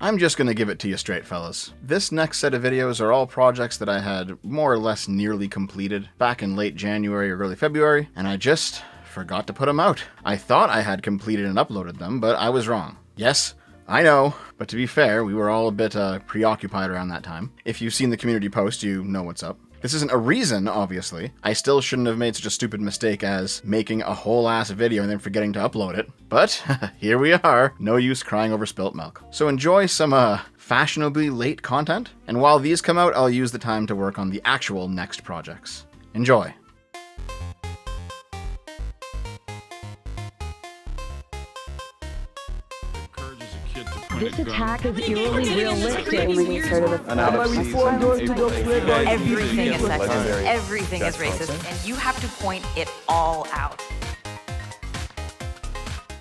I'm just gonna give it to you straight, fellas. This next set of videos are all projects that I had more or less nearly completed back in late January or early February, and I just forgot to put them out. I thought I had completed and uploaded them, but I was wrong. Yes, I know, but to be fair, we were all a bit preoccupied around that time. If you've seen the community post, you know what's up. This isn't a reason, obviously. I still shouldn't have made such a stupid mistake as making a whole ass video and then forgetting to upload it. But here we are. No use crying over spilt milk. So enjoy some fashionably late content, and while these come out, I'll use the time to work on the actual next projects. Enjoy. This attack is eerily realistic. Everything is sexist. Everything is racist, and you have to point it all out.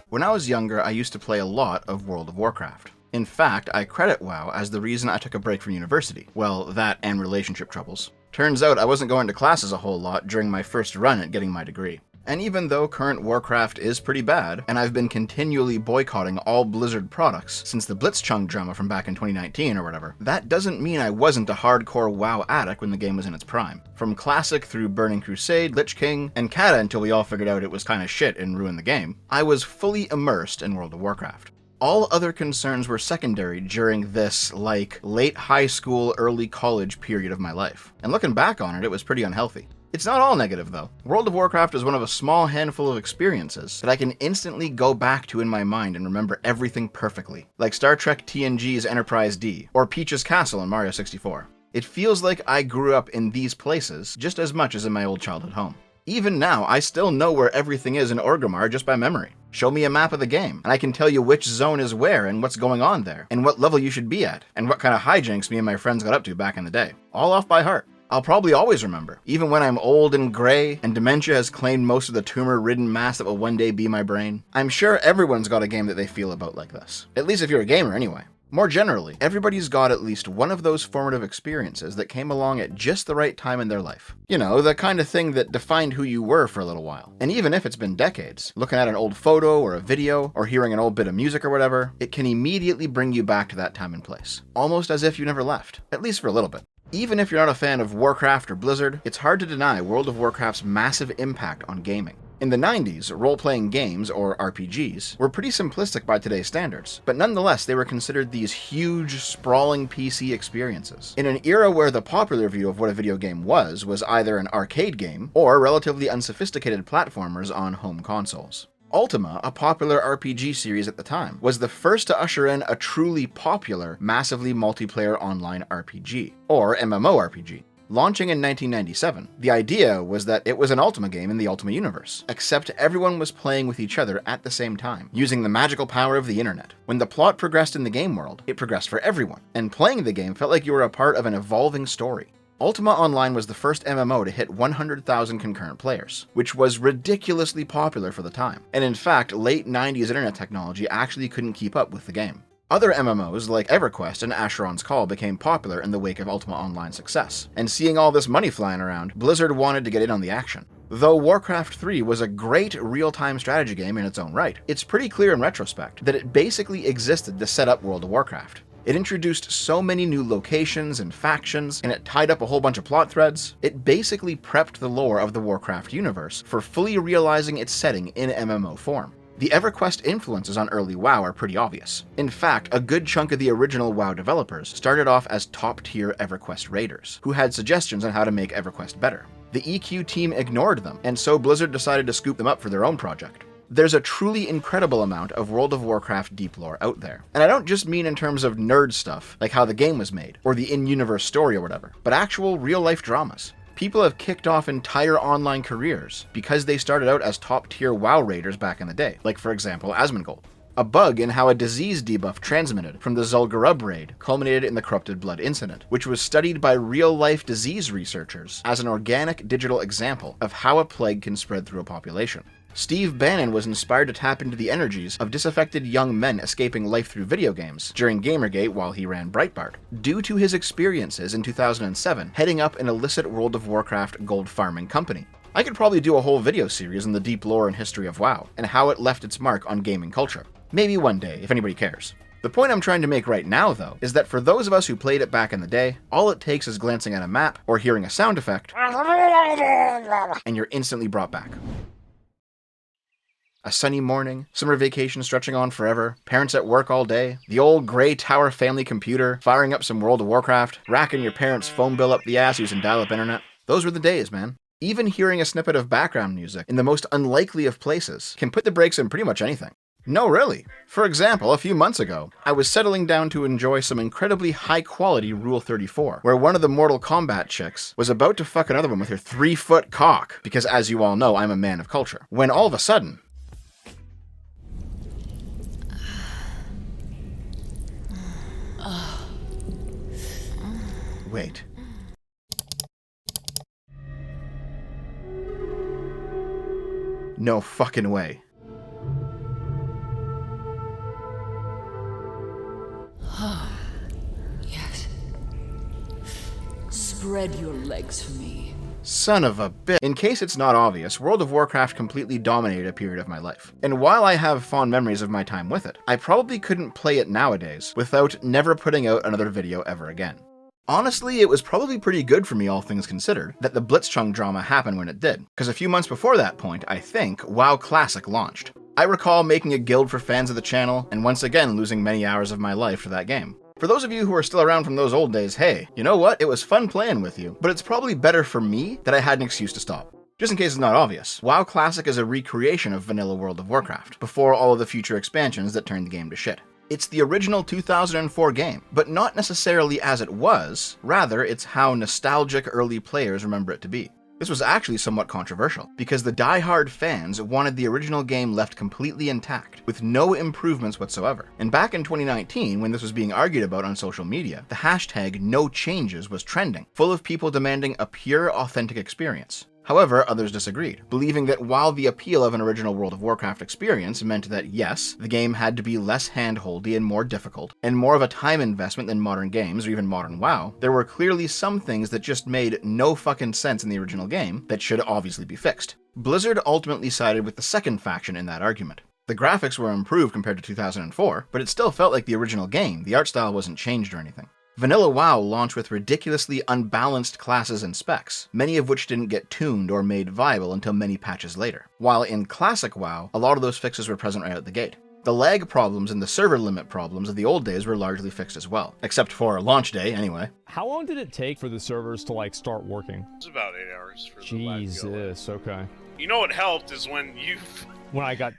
When I was younger, I used to play a lot of World of Warcraft. In fact, I credit WoW as the reason I took a break from university. Well, that and relationship troubles. Turns out I wasn't going to classes a whole lot during my first run at getting my degree. And even though current Warcraft is pretty bad, and I've been continually boycotting all Blizzard products since the Blitzchung drama from back in 2019 or whatever, that doesn't mean I wasn't a hardcore WoW addict when the game was in its prime. From Classic through Burning Crusade, Lich King, and Kata until we all figured out it was kinda shit and ruined the game, I was fully immersed in World of Warcraft. All other concerns were secondary during this, late high school, early college period of my life. And looking back on it, it was pretty unhealthy. It's not all negative, though. World of Warcraft is one of a small handful of experiences that I can instantly go back to in my mind and remember everything perfectly, like Star Trek TNG's Enterprise D, or Peach's Castle in Mario 64. It feels like I grew up in these places just as much as in my old childhood home. Even now, I still know where everything is in Orgrimmar just by memory. Show me a map of the game, and I can tell you which zone is where and what's going on there, and what level you should be at, and what kind of hijinks me and my friends got up to back in the day. All off by heart. I'll probably always remember, even when I'm old and gray, and dementia has claimed most of the tumor-ridden mass that will one day be my brain. I'm sure everyone's got a game that they feel about like this. At least if you're a gamer anyway. More generally, everybody's got at least one of those formative experiences that came along at just the right time in their life. You know, the kind of thing that defined who you were for a little while. And even if it's been decades, looking at an old photo or a video, or hearing an old bit of music or whatever, it can immediately bring you back to that time and place. Almost as if you never left, at least for a little bit. Even if you're not a fan of Warcraft or Blizzard, it's hard to deny World of Warcraft's massive impact on gaming. In the 90s, role-playing games, or RPGs, were pretty simplistic by today's standards, but nonetheless they were considered these huge, sprawling PC experiences. In an era where the popular view of what a video game was either an arcade game, or relatively unsophisticated platformers on home consoles. Ultima, a popular RPG series at the time, was the first to usher in a truly popular, massively multiplayer online RPG, or MMORPG. Launching in 1997, the idea was that it was an Ultima game in the Ultima universe, except everyone was playing with each other at the same time, using the magical power of the internet. When the plot progressed in the game world, it progressed for everyone, and playing the game felt like you were a part of an evolving story. Ultima Online was the first MMO to hit 100,000 concurrent players, which was ridiculously popular for the time, and in fact, late 90s internet technology actually couldn't keep up with the game. Other MMOs like EverQuest and Tyler1 Call became popular in the wake of Ultima Online's success, and seeing all this money flying around, Blizzard wanted to get in on the action. Though Warcraft 3 was a great real-time strategy game in its own right, it's pretty clear in retrospect that it basically existed to set up World of Warcraft. It introduced so many new locations and factions, and it tied up a whole bunch of plot threads. It basically prepped the lore of the Warcraft universe for fully realizing its setting in MMO form. The EverQuest influences on early WoW are pretty obvious. In fact, a good chunk of the original WoW developers started off as top-tier EverQuest raiders, who had suggestions on how to make EverQuest better. The EQ team ignored them, and so Blizzard decided to scoop them up for their own project. There's a truly incredible amount of World of Warcraft deep lore out there. And I don't just mean in terms of nerd stuff, like how the game was made, or the in-universe story or whatever, but actual real-life dramas. People have kicked off entire online careers because they started out as top-tier WoW raiders back in the day, like for example Asmongold. A bug in how a disease debuff transmitted from the Zul'Gurub raid culminated in the Corrupted Blood incident, which was studied by real-life disease researchers as an organic digital example of how a plague can spread through a population. Steve Bannon was inspired to tap into the energies of disaffected young men escaping life through video games during Gamergate while he ran Breitbart, due to his experiences in 2007 heading up an illicit World of Warcraft gold farming company. I could probably do a whole video series on the deep lore and history of WoW, and how it left its mark on gaming culture. Maybe one day, if anybody cares. The point I'm trying to make right now, though, is that for those of us who played it back in the day, all it takes is glancing at a map or hearing a sound effect, and you're instantly brought back. A sunny morning, summer vacation stretching on forever, parents at work all day, the old grey tower family computer, firing up some World of Warcraft, racking your parents' phone bill up the ass using dial-up internet. Those were the days, man. Even hearing a snippet of background music in the most unlikely of places can put the brakes in pretty much anything. No, really. For example, a few months ago, I was settling down to enjoy some incredibly high-quality Rule 34, where one of the Mortal Kombat chicks was about to fuck another one with her 3-foot cock, because as you all know, I'm a man of culture, when all of a sudden... Wait. No fucking way. Yes. Spread your legs for me. Son of a bitch. In case it's not obvious, World of Warcraft completely dominated a period of my life. And while I have fond memories of my time with it, I probably couldn't play it nowadays without never putting out another video ever again. Honestly, it was probably pretty good for me, all things considered, that the Blitzchung drama happened when it did, because a few months before that point, I think, WoW Classic launched. I recall making a guild for fans of the channel, and once again losing many hours of my life for that game. For those of you who are still around from those old days, hey, you know what? It was fun playing with you, but it's probably better for me that I had an excuse to stop. Just in case it's not obvious, WoW Classic is a recreation of vanilla World of Warcraft, before all of the future expansions that turned the game to shit. It's the original 2004 game, but not necessarily as it was, rather it's how nostalgic early players remember it to be. This was actually somewhat controversial, because the die-hard fans wanted the original game left completely intact, with no improvements whatsoever. And back in 2019, when this was being argued about on social media, the hashtag #NoChanges was trending, full of people demanding a pure, authentic experience. However, others disagreed, believing that while the appeal of an original World of Warcraft experience meant that yes, the game had to be less hand-holdy and more difficult, and more of a time investment than modern games or even modern WoW, there were clearly some things that just made no fucking sense in the original game that should obviously be fixed. Blizzard ultimately sided with the second faction in that argument. The graphics were improved compared to 2004, but it still felt like the original game. The art style wasn't changed or anything. Vanilla WoW launched with ridiculously unbalanced classes and specs, many of which didn't get tuned or made viable until many patches later. While in Classic WoW, a lot of those fixes were present right out the gate. The lag problems and the server limit problems of the old days were largely fixed as well, except for launch day anyway. How long did it take for the servers to start working? It was about 8 hours for the Jesus, okay. You know what helped is when I got...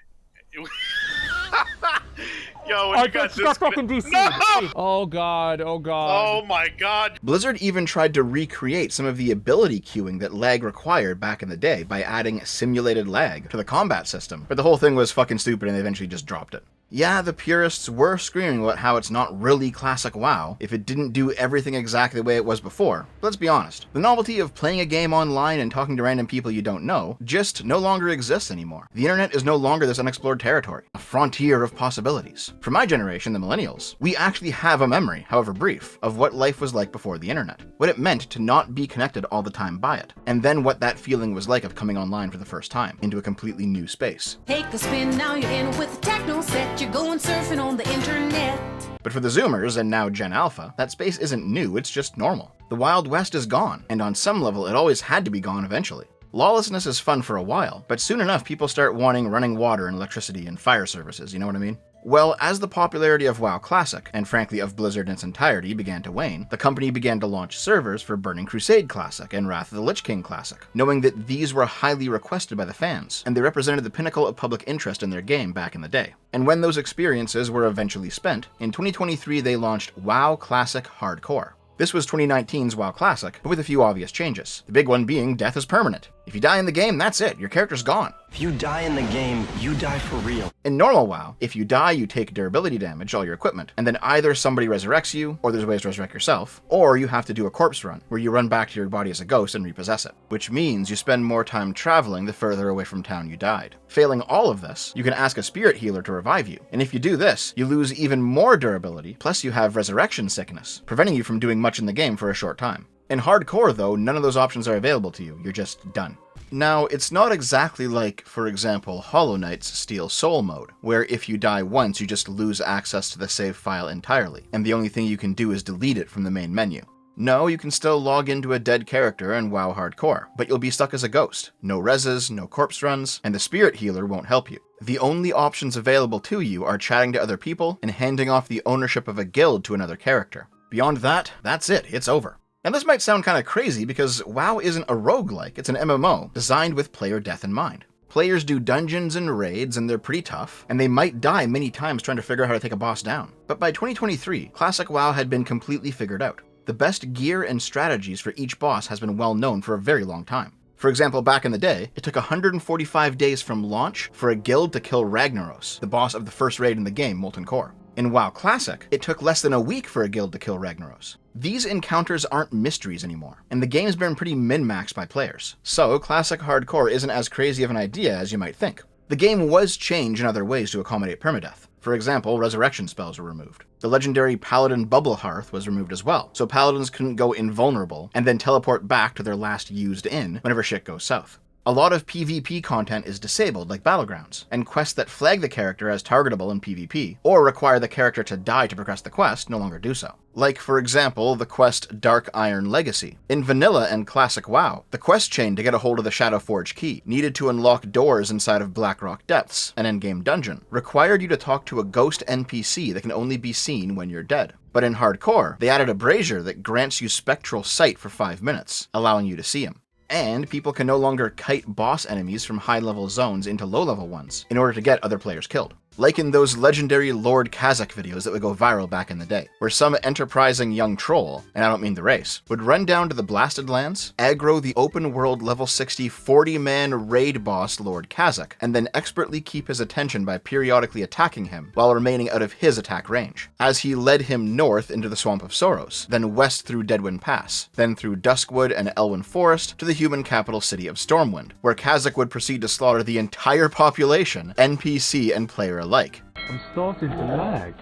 Yo, when you got this... fucking DC. No! Oh god, oh god. Oh my god. Blizzard even tried to recreate some of the ability queuing that lag required back in the day by adding simulated lag to the combat system, but the whole thing was fucking stupid and they eventually just dropped it. Yeah, the purists were screaming about how it's not really classic WoW if it didn't do everything exactly the way it was before. But let's be honest, the novelty of playing a game online and talking to random people you don't know just no longer exists anymore. The internet is no longer this unexplored territory, a frontier of possibilities. For my generation, the millennials, we actually have a memory, however brief, of what life was like before the internet, what it meant to not be connected all the time by it, and then what that feeling was like of coming online for the first time, into a completely new space. Take a spin, now you're in with the techno set. You're going surfing on the internet. But for the Zoomers, and now Gen Alpha, that space isn't new, it's just normal. The Wild West is gone, and on some level it always had to be gone eventually. Lawlessness is fun for a while, but soon enough people start wanting running water and electricity and fire services, you know what I mean? Well, as the popularity of WoW Classic, and frankly of Blizzard in its entirety, began to wane, the company began to launch servers for Burning Crusade Classic and Wrath of the Lich King Classic, knowing that these were highly requested by the fans, and they represented the pinnacle of public interest in their game back in the day. And when those experiences were eventually spent, in 2023 they launched WoW Classic Hardcore. This was 2019's WoW Classic, but with a few obvious changes. The big one being death is permanent. If you die in the game, that's it, your character's gone. If you die in the game, you die for real. In normal WoW, if you die, you take durability damage, all your equipment, and then either somebody resurrects you, or there's ways to resurrect yourself, or you have to do a corpse run, where you run back to your body as a ghost and repossess it, which means you spend more time traveling the further away from town you died. Failing all of this, you can ask a spirit healer to revive you, and if you do this, you lose even more durability, plus you have resurrection sickness, preventing you from doing much in the game for a short time. In Hardcore though, none of those options are available to you, you're just done. Now, it's not exactly like, for example, Hollow Knight's Steel Soul mode, where if you die once you just lose access to the save file entirely, and the only thing you can do is delete it from the main menu. No, you can still log into a dead character and WoW Hardcore, but you'll be stuck as a ghost. No reses, no corpse runs, and the spirit healer won't help you. The only options available to you are chatting to other people and handing off the ownership of a guild to another character. Beyond that, that's it, it's over. And this might sound kind of crazy because WoW isn't a roguelike, it's an MMO designed with player death in mind. Players do dungeons and raids and they're pretty tough, and they might die many times trying to figure out how to take a boss down. But by 2023, Classic WoW had been completely figured out. The best gear and strategies for each boss has been well known for a very long time. For example, back in the day, it took 145 days from launch for a guild to kill Ragnaros, the boss of the first raid in the game, Molten Core. In WoW Classic, it took less than a week for a guild to kill Ragnaros. These encounters aren't mysteries anymore, and the game's been pretty min-maxed by players. So, Classic Hardcore isn't as crazy of an idea as you might think. The game was changed in other ways to accommodate permadeath. For example, resurrection spells were removed. The legendary Paladin Bubble Hearth was removed as well, so Paladins couldn't go invulnerable and then teleport back to their last used inn whenever shit goes south. A lot of PvP content is disabled, like Battlegrounds, and quests that flag the character as targetable in PvP, or require the character to die to progress the quest, no longer do so. Like, for example, the quest Dark Iron Legacy. In Vanilla and Classic WoW, the quest chain to get a hold of the Shadowforge key, needed to unlock doors inside of Blackrock Depths, an endgame dungeon, required you to talk to a ghost NPC that can only be seen when you're dead. But in Hardcore, they added a brazier that grants you spectral sight for 5 minutes, allowing you to see him. And people can no longer kite boss enemies from high-level zones into low-level ones in order to get other players killed. Like in those legendary Lord Kazakh videos that would go viral back in the day, where some enterprising young troll, and I don't mean the race, would run down to the Blasted Lands, aggro the open-world level 60 40-man raid boss Lord Kazakh, and then expertly keep his attention by periodically attacking him while remaining out of his attack range, as he led him north into the Swamp of Sorrows, then west through Deadwind Pass, then through Duskwood and Elwyn Forest to the human capital city of Stormwind, where Kazakh would proceed to slaughter the entire population, NPC and player alike. I'm starting to lag.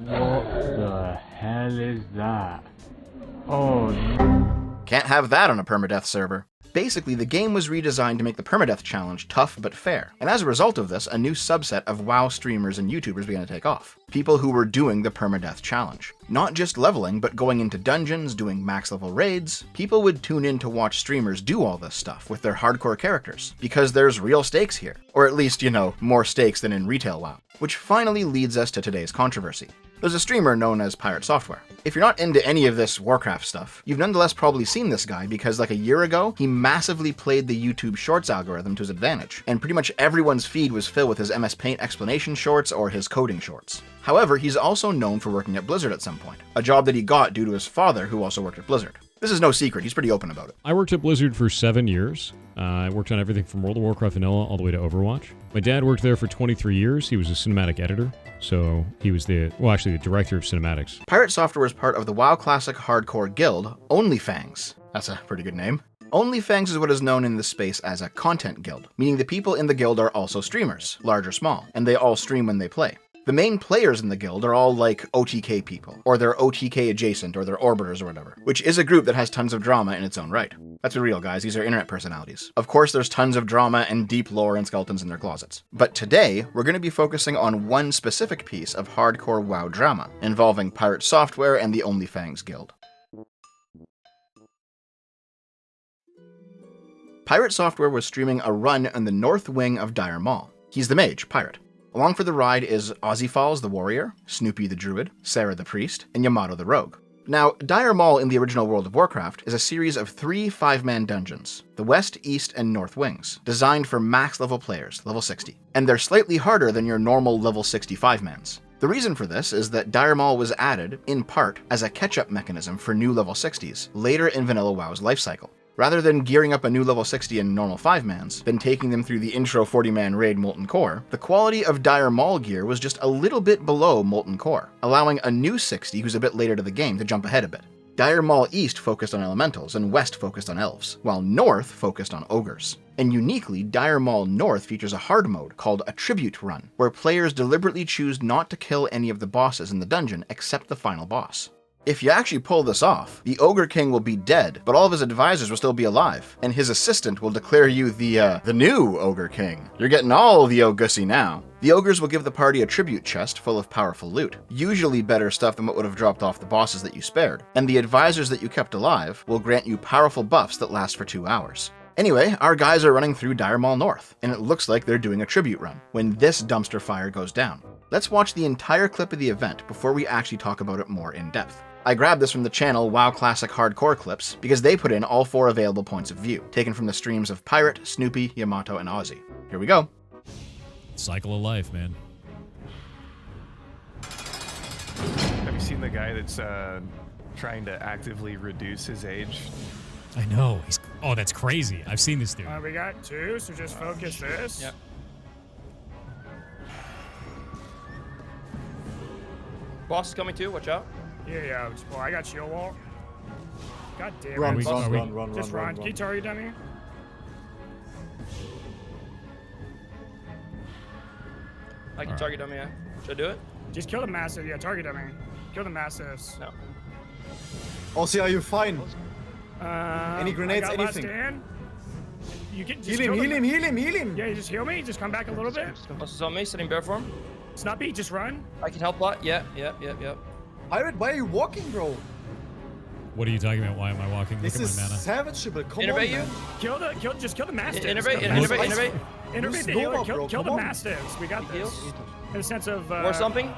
What the hell is that? Oh no. Can't have that on a permadeath server. Basically, the game was redesigned to make the permadeath challenge tough but fair, and as a result of this, a new subset of WoW streamers and YouTubers began to take off. People who were doing the permadeath challenge. Not just leveling, but going into dungeons, doing max level raids. People would tune in to watch streamers do all this stuff with their hardcore characters, because there's real stakes here. Or at least, more stakes than in retail WoW. Which finally leads us to today's controversy. There's a streamer known as PirateSoftware. If you're not into any of this Warcraft stuff, you've nonetheless probably seen this guy because like a year ago, he massively played the YouTube Shorts algorithm to his advantage, and pretty much everyone's feed was filled with his MS Paint explanation shorts or his coding shorts. However, he's also known for working at Blizzard at some point, a job that he got due to his father who also worked at Blizzard. This is no secret, he's pretty open about it. I worked at Blizzard for 7 years. I worked on everything from World of Warcraft Vanilla all the way to Overwatch. My dad worked there for 23 years. He was a cinematic editor, so he was the director of cinematics. PirateSoftware was part of the WoW Classic hardcore guild, OnlyFangs. That's a pretty good name. OnlyFangs is what is known in this space as a content guild, meaning the people in the guild are also streamers, large or small, and they all stream when they play. The main players in the guild are all like OTK people, or they're OTK adjacent, or they're orbiters or whatever, which is a group that has tons of drama in its own right. Let's be real, guys, these are internet personalities. Of course, there's tons of drama and deep lore and skeletons in their closets. But today, we're going to be focusing on one specific piece of hardcore WoW drama, involving PirateSoftware and the OnlyFangs guild. PirateSoftware was streaming a run on the north wing of Dire Maul. He's the mage, Pirate. Along for the ride is Ozzyfalls the warrior, Snoopy the druid, Sarah the priest, and Yamato the rogue. Now, Dire Maul in the original World of Warcraft is a series of 3 5-man dungeons, the west, east, and north wings, designed for max level players, level 60. And they're slightly harder than your normal level 65 mans. The reason for this is that Dire Maul was added, in part, as a catch-up mechanism for new level 60s, later in Vanilla WoW's lifecycle. Rather than gearing up a new level 60 in normal 5-mans, then taking them through the intro 40-man raid Molten Core, the quality of Dire Maul gear was just a little bit below Molten Core, allowing a new 60 who's a bit later to the game to jump ahead a bit. Dire Maul East focused on elementals, and West focused on elves, while North focused on ogres. And uniquely, Dire Maul North features a hard mode called a Tribute Run, where players deliberately choose not to kill any of the bosses in the dungeon except the final boss. If you actually pull this off, the Ogre King will be dead, but all of his advisors will still be alive, and his assistant will declare you the new Ogre King. You're getting all the Ogussy now. The ogres will give the party a tribute chest full of powerful loot, usually better stuff than what would have dropped off the bosses that you spared, and the advisors that you kept alive will grant you powerful buffs that last for 2 hours. Anyway, our guys are running through Dire Maul North, and it looks like they're doing a tribute run when this dumpster fire goes down. Let's watch the entire clip of the event before we actually talk about it more in depth. I grabbed this from the channel WoW Classic Hardcore Clips because they put in all 4 available points of view, taken from the streams of Pirate, Snoopy, Yamato, and Ozzy. Here we go. Cycle of life, man. Have you seen the guy that's trying to actively reduce his age? I know. Oh, that's crazy. I've seen this dude. We got 2, so just focus this. Yep. Boss is coming too, watch out. Yeah. Well, I got shield wall. God damn it. Run. Just run. Can you target dummy? I can target dummy, yeah. Should I do it? Just kill the massive. Yeah, target dummy. Kill the massives. No. Ozzy, are you fine? Any grenades, anything? You can just heal him. Yeah, you just heal me. Just come back a little bit. Boss is on me, sitting bear form. Snuppy, just run. I can help lot. Yeah. Pirate, why are you walking, bro? What are you talking about? Why am I walking? Look This at is my mana. savageable. Come Innervate on, you? man. Just kill the mastiffs. Innervate. Innervate the healer. Kill the mastiffs. We got this. In the sense of War something?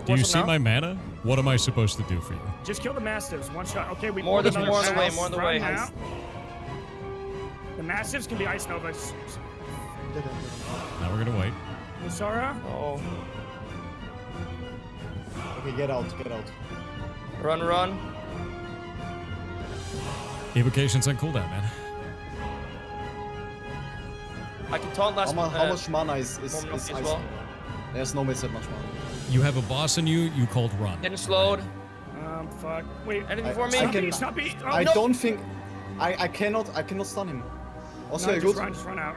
Do you see my mana? What am I supposed to do for you? Just kill the mastiffs. One shot. Okay, we more on the way. Now. The mastiffs can be ice novas. Now we're gonna wait. Musara? Oh. Okay, get out. Run. Evocation's on cooldown, man. I can taunt last How much mana is as ice? well. There's no that much mana. You have a boss in you called Run. Getting slowed. Fuck. Wait. Anything for me? Snuppy. Oh, I don't think... I cannot stun him. Also, just run out.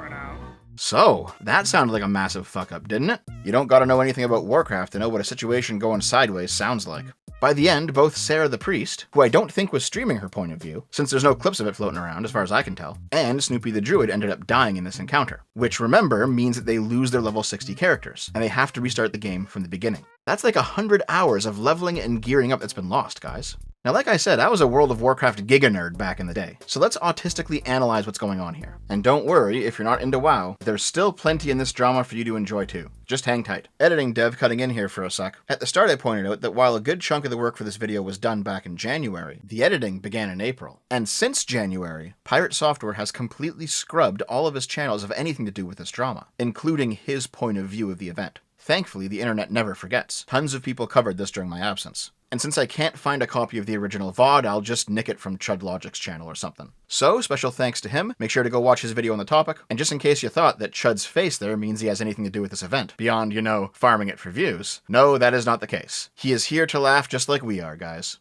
So, that sounded like a massive fuck up, didn't it? You don't gotta know anything about Warcraft to know what a situation going sideways sounds like. By the end, both Sarah the Priest, who I don't think was streaming her point of view, since there's no clips of it floating around as far as I can tell, and Snoopy the Druid ended up dying in this encounter, which remember means that they lose their level 60 characters, and they have to restart the game from the beginning. That's like 100 hours of leveling and gearing up that's been lost, guys. Now, like I said, I was a World of Warcraft giga nerd back in the day, so let's autistically analyze what's going on here. And don't worry, if you're not into WoW, there's still plenty in this drama for you to enjoy too. Just hang tight. Editing dev cutting in here for a sec. At the start I pointed out that while a good chunk of the work for this video was done back in January, the editing began in April. And since January, PirateSoftware has completely scrubbed all of his channels of anything to do with this drama, including his point of view of the event. Thankfully, the internet never forgets. Tons of people covered this during my absence. And since I can't find a copy of the original VOD, I'll just nick it from ChudLogic's channel or something. So, special thanks to him, make sure to go watch his video on the topic, and just in case you thought that Chud's face there means he has anything to do with this event, beyond, farming it for views, no, that is not the case. He is here to laugh just like we are, guys.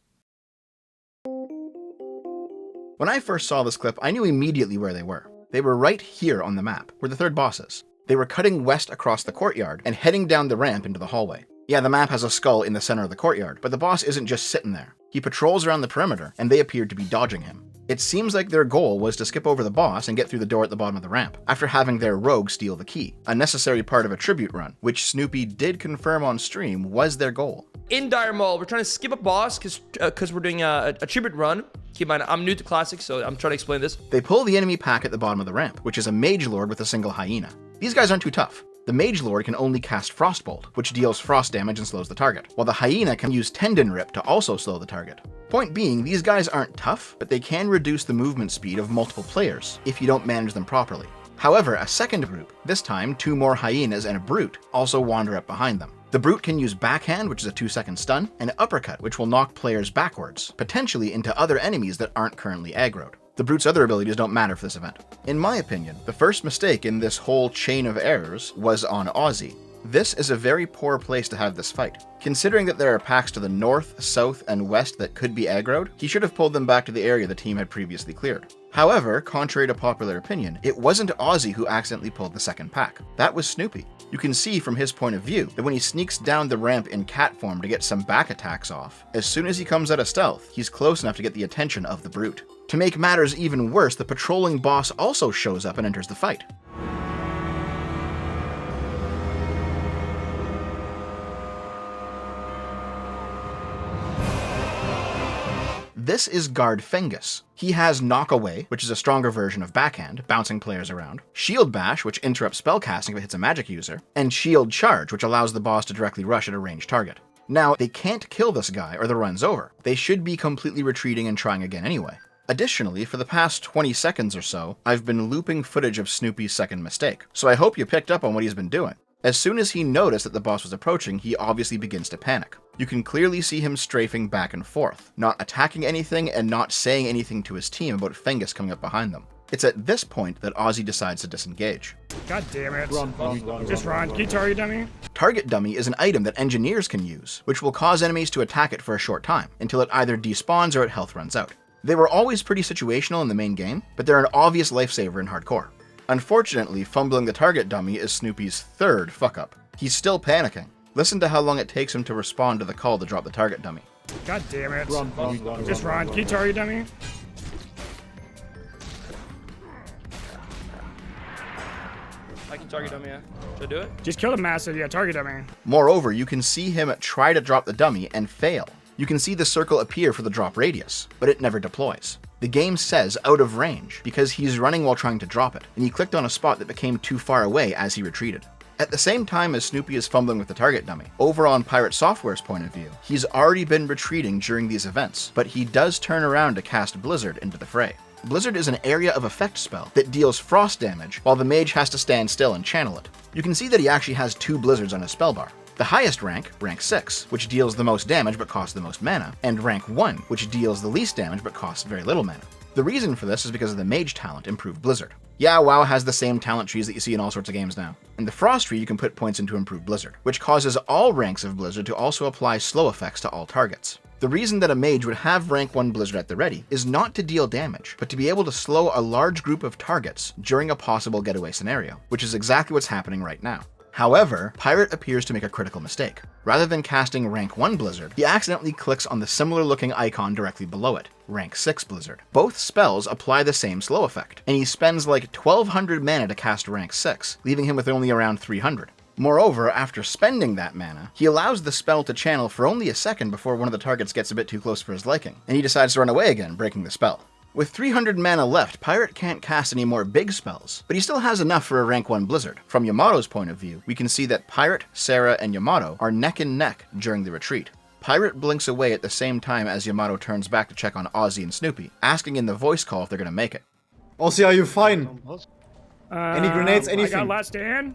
When I first saw this clip, I knew immediately where they were. They were right here on the map, where the third boss is. They were cutting west across the courtyard and heading down the ramp into the hallway. Yeah, the map has a skull in the center of the courtyard, but the boss isn't just sitting there. He patrols around the perimeter, and they appeared to be dodging him. It seems like their goal was to skip over the boss and get through the door at the bottom of the ramp, after having their rogue steal the key, a necessary part of a tribute run, which Snoopy did confirm on stream was their goal. In Dire Maul, we're trying to skip a boss because we're doing a tribute run. Keep in mind, I'm new to Classic, so I'm trying to explain this. They pull the enemy pack at the bottom of the ramp, which is a mage lord with a single hyena. These guys aren't too tough. The Mage Lord can only cast Frostbolt, which deals frost damage and slows the target, while the Hyena can use Tendon Rip to also slow the target. Point being, these guys aren't tough, but they can reduce the movement speed of multiple players if you don't manage them properly. However, a second group, this time 2 more Hyenas and a Brute, also wander up behind them. The Brute can use Backhand, which is a 2-second stun, and Uppercut, which will knock players backwards, potentially into other enemies that aren't currently aggroed. The Brute's other abilities don't matter for this event. In my opinion, the first mistake in this whole chain of errors was on Ozzy. This is a very poor place to have this fight. Considering that there are packs to the north, south, and west that could be aggroed, he should have pulled them back to the area the team had previously cleared. However, contrary to popular opinion, it wasn't Ozzy who accidentally pulled the second pack. That was Snoopy. You can see from his point of view that when he sneaks down the ramp in cat form to get some back attacks off, as soon as he comes out of stealth, he's close enough to get the attention of the brute. To make matters even worse, the patrolling boss also shows up and enters the fight. This is Guard Fengus. He has Knockaway, which is a stronger version of Backhand, bouncing players around, Shield Bash, which interrupts spellcasting if it hits a magic user, and Shield Charge, which allows the boss to directly rush at a ranged target. Now, they can't kill this guy or the run's over. They should be completely retreating and trying again anyway. Additionally, for the past 20 seconds or so, I've been looping footage of Snoopy's second mistake, so I hope you picked up on what he's been doing. As soon as he noticed that the boss was approaching, he obviously begins to panic. You can clearly see him strafing back and forth, not attacking anything and not saying anything to his team about Fengus coming up behind them. It's at this point that Ozzy decides to disengage. God damn it. Just run. Can you target dummy? Target Dummy is an item that engineers can use, which will cause enemies to attack it for a short time, until it either despawns or its health runs out. They were always pretty situational in the main game, but they're an obvious lifesaver in hardcore. Unfortunately, fumbling the Target Dummy is Snoopy's third fuck-up. He's still panicking. Listen to how long it takes him to respond to the call to drop the Target Dummy. God damn it. Just run. Can you target dummy? I can target dummy, yeah. Should I do it? Just kill the massive, yeah, target dummy. Moreover, you can see him try to drop the dummy and fail. You can see the circle appear for the drop radius, but it never deploys. The game says out of range because he's running while trying to drop it, and he clicked on a spot that became too far away as he retreated. At the same time as Snoopy is fumbling with the target dummy, over on PirateSoftware's point of view, he's already been retreating during these events, but he does turn around to cast Blizzard into the fray. Blizzard is an area of effect spell that deals frost damage while the mage has to stand still and channel it. You can see that he actually has 2 blizzards on his spellbar. The highest rank, rank 6, which deals the most damage but costs the most mana, and rank 1, which deals the least damage but costs very little mana. The reason for this is because of the mage talent, Improved Blizzard. Yeah, WoW has the same talent trees that you see in all sorts of games now. In the Frost tree, you can put points into Improved Blizzard, which causes all ranks of Blizzard to also apply slow effects to all targets. The reason that a mage would have rank 1 Blizzard at the ready is not to deal damage, but to be able to slow a large group of targets during a possible getaway scenario, which is exactly what's happening right now. However, Pirate appears to make a critical mistake. Rather than casting rank 1 Blizzard, he accidentally clicks on the similar looking icon directly below it, rank 6 Blizzard. Both spells apply the same slow effect, and he spends like 1200 mana to cast rank 6, leaving him with only around 300. Moreover, after spending that mana, he allows the spell to channel for only a second before one of the targets gets a bit too close for his liking, and he decides to run away again, breaking the spell. With 300 mana left, Pirate can't cast any more big spells, but he still has enough for a rank 1 Blizzard. From Yamato's point of view, we can see that Pirate, Sarah, and Yamato are neck and neck during the retreat. Pirate blinks away at the same time as Yamato turns back to check on Ozzy and Snoopy, asking in the voice call if they're gonna make it. Ozzy, are you fine? Any grenades, anything? I got last stand.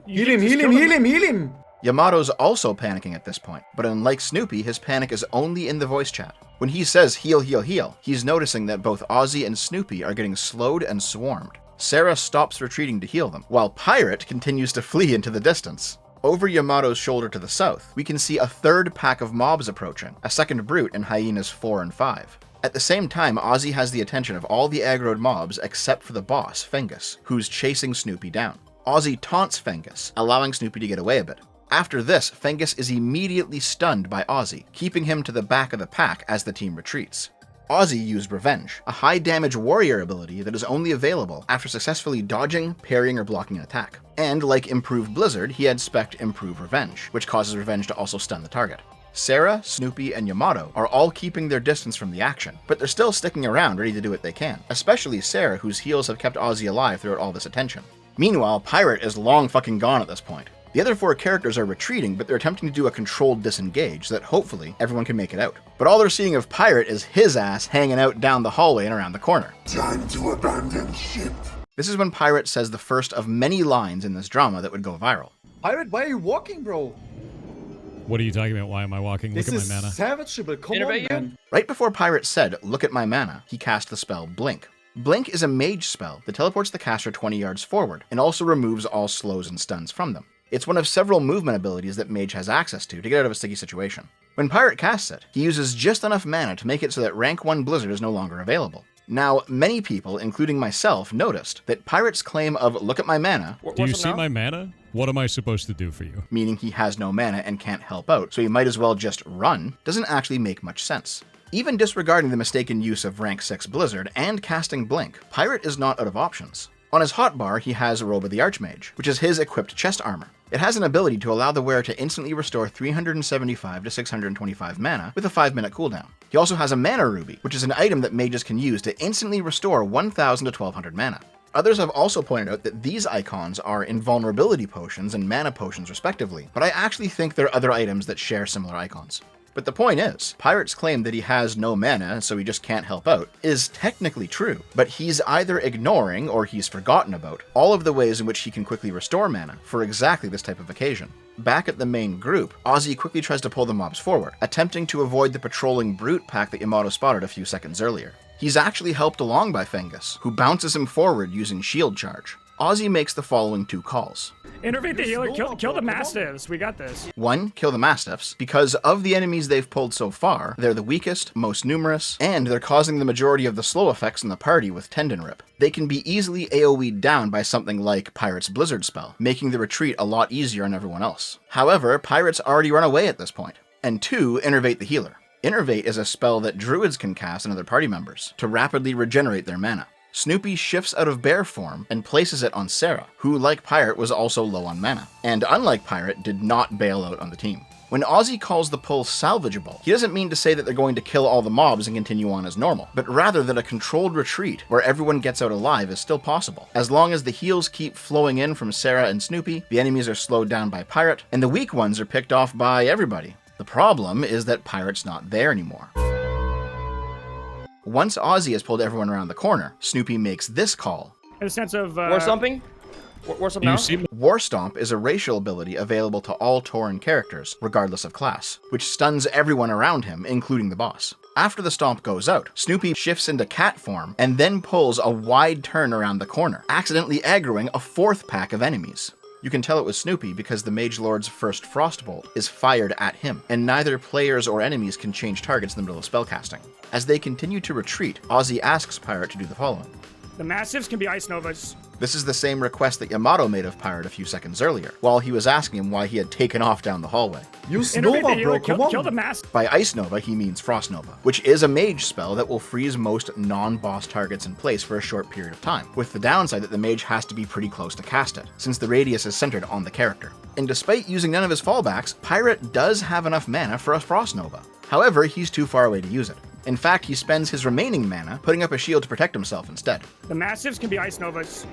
Heal him, heal him, heal him, heal him! Yamato's also panicking at this point, but unlike Snoopy, his panic is only in the voice chat. When he says heal, heal, heal, he's noticing that both Ozzy and Snoopy are getting slowed and swarmed. Sarah stops retreating to heal them, while Pirate continues to flee into the distance. Over Yamato's shoulder to the south, we can see a third pack of mobs approaching, a second brute in Hyenas 4 and 5. At the same time, Ozzy has the attention of all the aggroed mobs except for the boss, Fengus, who's chasing Snoopy down. Ozzy taunts Fengus, allowing Snoopy to get away a bit. After this, Fengus is immediately stunned by Ozzy, keeping him to the back of the pack as the team retreats. Ozzy used Revenge, a high damage warrior ability that is only available after successfully dodging, parrying, or blocking an attack. And like Improved Blizzard, he had spec'd Improve Revenge, which causes Revenge to also stun the target. Sarah, Snoopy, and Yamato are all keeping their distance from the action, but they're still sticking around ready to do what they can, especially Sarah, whose heals have kept Ozzy alive throughout all this attention. Meanwhile, Pirate is long fucking gone at this point. The other 4 characters are retreating, but they're attempting to do a controlled disengage so that hopefully everyone can make it out. But all they're seeing of Pirate is his ass hanging out down the hallway and around the corner. Time to abandon ship. This is when Pirate says the first of many lines in this drama that would go viral. Pirate, why are you walking, bro? What are you talking about? Why am I walking? This Look at is my mana. savageable, come on, man. Right before Pirate said, look at my mana, he cast the spell Blink. Blink is a mage spell that teleports the caster 20 yards forward, and also removes all slows and stuns from them. It's one of several movement abilities that Mage has access to get out of a sticky situation. When Pirate casts it, he uses just enough mana to make it so that rank 1 Blizzard is no longer available. Now, many people, including myself, noticed that Pirate's claim of "look at my mana," do you see my mana? What am I supposed to do for you? Meaning he has no mana and can't help out, so he might as well just run, doesn't actually make much sense. Even disregarding the mistaken use of rank 6 Blizzard and casting Blink, Pirate is not out of options. On his hotbar, he has Robe of the Archmage, which is his equipped chest armor. It has an ability to allow the wearer to instantly restore 375 to 625 mana with a 5-minute cooldown. He also has a Mana Ruby, which is an item that mages can use to instantly restore 1000 to 1200 mana. Others have also pointed out that these icons are invulnerability potions and mana potions respectively, but I actually think there are other items that share similar icons. But the point is, Pirate's claim that he has no mana, so he just can't help out, is technically true, but he's either ignoring, or he's forgotten about, all of the ways in which he can quickly restore mana for exactly this type of occasion. Back at the main group, Ozzy quickly tries to pull the mobs forward, attempting to avoid the patrolling brute pack that Yamato spotted a few seconds earlier. He's actually helped along by Fengus, who bounces him forward using shield charge. Ozzy makes the following 2 calls. Intervene the healer, kill the Mastiffs, we got this. 1. Kill the Mastiffs. Because of the enemies they've pulled so far, they're the weakest, most numerous, and they're causing the majority of the slow effects in the party with Tendon Rip. They can be easily AoE'd down by something like Pirate's Blizzard spell, making the retreat a lot easier on everyone else. However, Pirate's already run away at this point. And 2. Innervate the healer. Innervate is a spell that druids can cast on other party members to rapidly regenerate their mana. Snoopy shifts out of bear form and places it on Sarah, who, like Pirate, was also low on mana, and unlike Pirate, did not bail out on the team. When Ozzy calls the pull salvageable, he doesn't mean to say that they're going to kill all the mobs and continue on as normal, but rather that a controlled retreat where everyone gets out alive is still possible. As long as the heals keep flowing in from Sarah and Snoopy, the enemies are slowed down by Pirate, and the weak ones are picked off by everybody. The problem is that Pirate's not there anymore. Once Ozzy has pulled everyone around the corner, Snoopy makes this call. In a sense of War Stomping? War Stomp now? War Stomp is a racial ability available to all Tauren characters, regardless of class, which stuns everyone around him, including the boss. After the stomp goes out, Snoopy shifts into cat form and then pulls a wide turn around the corner, accidentally aggroing a 4th pack of enemies. You can tell it was Snoopy because the Mage Lord's first Frostbolt is fired at him, and neither players or enemies can change targets in the middle of spellcasting. As they continue to retreat, Ozzy asks Pirate to do the following. The Mastiffs can be Ice Novas. This is the same request that Yamato made of Pirate a few seconds earlier, while he was asking him why he had taken off down the hallway. Use Nova, bro, come on! Kill the Mastiff. By Ice Nova, he means Frost Nova, which is a mage spell that will freeze most non-boss targets in place for a short period of time, with the downside that the mage has to be pretty close to cast it, since the radius is centered on the character. And despite using none of his fallbacks, Pirate does have enough mana for a Frost Nova. However, he's too far away to use it. In fact, he spends his remaining mana putting up a shield to protect himself instead. The Mastiffs can be Ice Novas.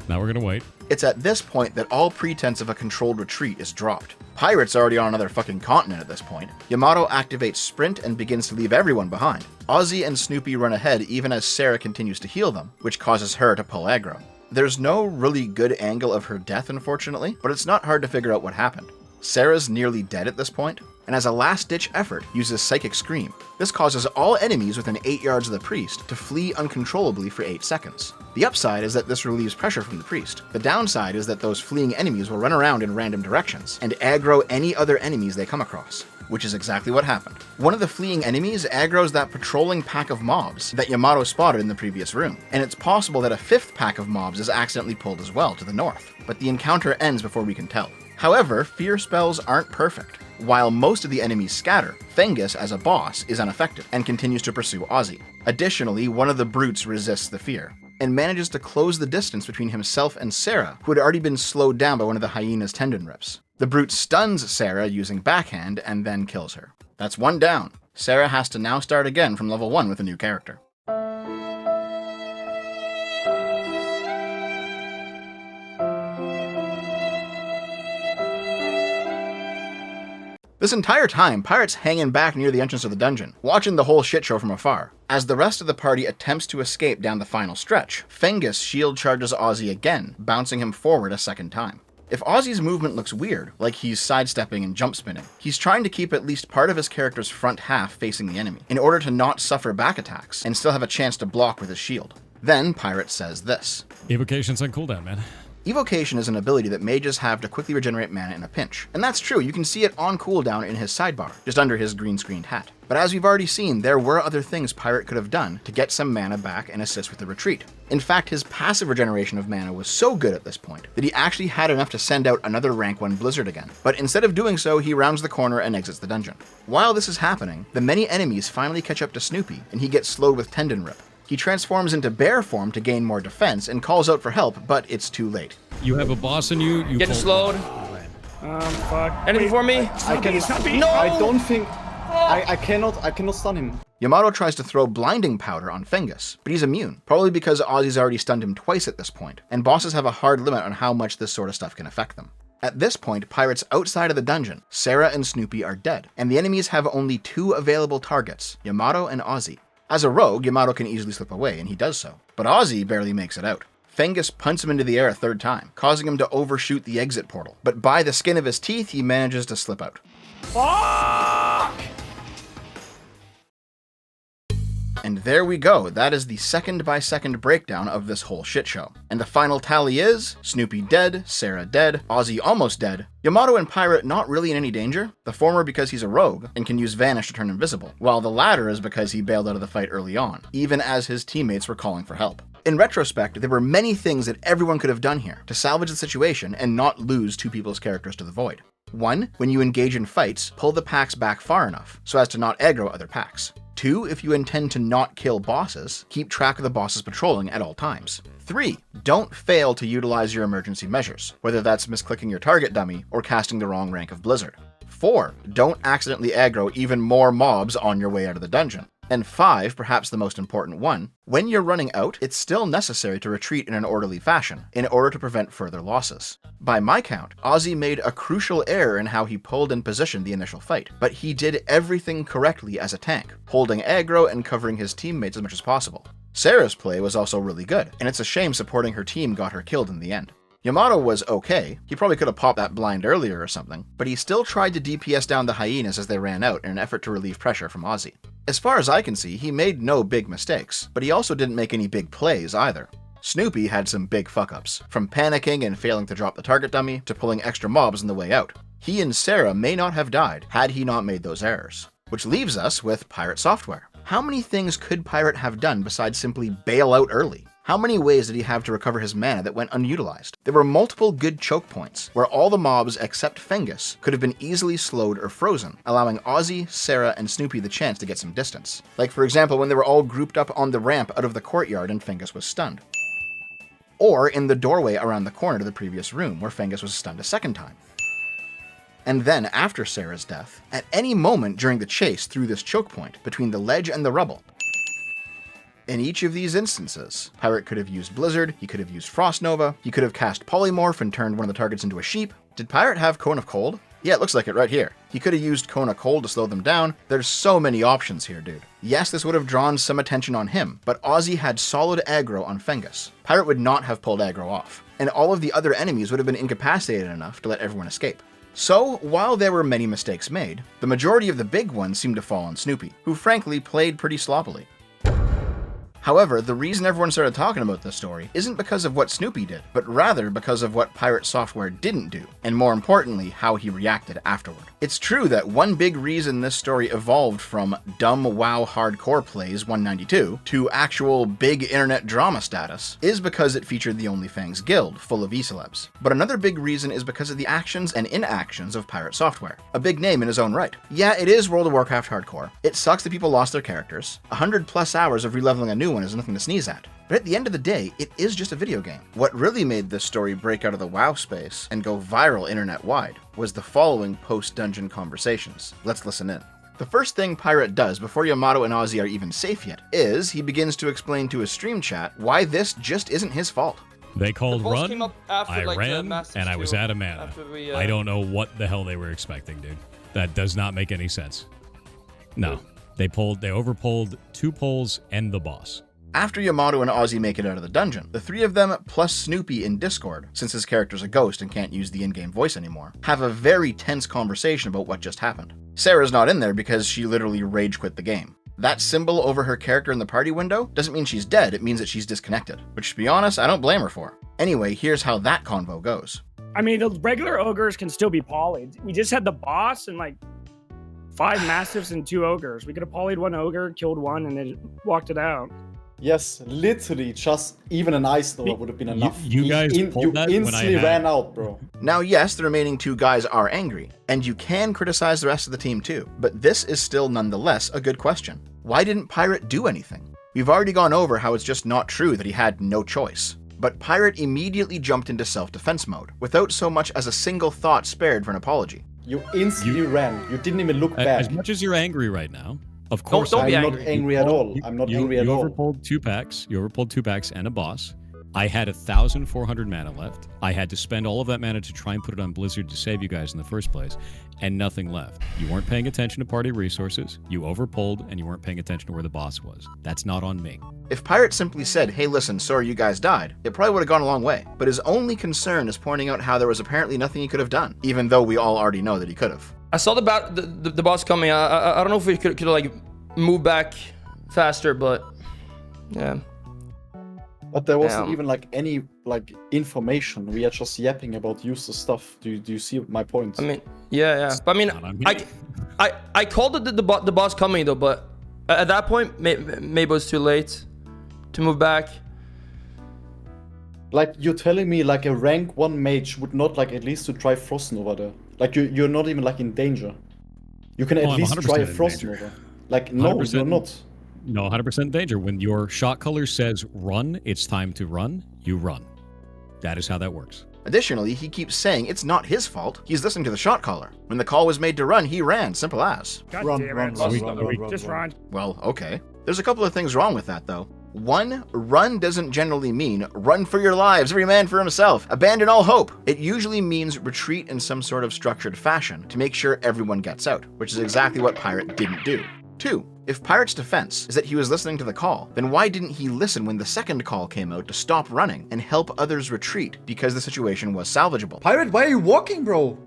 Now we're gonna wait. It's at this point that all pretense of a controlled retreat is dropped. Pirate's already on another fucking continent at this point. Yamato activates Sprint and begins to leave everyone behind. Ozzy and Snoopy run ahead even as Sarah continues to heal them, which causes her to pull aggro. There's no really good angle of her death, unfortunately, but it's not hard to figure out what happened. Sarah's nearly dead at this point, and as a last-ditch effort, uses Psychic Scream. This causes all enemies within 8 yards of the priest to flee uncontrollably for 8 seconds. The upside is that this relieves pressure from the priest. The downside is that those fleeing enemies will run around in random directions and aggro any other enemies they come across, which is exactly what happened. One of the fleeing enemies aggroes that patrolling pack of mobs that Yamato spotted in the previous room, and it's possible that a 5th pack of mobs is accidentally pulled as well to the north, but the encounter ends before we can tell. However, fear spells aren't perfect. While most of the enemies scatter, Fengus, as a boss, is unaffected and continues to pursue Ozzy. Additionally, one of the brutes resists the fear and manages to close the distance between himself and Sarah, who had already been slowed down by one of the hyena's tendon rips. The brute stuns Sarah using backhand and then kills her. That's 1 down. Sarah has to now start again from level 1 with a new character. This entire time, Pirate's hanging back near the entrance of the dungeon, watching the whole shit show from afar. As the rest of the party attempts to escape down the final stretch, Fengus shield charges Ozzy again, bouncing him forward a 2nd time. If Ozzy's movement looks weird, like he's sidestepping and jump spinning, he's trying to keep at least part of his character's front half facing the enemy, in order to not suffer back attacks and still have a chance to block with his shield. Then Pirate says this. Evocation's on cooldown, man. Evocation is an ability that mages have to quickly regenerate mana in a pinch. And that's true, you can see it on cooldown in his sidebar, just under his green screened hat. But as we've already seen, there were other things Pirate could have done to get some mana back and assist with the retreat. In fact, his passive regeneration of mana was so good at this point that he actually had enough to send out another rank 1 Blizzard again. But instead of doing so, he rounds the corner and exits the dungeon. While this is happening, the many enemies finally catch up to Snoopy, and he gets slowed with Tendon Rip. He transforms into bear form to gain more defense and calls out for help, but it's too late. You have a boss in you. You Getting slowed. Fuck. Anything for me? No! I don't think... I cannot stun him. Yamato tries to throw blinding powder on Fengus, but he's immune, probably because Ozzy's already stunned him twice at this point, and bosses have a hard limit on how much this sort of stuff can affect them. At this point, Pirates outside of the dungeon, Sarah and Snoopy are dead, and the enemies have only 2 available targets, Yamato and Ozzy. As a rogue, Yamato can easily slip away, and he does so, but Ozzy barely makes it out. Fengus punts him into the air a 3rd time, causing him to overshoot the exit portal, but by the skin of his teeth, he manages to slip out. Fuck! And there we go, that is the second-by-second breakdown of this whole shit show. And the final tally is, Snoopy dead, Sarah dead, Ozzy almost dead, Yamato and Pirate not really in any danger, the former because he's a rogue and can use Vanish to turn invisible, while the latter is because he bailed out of the fight early on, even as his teammates were calling for help. In retrospect, there were many things that everyone could have done here to salvage the situation and not lose 2 people's characters to the void. 1, when you engage in fights, pull the packs back far enough so as to not aggro other packs. 2, if you intend to not kill bosses, keep track of the bosses patrolling at all times. 3, don't fail to utilize your emergency measures, whether that's misclicking your target dummy or casting the wrong rank of Blizzard. 4, don't accidentally aggro even more mobs on your way out of the dungeon. And 5, perhaps the most important one, when you're running out, it's still necessary to retreat in an orderly fashion in order to prevent further losses. By my count, Ozzy made a crucial error in how he pulled and positioned the initial fight, but he did everything correctly as a tank, holding aggro and covering his teammates as much as possible. Sarah's play was also really good, and it's a shame supporting her team got her killed in the end. Yamato was okay, he probably could have popped that blind earlier or something, but he still tried to DPS down the hyenas as they ran out in an effort to relieve pressure from Ozzy. As far as I can see, he made no big mistakes, but he also didn't make any big plays either. Snoopy had some big fuck-ups, from panicking and failing to drop the target dummy to pulling extra mobs on the way out. He and Sarah may not have died had he not made those errors. Which leaves us with PirateSoftware. How many things could Pirate have done besides simply bail out early? How many ways did he have to recover his mana that went unutilized? There were multiple good choke points, where all the mobs except Fengus could have been easily slowed or frozen, allowing Ozzy, Sarah, and Snoopy the chance to get some distance. Like for example, when they were all grouped up on the ramp out of the courtyard and Fengus was stunned. Or in the doorway around the corner to the previous room, where Fengus was stunned a 2nd time. And then, after Sarah's death, at any moment during the chase through this choke point, between the ledge and the rubble, in each of these instances, Pirate could have used Blizzard, he could have used Frost Nova, he could have cast Polymorph and turned one of the targets into a sheep. Did Pirate have Cone of Cold? Yeah, it looks like it right here. He could have used Cone of Cold to slow them down. There's so many options here, dude. Yes, this would have drawn some attention on him, but Ozzy had solid aggro on Fengus. Pirate would not have pulled aggro off, and all of the other enemies would have been incapacitated enough to let everyone escape. So, while there were many mistakes made, the majority of the big ones seemed to fall on Snoopy, who frankly played pretty sloppily. However, the reason everyone started talking about this story isn't because of what Snoopy did, but rather because of what PirateSoftware didn't do, and more importantly, how he reacted afterward. It's true that one big reason this story evolved from dumb WoW hardcore plays 192 to actual big internet drama status is because it featured the OnlyFangs guild full of e-celebs. But another big reason is because of the actions and inactions of PirateSoftware, a big name in his own right. Yeah, it is World of Warcraft hardcore. It sucks that people lost their characters. 100+ hours of releveling a new one is nothing to sneeze at. But at the end of the day, it is just a video game. What really made this story break out of the WoW space and go viral internet-wide was the following post-dungeon conversations. Let's listen in. The first thing Pirate does before Yamato and Ozzy are even safe yet is he begins to explain to his stream chat why this just isn't his fault. They called The boss came run, up after, I like, the ran, Masters and I was too, out of mana. after we, I don't know what the hell they were expecting, dude. That does not make any sense. No. They overpulled 2 pulls and the boss. After Yamato and Ozzy make it out of the dungeon, the 3 of them, plus Snoopy in Discord, since his character's a ghost and can't use the in-game voice anymore, have a very tense conversation about what just happened. Sarah's not in there because she literally rage quit the game. That symbol over her character in the party window doesn't mean she's dead, it means that she's disconnected, which to be honest, I don't blame her for. Anyway, here's how that convo goes. I mean, the regular ogres can still be polyed. We just had the boss and like 5 mastiffs and 2 ogres. We could have polyed 1 ogre, killed 1, and then walked it out. Yes, literally, just even an ice door would have been enough. You guys pulled that when I instantly had... ran out, bro. Now, yes, the remaining 2 guys are angry, and you can criticize the rest of the team too, but this is still nonetheless a good question. Why didn't Pirate do anything? We've already gone over how it's just not true that he had no choice. But Pirate immediately jumped into self-defense mode, without so much as a single thought spared for an apology. You instantly ran. You didn't even look back. As much as you're angry right now, of course, I'm not angry at all. I'm not angry at all. You overpulled 2 packs. You overpulled 2 packs and a boss. I had 1,400 mana left. I had to spend all of that mana to try and put it on Blizzard to save you guys in the first place, and nothing left. You weren't paying attention to party resources, you overpulled, and you weren't paying attention to where the boss was. That's not on me. If Pirate simply said, hey listen, sorry you guys died, it probably would have gone a long way. But his only concern is pointing out how there was apparently nothing he could have done, even though we all already know that he could have. I saw the boss coming. I don't know if we could like move back faster, but yeah. But there wasn't even like any like information. We are just yapping about useless stuff. Do you see my point? I mean, yeah. But I mean, I called the boss coming though, but at that point, maybe it was too late to move back. Like you're telling me like a rank 1 mage would not like at least to try Frost Nova there. Like you're not even like in danger. You can at least try a Frost Nova. Like no, you're not. No, 100% danger. When your shot color says run, it's time to run, you run. That is how that works. Additionally, he keeps saying it's not his fault. He's listening to the shot caller. When the call was made to run, he ran. Simple as. Run. Just run. Well, okay. There's a couple of things wrong with that, though. 1, run doesn't generally mean run for your lives, every man for himself, abandon all hope. It usually means retreat in some sort of structured fashion to make sure everyone gets out, which is exactly what Pirate didn't do. 2, if Pirate's defense is that he was listening to the call, then why didn't he listen when the second call came out to stop running and help others retreat because the situation was salvageable? Pirate, why are you walking, bro?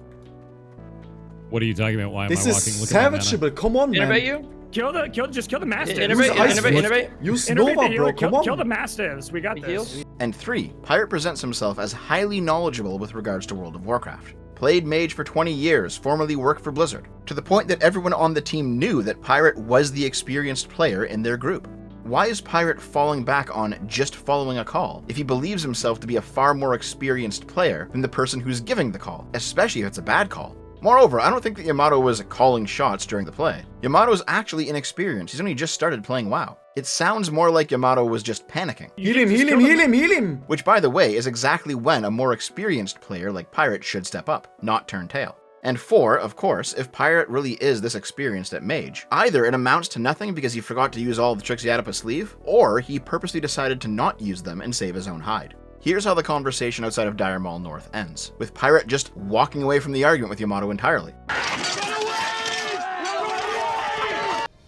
What are you talking about? Why am I walking? This is savageable. Come on, man. Innovate you? Just kill the mastiffs. Innovate. Use Nova, bro. Come on. Kill the mastiffs. We got this. And 3, Pirate presents himself as highly knowledgeable with regards to World of Warcraft. Played Mage for 20 years, formerly worked for Blizzard, to the point that everyone on the team knew that Pirate was the experienced player in their group. Why is Pirate falling back on just following a call if he believes himself to be a far more experienced player than the person who's giving the call, especially if it's a bad call? Moreover, I don't think that Yamato was calling shots during the play. Yamato's actually inexperienced. He's only just started playing WoW. It sounds more like Yamato was just panicking. Heal him! Which, by the way, is exactly when a more experienced player like Pirate should step up, not turn tail. And 4, of course, if Pirate really is this experienced at Mage, either it amounts to nothing because he forgot to use all the tricks he had up his sleeve, or he purposely decided to not use them and save his own hide. Here's how the conversation outside of Dire Maul North ends, with Pirate just walking away from the argument with Yamato entirely.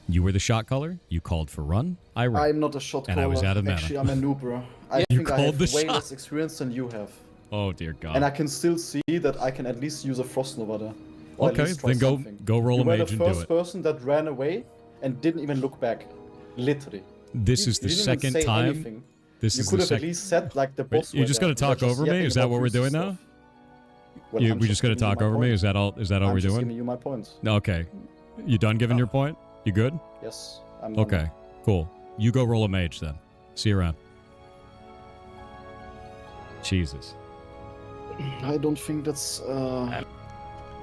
You were the shot caller, you called for run, I ran. I'm not a shot caller. And I was out of mana. Actually, I'm a noob, bro. I think I have way less experience than you have. Oh dear God. And I can still see that I can at least use a Frost Nova there. Okay, then go roll a mage and do it. You were the first person that ran away and didn't even look back. Literally. This is the second time. This you is could the have at least said like the boss. You're just gonna talk over me? Is that what we're doing now? We just gonna talk over me? Is that all? Is that all we're doing? I'm giving you my point. Okay. You done giving your point? You good? Yes. Okay. Cool. You go roll a mage then. See you around. Jesus. I don't think that's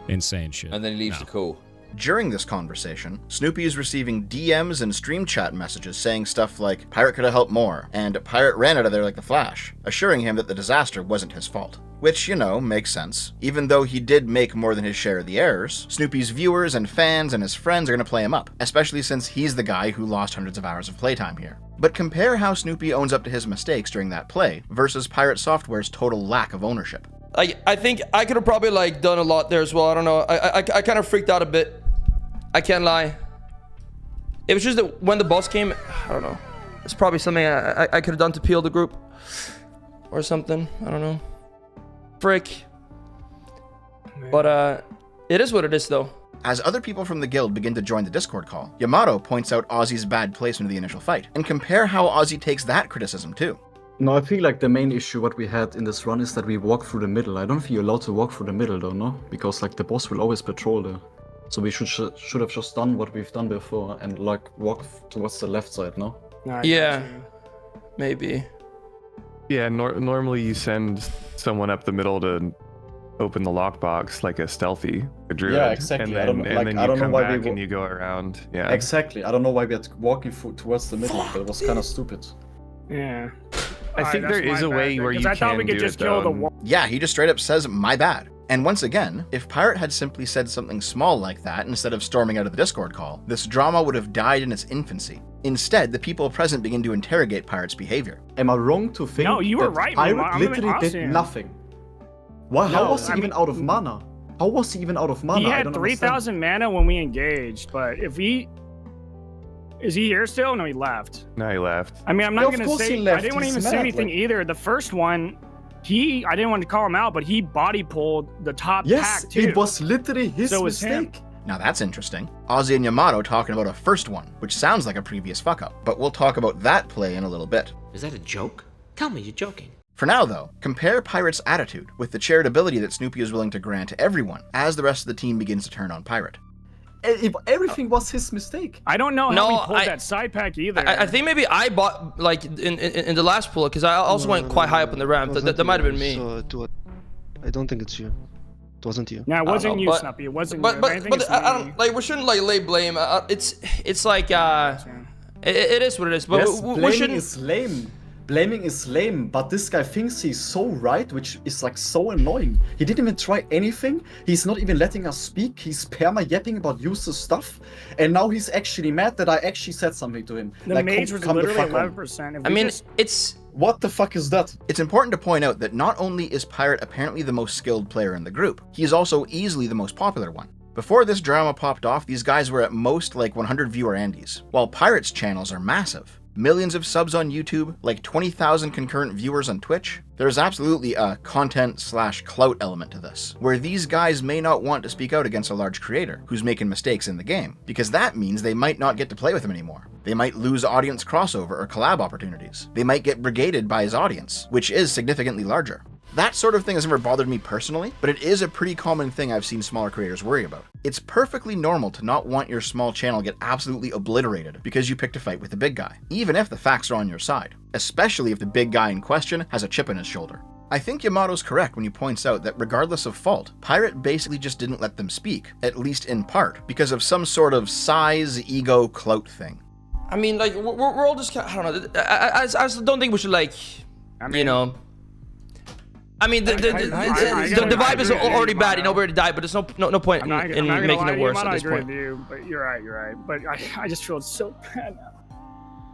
insane shit. And then he leaves the call. During this conversation, Snoopy is receiving DMs and stream chat messages saying stuff like, Pirate could have helped more, and Pirate ran out of there like the Flash, assuring him that the disaster wasn't his fault. Which, you know, makes sense. Even though he did make more than his share of the errors, Snoopy's viewers and fans and his friends are going to play him up, especially since he's the guy who lost hundreds of hours of playtime here. But compare how Snoopy owns up to his mistakes during that play versus PirateSoftware's total lack of ownership. I think I could have probably like done a lot there as well. I don't know. I kind of freaked out a bit. I can't lie. It was just that when the boss came, I don't know. It's probably something I could have done to peel the group or something. I don't know. Frick. But it is what it is though. As other people from the guild begin to join the Discord call, Yamato points out Ozzy's bad placement of the initial fight, and compare how Ozzy takes that criticism too. No, I feel like the main issue what we had in this run is that we walk through the middle. I don't think you're allowed to walk through the middle though, no? Because like the boss will always patrol there. So we should have just done what we've done before and like walk towards the left side, no? Yeah, maybe. Yeah, normally you send someone up the middle to open the lockbox like a stealthy, a druid. Yeah, exactly. And then you come back and you go around. Yeah. Exactly. I don't know why we're walking towards the middle, but it was kind of stupid. Yeah. I think there is a way where you can do it though. Yeah, he just straight up says, my bad. And once again, if Pirate had simply said something small like that instead of storming out of the Discord call, this drama would have died in its infancy. Instead, the people present begin to interrogate Pirate's behavior. Am I wrong to think No, you were that right, Pirate I'm literally did awesome. nothing? Why? How was he even out of mana? How was he even out of mana? He had 3,000 mana when we engaged, but if he... Is he here still? No, he left. No, he left. I mean, I'm Yeah, not of going to course say... he left. I didn't want to He's even say mad, anything like- either. The first one, I didn't want to call him out, but he body pulled the top Yes, pack too. it was literally his So was him. mistake. Now that's interesting. Ozzy and Yamato talking about a first one, which sounds like a previous fuck up, but we'll talk about that play in a little bit. Is that a joke? Tell me you're joking. For now though, compare Pirate's attitude with the charitability that Snoopy is willing to grant to everyone as the rest of the team begins to turn on Pirate. If everything was his mistake. I don't know how No, he pulled I- that side pack either. I think maybe I bought like in the last pull because I also went quite high up in the ramp. That might have been me. I don't think it's you. It wasn't you. No, it wasn't you, but- Snuppy. It wasn't But you. but I think but it's I me. don't like we shouldn't like lay blame. It's like it is what it is. But Yes, we blaming shouldn't. is lame. Blaming is lame, but this guy thinks he's so right, which is like so annoying. He didn't even try anything. He's not even letting us speak. He's perma-yapping about useless stuff. And now he's actually mad that I actually said something to him. The Like, mage was come the literally fuck on. 11%. I mean, it's What the fuck is that? It's important to point out that not only is Pirate apparently the most skilled player in the group, he is also easily the most popular one. Before this drama popped off, these guys were at most like 100 viewer Andes, while Pirate's channels are massive. Millions of subs on YouTube, like 20,000 concurrent viewers on Twitch. There's absolutely a content/clout element to this, where these guys may not want to speak out against a large creator who's making mistakes in the game, because that means they might not get to play with him anymore. They might lose audience crossover or collab opportunities. They might get brigaded by his audience, which is significantly larger. That sort of thing has never bothered me personally, but it is a pretty common thing I've seen smaller creators worry about. It's perfectly normal to not want your small channel get absolutely obliterated because you picked a fight with the big guy, even if the facts are on your side, especially if the big guy in question has a chip in his shoulder. I think Yamato's correct when he points out that regardless of fault, Pirate basically just didn't let them speak, at least in part, because of some sort of size, ego, clout thing. I mean, like we're all just I don't know. I don't think we should like, you know. I mean, the vibe is already bad. You know, we already died, but there's no point in making it worse at this point. I agree with you, but you're right. But I just feel so bad now.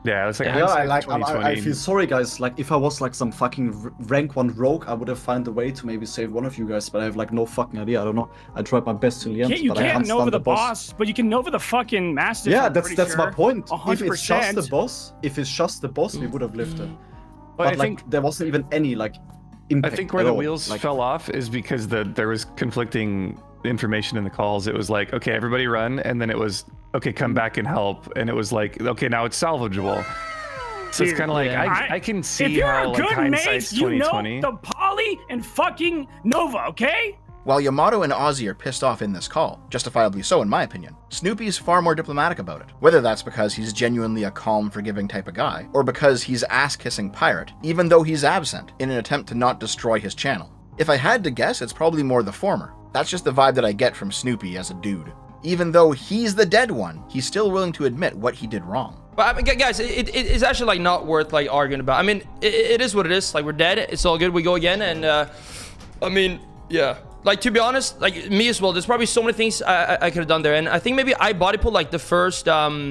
Yeah, it's like Yeah, hindsight I feel sorry, guys. Like, if I was like some fucking rank 1 rogue, I would have found a way to maybe save one of you guys, but I have like no fucking idea. I don't know. I tried my best to the end, You but I can't can't Nova stand the boss, but you can Nova the fucking mastiff. Yeah, I'm that's pretty my sure. point. 100%. If it's just the boss, we would have lived it. But I like, think there wasn't even any like I impact. think where at the all. wheels Like, fell off is because there was conflicting information in the calls. It was like, okay, everybody run, and then it was, okay, come back and help, and it was like, okay, now it's salvageable. So it's kind of like I can see if you're how a like good hindsight's mage, you know 2020. the poly and fucking Nova, okay? While Yamato and Ozzy are pissed off in this call, justifiably so in my opinion, Snoopy's far more diplomatic about it. Whether that's because he's genuinely a calm, forgiving type of guy, or because he's ass-kissing Pirate, even though he's absent, in an attempt to not destroy his channel. If I had to guess, it's probably more the former. That's just the vibe that I get from Snoopy as a dude. Even though he's the dead one, he's still willing to admit what he did wrong. But I mean, guys, it's actually like not worth like arguing about. I mean, it is what it is. Like we're dead. It's all good. We go again, and I mean, yeah. Like to be honest, like me as well. There's probably so many things I could have done there, and I think maybe I body pulled like the first No,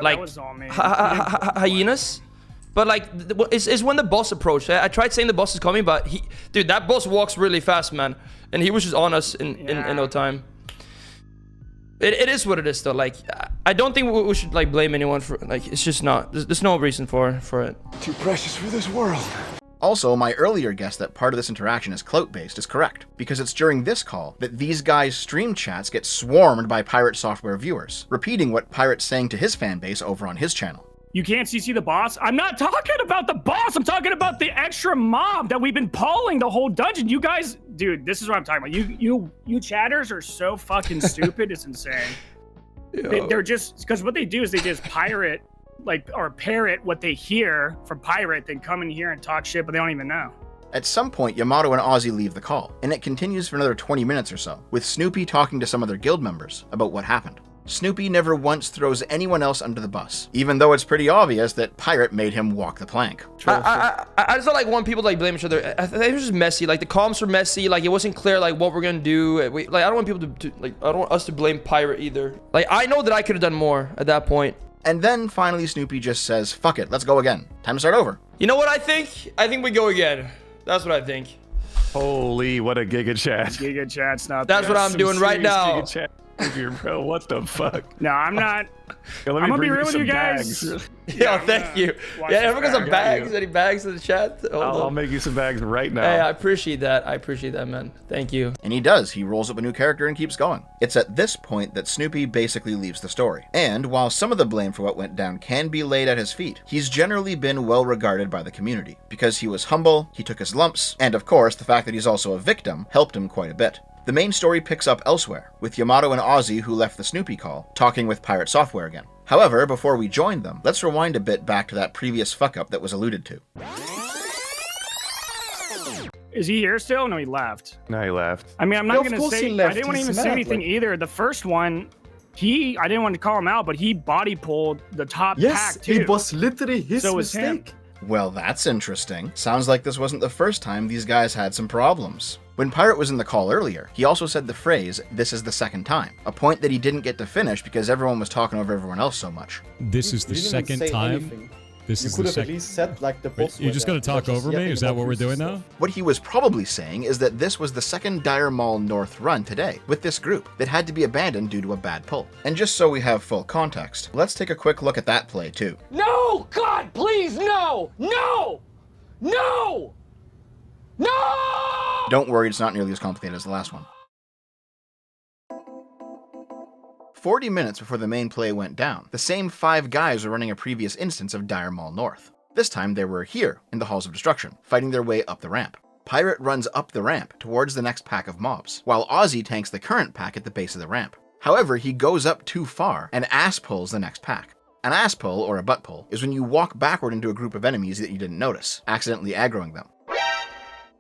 like that was all me. hyenas. But like, it's when the boss approached. I tried saying the boss is coming, but dude, that boss walks really fast, man, and he was just on us in no time. It is what it is, though. Like, I don't think we should like blame anyone for like. It's just not. There's no reason for it. Too precious for this world. Also, my earlier guess that part of this interaction is clout-based is correct, because it's during this call that these guys' stream chats get swarmed by PirateSoftware viewers, repeating what Pirate's saying to his fanbase over on his channel. You can't CC the boss? I'm not talking about the boss. I'm talking about the extra mob that we've been pulling the whole dungeon. You guys, dude, this is what I'm talking about. You chatters are so fucking stupid. It's insane. They're just, because what they do is they just pirate, like, or parrot what they hear from pirate, then come in here and talk shit, but they don't even know. At some point, Yamato and Ozzy leave the call, and it continues for another 20 minutes or so, with Snoopy talking to some other guild members about what happened. Snoopy never once throws anyone else under the bus, even though it's pretty obvious that Pirate made him walk the plank. I just don't like want people to like blame each other. I think it was just messy. Like the comms were messy. Like it wasn't clear like what we're gonna do. Like I don't want people to like I don't want us to blame Pirate either. Like I know that I could have done more at that point. And then finally Snoopy just says, "Fuck it, let's go again. Time to start over." You know what I think? I think we go again. That's what I think. Holy, what a giga chat. Giga chat's not. That's what I'm doing right now. Giga chat here, bro. What the fuck? No, I'm not. Yo, I'm gonna be real with you guys. Yeah, thank you. Yeah, everyone got some bags. Any bags in the chat? I'll make you some bags right now. Hey, I appreciate that. I appreciate that, man. Thank you. And he does. He rolls up a new character and keeps going. It's at this point that Snoopy basically leaves the story. And while some of the blame for what went down can be laid at his feet, he's generally been well regarded by the community because he was humble, he took his lumps, and of course, the fact that he's also a victim helped him quite a bit. The main story picks up elsewhere, with Yamato and Ozzy, who left the Snoopy call, talking with PirateSoftware again. However, before we join them, let's rewind a bit back to that previous fuck-up that was alluded to. Is he here still? No, he left. No, he left. I mean, I'm not going to say, I didn't want to even say anything either. The first one, I didn't want to call him out, but he body pulled the top pack too. It was literally his mistake. Well, that's interesting. Sounds like this wasn't the first time these guys had some problems. When Pirate was in the call earlier, he also said the phrase, "This is the second time," a point that he didn't get to finish because everyone was talking over everyone else so much. This is the second time? This is the second. You could have at least said like the boss. You're just gonna talk over me? Is that what we're doing now? What he was probably saying is that this was the second Dire Maul North run today with this group that had to be abandoned due to a bad pull. And just so we have full context, let's take a quick look at that play too. No! God, please, no! No! No! No! Don't worry, it's not nearly as complicated as the last one. 40 minutes before the main play went down, the same 5 guys were running a previous instance of Dire Maul North. This time they were here, in the Halls of Destruction, fighting their way up the ramp. Pirate runs up the ramp towards the next pack of mobs, while Ozzy tanks the current pack at the base of the ramp. However, he goes up too far and ass pulls the next pack. An ass pull, or a butt pull, is when you walk backward into a group of enemies that you didn't notice, accidentally aggroing them.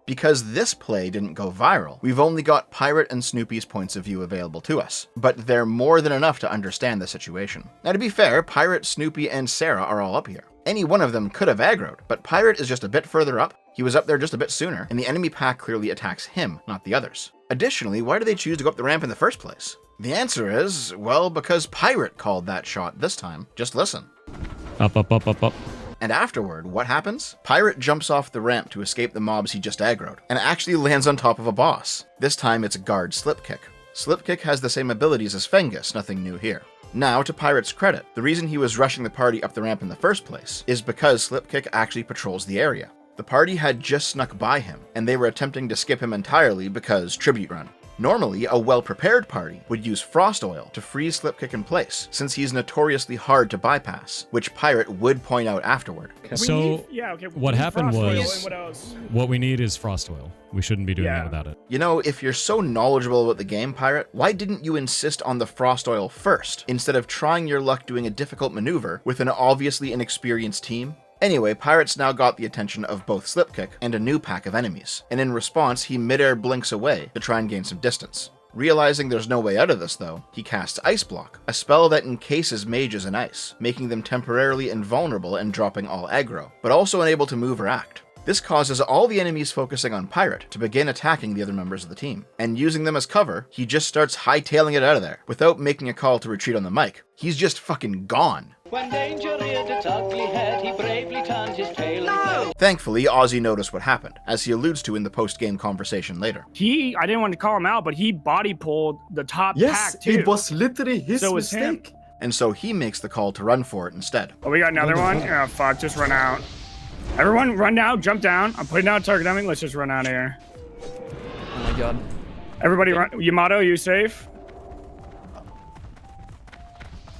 Because this play didn't go viral, we've only got Pirate and Snoopy's points of view available to us, but they're more than enough to understand the situation. Now to be fair, Pirate, Snoopy, and Sarah are all up here. Any one of them could have aggroed, but Pirate is just a bit further up, he was up there just a bit sooner, and the enemy pack clearly attacks him, not the others. Additionally, why do they choose to go up the ramp in the first place? The answer is, well, because Pirate called that shot this time. Just listen. Up, up, up, up, up. And afterward, what happens? Pirate jumps off the ramp to escape the mobs he just aggroed, and actually lands on top of a boss. This time it's guard Slipkick. Slipkick has the same abilities as Fengus, nothing new here. Now, to Pirate's credit, the reason he was rushing the party up the ramp in the first place is because Slipkick actually patrols the area. The party had just snuck by him, and they were attempting to skip him entirely because Tribute Run. Normally, a well-prepared party would use Frost Oil to freeze Slipkick in place, since he's notoriously hard to bypass, which Pirate would point out afterward. So, what happened was, what we need is Frost Oil. We shouldn't be doing that without it. You know, if you're so knowledgeable about the game, Pirate, why didn't you insist on the Frost Oil first, instead of trying your luck doing a difficult maneuver with an obviously inexperienced team? Anyway, Pirate's now got the attention of both Slipkick and a new pack of enemies, and in response, he mid-air blinks away to try and gain some distance. Realizing there's no way out of this though, he casts Ice Block, a spell that encases mages in ice, making them temporarily invulnerable and dropping all aggro, but also unable to move or act. This causes all the enemies focusing on Pirate to begin attacking the other members of the team, and using them as cover, he just starts hightailing it out of there, without making a call to retreat on the mic. He's just fucking gone. When danger reared its ugly head, he bravely turned his tail. No! Thankfully, Ozzy noticed what happened, as he alludes to in the post-game conversation later. I didn't want to call him out, but he body pulled the top pack too. It was literally his mistake. And so he makes the call to run for it instead. Oh, we got another one? Oh, fuck, just run out. Everyone run now, jump down. I'm putting out target dummy. Let's just run out of here. Oh my god. Everybody run. Yamato, you safe?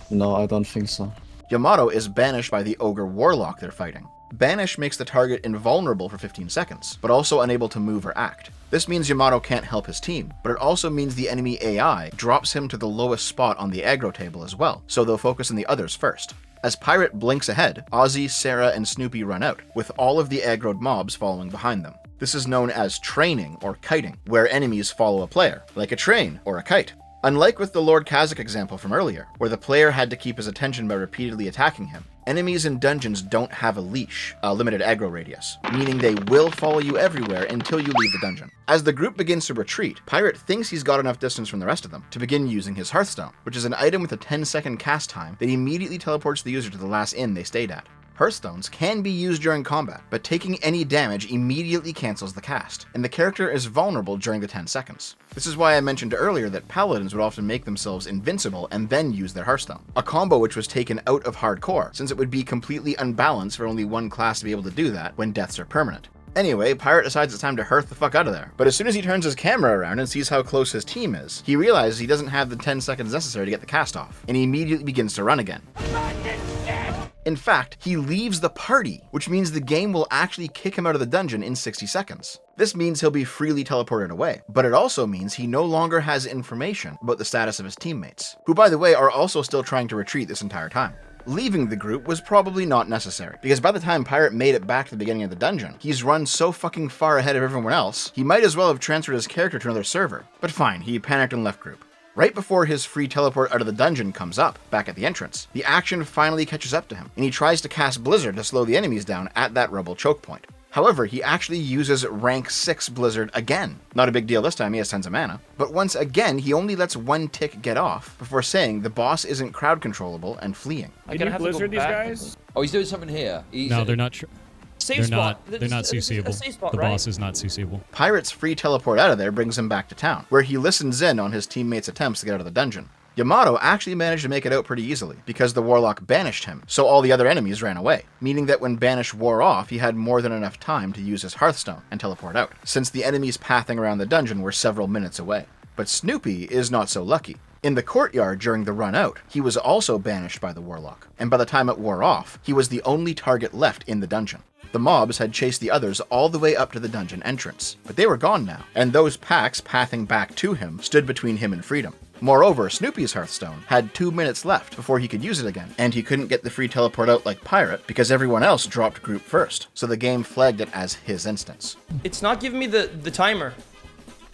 No, I don't think so. Yamato is banished by the Ogre Warlock they're fighting. Banish makes the target invulnerable for 15 seconds, but also unable to move or act. This means Yamato can't help his team, but it also means the enemy AI drops him to the lowest spot on the aggro table as well, so they'll focus on the others first. As Pirate blinks ahead, Ozzy, Sarah, and Snoopy run out, with all of the aggroed mobs following behind them. This is known as training or kiting, where enemies follow a player, like a train or a kite. Unlike with the Lord Kazakh example from earlier, where the player had to keep his attention by repeatedly attacking him, enemies in dungeons don't have a leash, a limited aggro radius, meaning they will follow you everywhere until you leave the dungeon. As the group begins to retreat, Pirate thinks he's got enough distance from the rest of them to begin using his Hearthstone, which is an item with a 10-second cast time that immediately teleports the user to the last inn they stayed at. Hearthstones can be used during combat, but taking any damage immediately cancels the cast, and the character is vulnerable during the 10 seconds. This is why I mentioned earlier that paladins would often make themselves invincible and then use their Hearthstone, a combo which was taken out of hardcore, since it would be completely unbalanced for only one class to be able to do that when deaths are permanent. Anyway, Pirate decides it's time to hearth the fuck out of there. But as soon as he turns his camera around and sees how close his team is, he realizes he doesn't have the 10 seconds necessary to get the cast off, and he immediately begins to run again. In fact, he leaves the party, which means the game will actually kick him out of the dungeon in 60 seconds. This means he'll be freely teleported away, but it also means he no longer has information about the status of his teammates, who by the way are also still trying to retreat this entire time. Leaving the group was probably not necessary, because by the time Pirate made it back to the beginning of the dungeon, he's run so fucking far ahead of everyone else, he might as well have transferred his character to another server. But fine, he panicked and left group. Right before his free teleport out of the dungeon comes up, back at the entrance, the action finally catches up to him, and he tries to cast Blizzard to slow the enemies down at that rubble choke point. However, he actually uses rank 6 Blizzard again. Not a big deal this time, he has tons of mana. But once again, he only lets one tick get off before saying the boss isn't crowd controllable and fleeing. I can Blizzard these guys? Oh, he's doing something here. No, they're not sure. Safe spot. They're not CCable. The boss is not CCable. Pirate's free teleport out of there brings him back to town, where he listens in on his teammates' attempts to get out of the dungeon. Yamato actually managed to make it out pretty easily, because the Warlock banished him, so all the other enemies ran away, meaning that when Banish wore off, he had more than enough time to use his Hearthstone and teleport out, since the enemies pathing around the dungeon were several minutes away. But Snoopy is not so lucky. In the courtyard during the run out, he was also banished by the Warlock, and by the time it wore off, he was the only target left in the dungeon. The mobs had chased the others all the way up to the dungeon entrance, but they were gone now, and those packs pathing back to him stood between him and freedom. Moreover, Snoopy's Hearthstone had 2 minutes left before he could use it again, and he couldn't get the free teleport out like Pirate because everyone else dropped group first, so the game flagged it as his instance. It's not giving me the timer.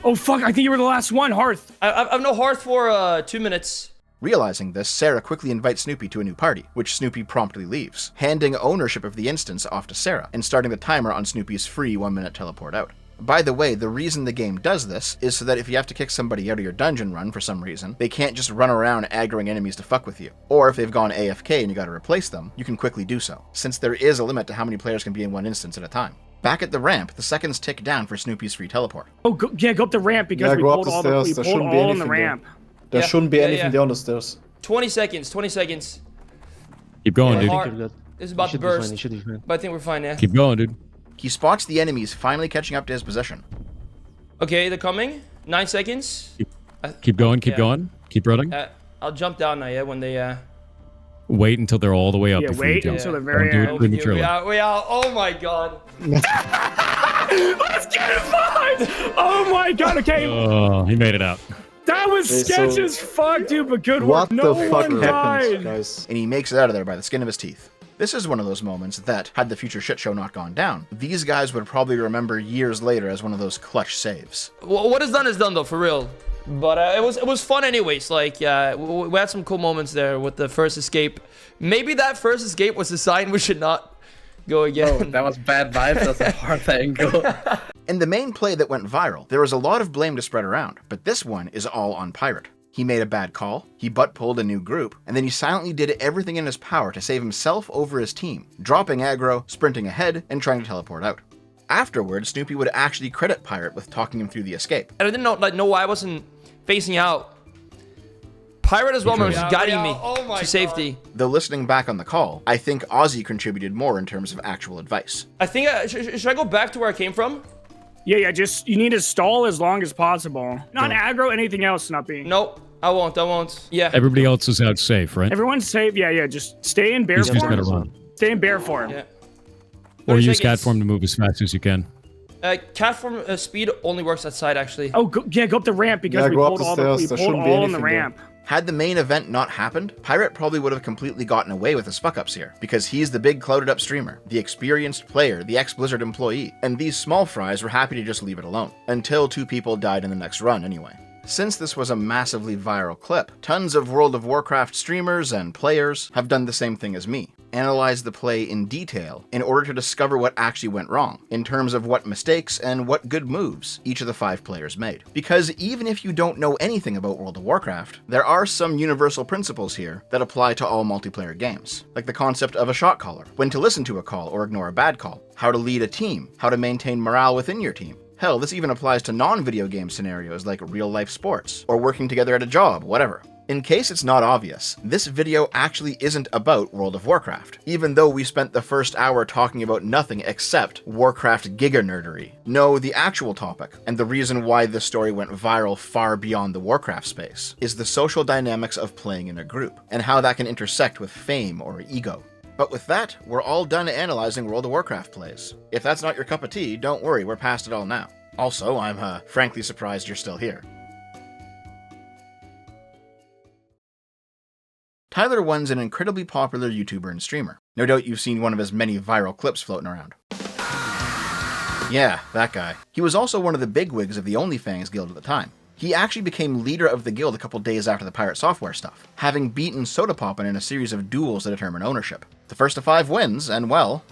Oh fuck, I think you were the last one, Hearth. I've no Hearth for 2 minutes. Realizing this, Sarah quickly invites Snoopy to a new party, which Snoopy promptly leaves, handing ownership of the instance off to Sarah, and starting the timer on Snoopy's free 1-minute teleport out. By the way, the reason the game does this is so that if you have to kick somebody out of your dungeon run for some reason, they can't just run around aggroing enemies to fuck with you. Or if they've gone AFK and you gotta replace them, you can quickly do so, since there is a limit to how many players can be in one instance at a time. Back at the ramp, the seconds tick down for Snoopy's free teleport. Oh, go up the ramp because we pulled all on the ramp. There shouldn't be anything there on the stairs. 20 seconds, 20 seconds. Keep going, dude. This is about to burst, but I think we're fine, yeah. Keep going, dude. He spots the enemies finally catching up to his position. Okay, they're coming. 9 seconds. Keep going, keep going. Keep running. I'll jump down now, yeah, when they... Wait until they're all the way up. Yeah, wait until they're very end. We are. Oh my god. Let's get it fine. Oh my god, okay. Oh, he made it out. That was sketch as fuck, dude, but good work. What the fuck happened, guys? And he makes it out of there by the skin of his teeth. This is one of those moments that, had the future shit show not gone down, these guys would probably remember years later as one of those clutch saves. What is done though, for real. But it was fun anyways. Like, we had some cool moments there with the first escape. Maybe that first escape was a sign we should not go again. Oh, that was bad vibes. That's a hard angle. In the main play that went viral, there was a lot of blame to spread around, but this one is all on Pirate. He made a bad call, he butt-pulled a new group, and then he silently did everything in his power to save himself over his team, dropping aggro, sprinting ahead, and trying to teleport out. Afterwards, Snoopy would actually credit Pirate with talking him through the escape. I didn't know why I wasn't facing out. Pirate as well was guiding me to safety. Though listening back on the call, I think Ozzy contributed more in terms of actual advice. I think, should I go back to where I came from? Yeah, just, you need to stall as long as possible. Not aggro anything else, Snuppy. Nope. I won't. Yeah. Everybody else is out safe, right? Everyone's safe. Yeah. Just stay in bear He's just form. gotta run. Stay in bear form. Yeah. Or 30 use cat seconds. form to move as fast as you can. Cat form speed only works outside, actually. Oh, go up the ramp because we pulled all on the ramp. Had the main event not happened, Pirate probably would have completely gotten away with his fuck-ups here, because he's the big clouded-up streamer, the experienced player, the ex-Blizzard employee, and these small fries were happy to just leave it alone. Until 2 people died in the next run, anyway. Since this was a massively viral clip, tons of World of Warcraft streamers and players have done the same thing as me. Analyzed the play in detail in order to discover what actually went wrong, in terms of what mistakes and what good moves each of the 5 players made. Because even if you don't know anything about World of Warcraft, there are some universal principles here that apply to all multiplayer games, like the concept of a shot caller, when to listen to a call or ignore a bad call, how to lead a team, how to maintain morale within your team. Hell, this even applies to non-video game scenarios like real-life sports, or working together at a job, whatever. In case it's not obvious, this video actually isn't about World of Warcraft, even though we spent the first hour talking about nothing except Warcraft giga-nerdery. No, the actual topic, and the reason why this story went viral far beyond the Warcraft space, is the social dynamics of playing in a group, and how that can intersect with fame or ego. But with that, we're all done analyzing World of Warcraft plays. If that's not your cup of tea, don't worry, we're past it all now. Also, I'm frankly surprised you're still here. Tyler1's an incredibly popular YouTuber and streamer. No doubt you've seen one of his many viral clips floating around. Yeah, that guy. He was also one of the bigwigs of the OnlyFangs guild at the time. He actually became leader of the guild a couple days after the PirateSoftware stuff, having beaten Sodapoppin in a series of duels to determine ownership. The first of 5 wins, and well...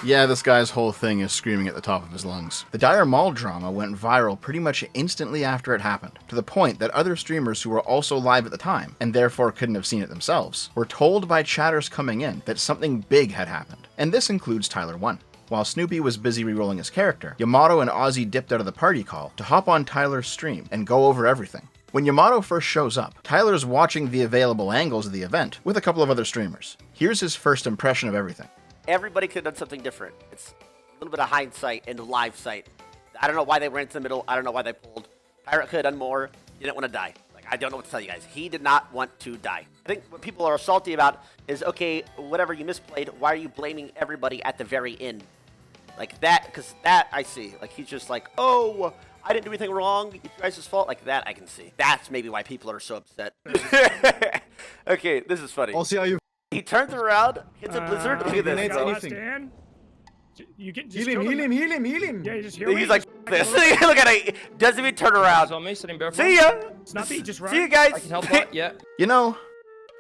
Yeah, this guy's whole thing is screaming at the top of his lungs. The dire Maul drama went viral pretty much instantly after it happened, to the point that other streamers who were also live at the time, and therefore couldn't have seen it themselves, were told by chatters coming in that something big had happened. And this includes Tyler1. While Snoopy was busy rerolling his character, Yamato and Ozzy dipped out of the party call to hop on Tyler's stream and go over everything. When Yamato first shows up, Tyler's watching the available angles of the event with a couple of other streamers. Here's his first impression of everything. Everybody could have done something different. It's a little bit of hindsight and live sight. I don't know why they ran to the middle. I don't know why they pulled. Pirate could have done more. He didn't want to die. Like, I don't know what to tell you guys. He did not want to die. I think what people are salty about is, okay, whatever you misplayed, why are you blaming everybody at the very end? Like that, because that I see. Like, he's just like, oh, I didn't do anything wrong. It's you guys' fault. Like that I can see. That's maybe why people are so upset. Okay, this is funny. Also, are you... He turns around, hits a blizzard. Look at this, bro. Stan, you get Heal him. Yeah, you just heal He's like this. Look at it. Doesn't even turn around. See ya. Just run. See you guys. I can help that. Yeah. You know,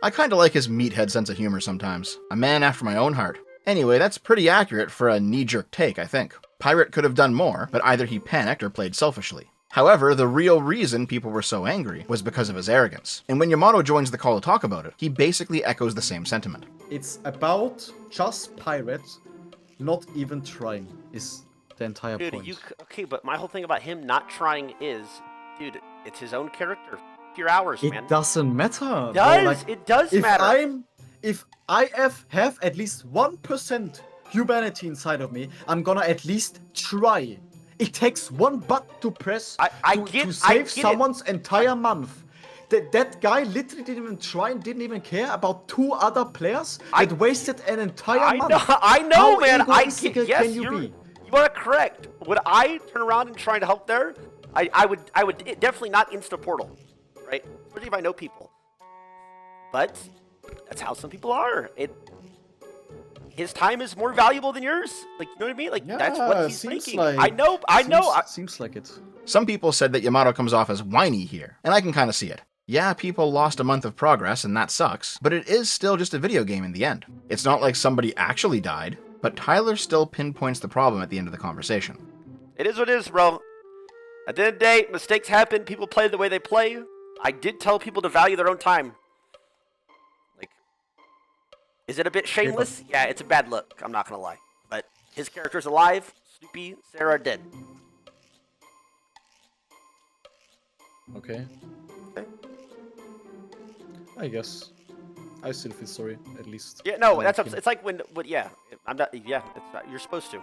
I kinda like his meathead sense of humor sometimes. A man after my own heart. Anyway, that's pretty accurate for a knee-jerk take, I think. Pirate could have done more, but either he panicked or played selfishly. However, the real reason people were so angry was because of his arrogance. And when Yamato joins the call to talk about it, he basically echoes the same sentiment. It's about just Pirate not even trying, is the entire point. Okay, but my whole thing about him not trying is, dude, it's his own character. Your hours, man. It doesn't matter. It does matter. If I have at least 1% humanity inside of me, I'm gonna at least try. It takes one button to press to save someone's entire month. That guy literally didn't even try and didn't even care about 2 other players that wasted an entire month. I know, man. Egoistical Yes, can you be? You are correct. Would I turn around and try to help there? I would definitely not insta portal, right? Especially if I know people. But that's how some people are. His time is more valuable than yours. Like, you know what I mean? Like, yeah, that's what he's thinking. Like, I know. Seems like it. Some people said that Yamato comes off as whiny here, and I can kind of see it. Yeah, people lost a month of progress, and that sucks, but it is still just a video game in the end. It's not like somebody actually died, but Tyler still pinpoints the problem at the end of the conversation. It is what it is, bro. At the end of the day, mistakes happen. People play the way they play. I did tell people to value their own time. Is it a bit shameless? Yeah, it's a bad look. I'm not going to lie. But his character's alive. Snoopy, Sarah are dead. Okay. I guess. I still feel sorry, at least. Yeah, no, it's like when yeah. I'm not, yeah, you're supposed to.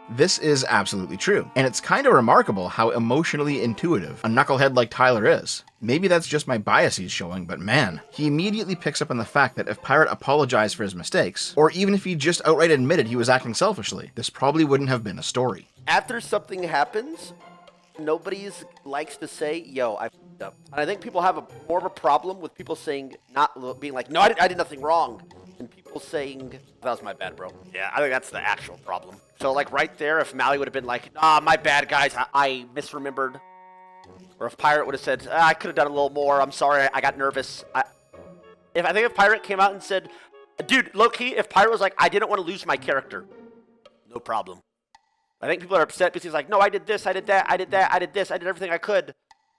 This is absolutely true, and it's kind of remarkable how emotionally intuitive a knucklehead like Tyler is. Maybe that's just my biases showing, but man, he immediately picks up on the fact that if Pirate apologized for his mistakes, or even if he just outright admitted he was acting selfishly, this probably wouldn't have been a story. After something happens, nobody likes to say, yo, I f***ed up. And I think people have more of a problem with people saying, not being like, no, I did nothing wrong. And people saying, that was my bad, bro. Yeah, I think that's the actual problem. So, like, right there, if Mally would have been like, nah, my bad, guys, I misremembered. Or if Pirate would have said, I could have done a little more, I'm sorry, I got nervous. I think if Pirate came out and said, dude, low-key, if Pirate was like, I didn't want to lose my character, no problem. I think people are upset because he's like, no, I did this, I did that, I did that, I did this, I did everything I could.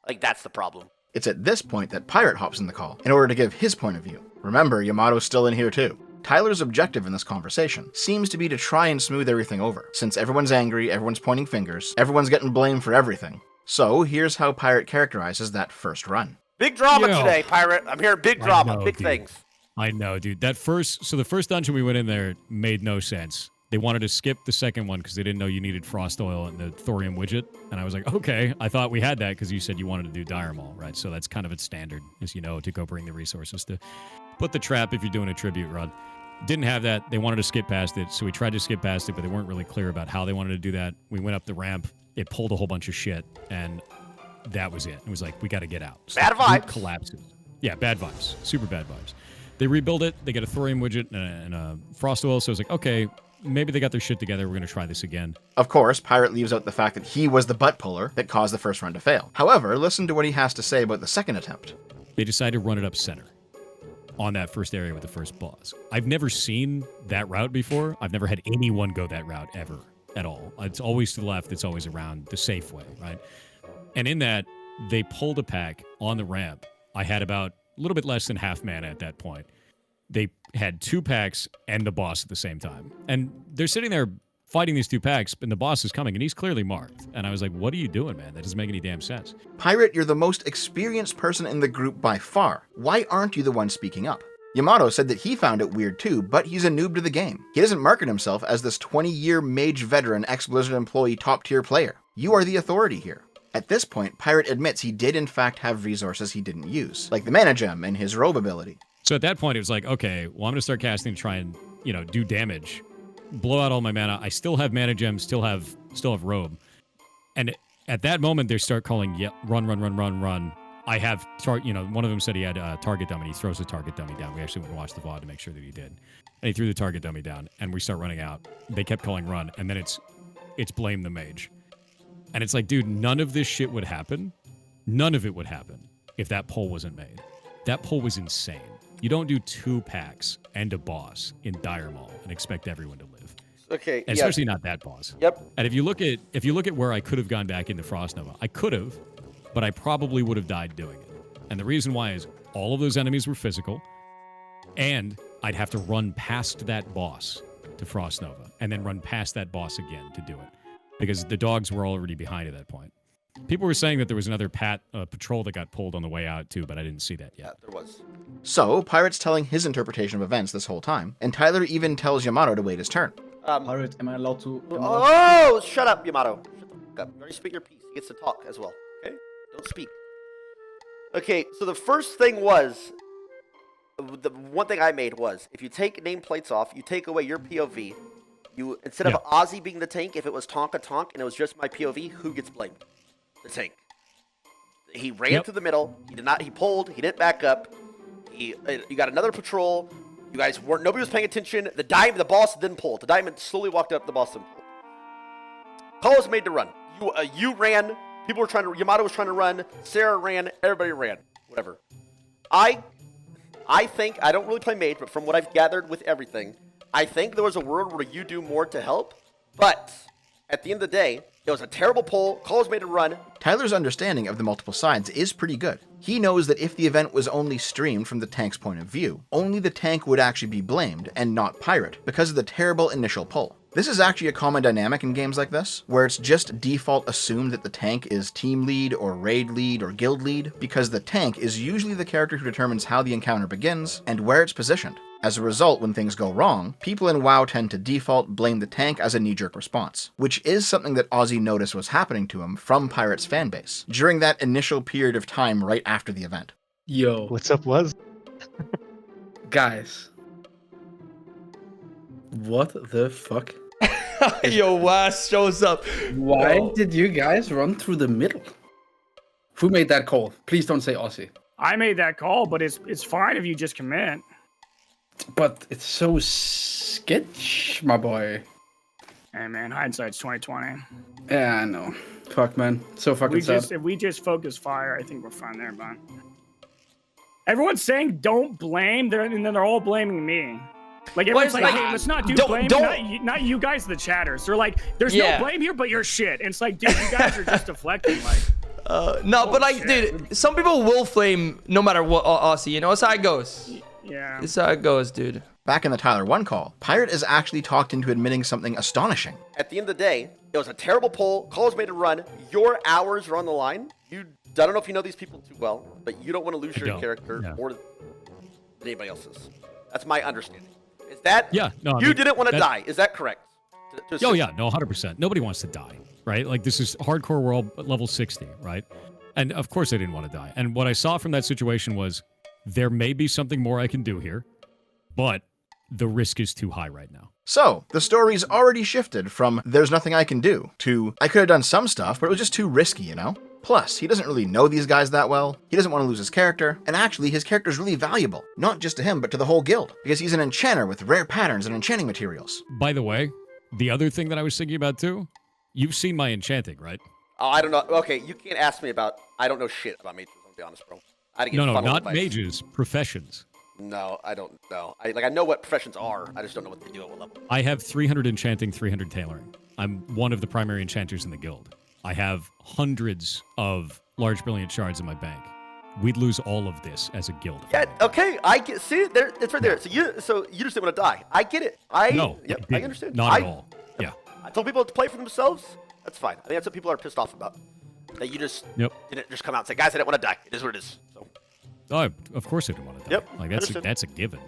Like, that's the problem. It's at this point that Pirate hops in the call, in order to give his point of view. Remember, Yamato's still in here too. Tyler's objective in this conversation seems to be to try and smooth everything over. Since everyone's angry, everyone's pointing fingers, everyone's getting blamed for everything. So here's how Pirate characterizes that first run. Big drama today, Pirate. I'm hearing big drama, big things. I know, dude. The first dungeon we went in there made no sense. They wanted to skip the second one because they didn't know you needed frost oil and the thorium widget. And I was like, okay, I thought we had that because you said you wanted to do dire Maul, right? So that's kind of its standard, as you know, to go bring the resources to put the trap if you're doing a tribute run. Didn't have that. They wanted to skip past it, so we tried to skip past it, but they weren't really clear about how they wanted to do that. We went up the ramp. It pulled a whole bunch of shit, and that was it. It was like, we got to get out. So bad vibes. Collapses. Yeah, bad vibes. Super bad vibes. They rebuild it. They get a thorium widget and a frost oil, so I was like, okay, maybe they got their shit together. We're going to try this again. Of course, Pirate leaves out the fact that he was the butt puller that caused the first run to fail. However, listen to what he has to say about the second attempt. They decided to run it up center on that first area with the first boss. I've never seen that route before. I've never had anyone go that route ever at all. It's always to the left. It's always around the safe way, right? And in that, they pulled a pack on the ramp. I had about a little bit less than half mana at that point. They had 2 packs and the boss at the same time. And they're sitting there fighting these 2 packs, and the boss is coming, and he's clearly marked. And I was like, what are you doing, man? That doesn't make any damn sense. Pirate, you're the most experienced person in the group by far. Why aren't you the one speaking up? Yamato said that he found it weird too, but he's a noob to the game. He doesn't market himself as this 20-year mage veteran, ex-Blizzard employee, top-tier player. You are the authority here. At this point, Pirate admits he did in fact have resources he didn't use, like the mana gem and his robe ability. So at that point, it was like, okay, well, I'm going to start casting to try and, do damage. Blow out all my mana. I still have mana gems, still have robe. And at that moment, they start calling, run. I have, one of them said he had a target dummy. He throws the target dummy down. We actually went and watched the VOD to make sure that he did. And he threw the target dummy down, and we start running out. They kept calling run, and then it's blame the mage. And it's like, dude, none of this shit would happen. None of it would happen if that poll wasn't made. That poll was insane. You don't do 2 packs and a boss in dire Maul and expect everyone to live. Okay, and especially not that boss. Yep. And if you look at where I could have gone back into Frost Nova, I could have, but I probably would have died doing it. And the reason why is all of those enemies were physical, and I'd have to run past that boss to Frost Nova, and then run past that boss again to do it, because the dogs were already behind at that point. People were saying that there was another patrol that got pulled on the way out too, but I didn't see that yet. Yeah, there was. So, Pirate's telling his interpretation of events this whole time, and Tyler even tells Yamato to wait his turn. Pirate, am I allowed to... Oh, shut up, Yamato. Shut the fuck up. You already speak your piece. He gets to talk as well, okay? Don't speak. Okay, so the first thing was, the one thing I made was, if you take nameplates off, you take away your POV, instead of Ozzy being the tank, if it was Tonka Tonk and it was just my POV, who gets blamed? The tank. He ran through the middle. He pulled. He didn't back up. You got another patrol. You guys weren't. Nobody was paying attention. The boss didn't pull. The diamond slowly walked up. The boss didn't pull. Call was made to run. You ran. People were trying to. Yamato was trying to run. Sarah ran. Everybody ran. Whatever. I think I don't really play mage, but from what I've gathered with everything, I think there was a world where you do more to help. But at the end of the day, it was a terrible pull. Call was made to run. Tyler's understanding of the multiple sides is pretty good. He knows that if the event was only streamed from the tank's point of view, only the tank would actually be blamed and not Pirate because of the terrible initial pull. This is actually a common dynamic in games like this, where it's just default assumed that the tank is team lead or raid lead or guild lead, because the tank is usually the character who determines how the encounter begins and where it's positioned. As a result, when things go wrong, people in WoW tend to default blame the tank as a knee-jerk response, which is something that Ozzy noticed was happening to him from Pirate's fanbase during that initial period of time right after the event. Yo. What's up, Waz? Guys. What the fuck? Yo, Waz shows up. Why did you guys run through the middle? Who made that call? Please don't say Aussie. I made that call, but it's fine if you just commit. But it's so sketch, my boy. Hey man, hindsight's 20/20. Yeah, I know. Fuck, man. So fucking sad. If we just focus fire, I think we're fine there, man. Everyone's saying don't blame, and then they're all blaming me. Like everyone's like, hey, let's not do blame. Not you guys, the chatters. They're like, there's no blame here, but you're shit. And it's like, dude, you guys are just deflecting. Like, no, but like, dude, some people will flame no matter what, Aussie. You know, that's how it goes. Yeah. That's how it goes, dude. Back in the Tyler1 call, Pirate is actually talked into admitting something astonishing. At the end of the day, it was a terrible poll. Call was made to run. Your hours are on the line. I don't know if you know these people too well, but you don't want to lose your character more than anybody else's. That's my understanding. Is that you didn't want to die? Is that correct? Oh yeah, no, 100%. Nobody wants to die, right? Like this is hardcore world level 60, right? And of course I didn't want to die. And what I saw from that situation was there may be something more I can do here, but the risk is too high right now. So, the story's already shifted from there's nothing I can do to I could have done some stuff, but it was just too risky, you know? Plus, he doesn't really know these guys that well, he doesn't want to lose his character, and actually his character's really valuable, not just to him, but to the whole guild, because he's an enchanter with rare patterns and enchanting materials. By the way, the other thing that I was thinking about too, you've seen my enchanting, right? Oh, I don't know. Okay, you can't ask me about, I don't know shit about mages, I'll be honest, bro. No, not mages, professions. No, I don't know. I know what professions are, I just don't know what they do at what level. I have 300 enchanting, 300 tailoring. I'm one of the primary enchanters in the guild. I have hundreds of large brilliant shards in my bank. We'd lose all of this as a guild. Yeah, okay, I get, see, there, it's right there. So you just didn't want to die. I get it. I understand. Not at all. Yeah. I told people to play for themselves. That's fine. I think that's what people are pissed off about. That you just didn't just come out and say, guys, I didn't want to die. It is what it is. So. Oh, of course I didn't want to die. Yep, like that's a given.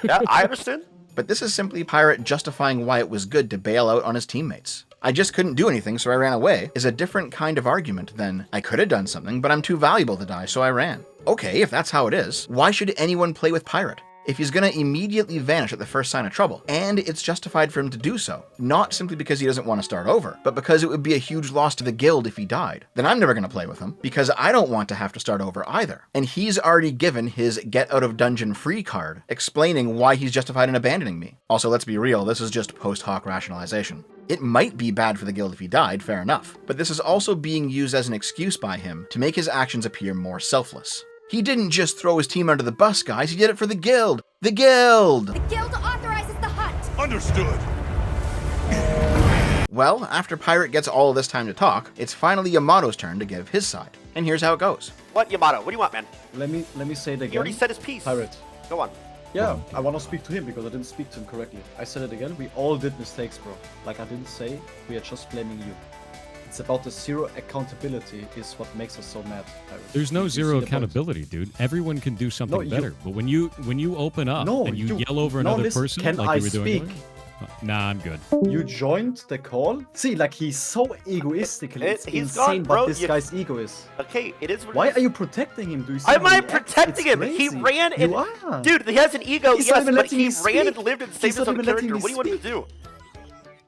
Yeah, I understand. But this is simply Pirate justifying why it was good to bail out on his teammates. I just couldn't do anything, so I ran away, is a different kind of argument than I could have done something, but I'm too valuable to die, so I ran. Okay, if that's how it is, why should anyone play with Pirate? If he's gonna immediately vanish at the first sign of trouble, and it's justified for him to do so, not simply because he doesn't want to start over, but because it would be a huge loss to the guild if he died, then I'm never gonna play with him, because I don't want to have to start over either. And he's already given his get out of dungeon free card, explaining why he's justified in abandoning me. Also, let's be real, this is just post hoc rationalization. It might be bad for the guild if he died, fair enough, but this is also being used as an excuse by him to make his actions appear more selfless. He didn't just throw his team under the bus, guys, he did it for the guild! The guild! The guild authorizes the hunt! Understood! Well, after Pirate gets all of this time to talk, it's finally Yamato's turn to give his side. And here's how it goes. What, Yamato? What do you want, man? Let me say it again. He already said his piece. Pirate. Go on. Yeah, I want to speak to him because I didn't speak to him correctly. I said it again, we all did mistakes, bro. Like I didn't say, we are just blaming you. It's about the zero accountability is what makes us so mad, Pirate. There's no zero accountability, dude. Everyone can do something better. But when you open up and you yell over another person can like I you were doing speak? Nah, I'm good. You joined the call? See, like he's so egoistic. It's he's insane gone, bro. what this guy's ego is. Okay, it is what Why it is. are you protecting him? Do you see Am how I he acts? protecting It's him? He crazy. ran and... You are. Dude, he has an ego, He's not yes, even but letting he me ran speak. and lived and He's saved his not own even letting character. me What do you want him to do?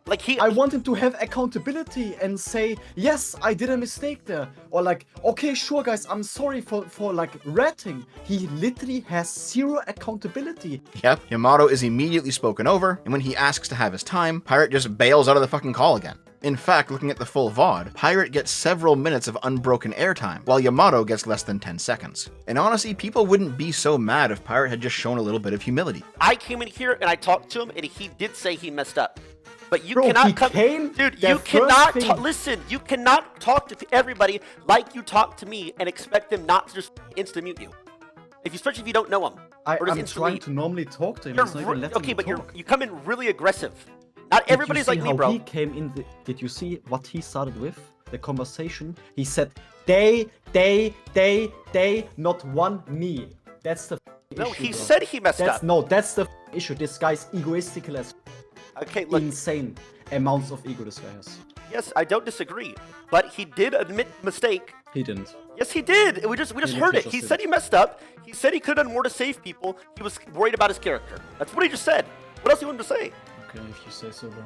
Like I want him to have accountability and say, yes, I did a mistake there. Or like, okay, sure guys, I'm sorry for like ratting. He literally has zero accountability. Yep, Yamato is immediately spoken over, and when he asks to have his time, Pirate just bails out of the fucking call again. In fact, looking at the full VOD, Pirate gets several minutes of unbroken airtime, while Yamato gets less than 10 seconds. And honestly, people wouldn't be so mad if Pirate had just shown a little bit of humility. I came in here and I talked to him and he did say he messed up. But you Bro, cannot he come, came dude. the You cannot first thing- listen. You cannot talk to everybody like you talk to me and expect them not to just insta mute you. Especially if you don't know them. I'm trying to normally talk to him. He's not even letting Okay, me but talk. you come in really aggressive. Not everybody's like me, bro. He came in. Did you see what he started with? The conversation. He said, they, not one me. That's the No, issue, he bro. said he messed That's, up. No, that's the issue. This guy's egoistical as Okay, look. insane amounts of ego this guy has. Yes, I don't disagree, but he did admit mistake. He didn't. Yes, he did. We just He heard it. just He did. said he messed up. He said he could have done more to save people. He was worried about his character. That's what he just said. What else do you want him to say? Okay, if you say so, bro.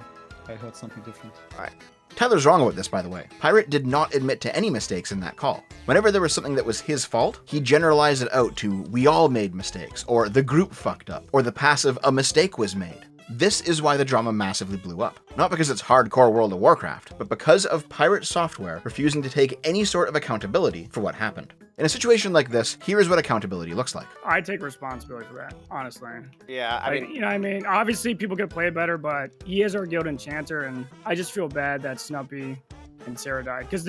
I heard something different. All right. Tyler's wrong about this, by the way. Pirate did not admit to any mistakes in that call. Whenever there was something that was his fault, he generalized it out to we all made mistakes, or the group fucked up, or the passive a mistake was made. This is why the drama massively blew up. Not because it's hardcore World of Warcraft, but because of PirateSoftware refusing to take any sort of accountability for what happened. In a situation like this, here is what accountability looks like. I take responsibility for that, honestly. Yeah, I mean, you know, I mean, obviously people could play better, but he is our guild enchanter, and I just feel bad that Snuppy and Sarah died because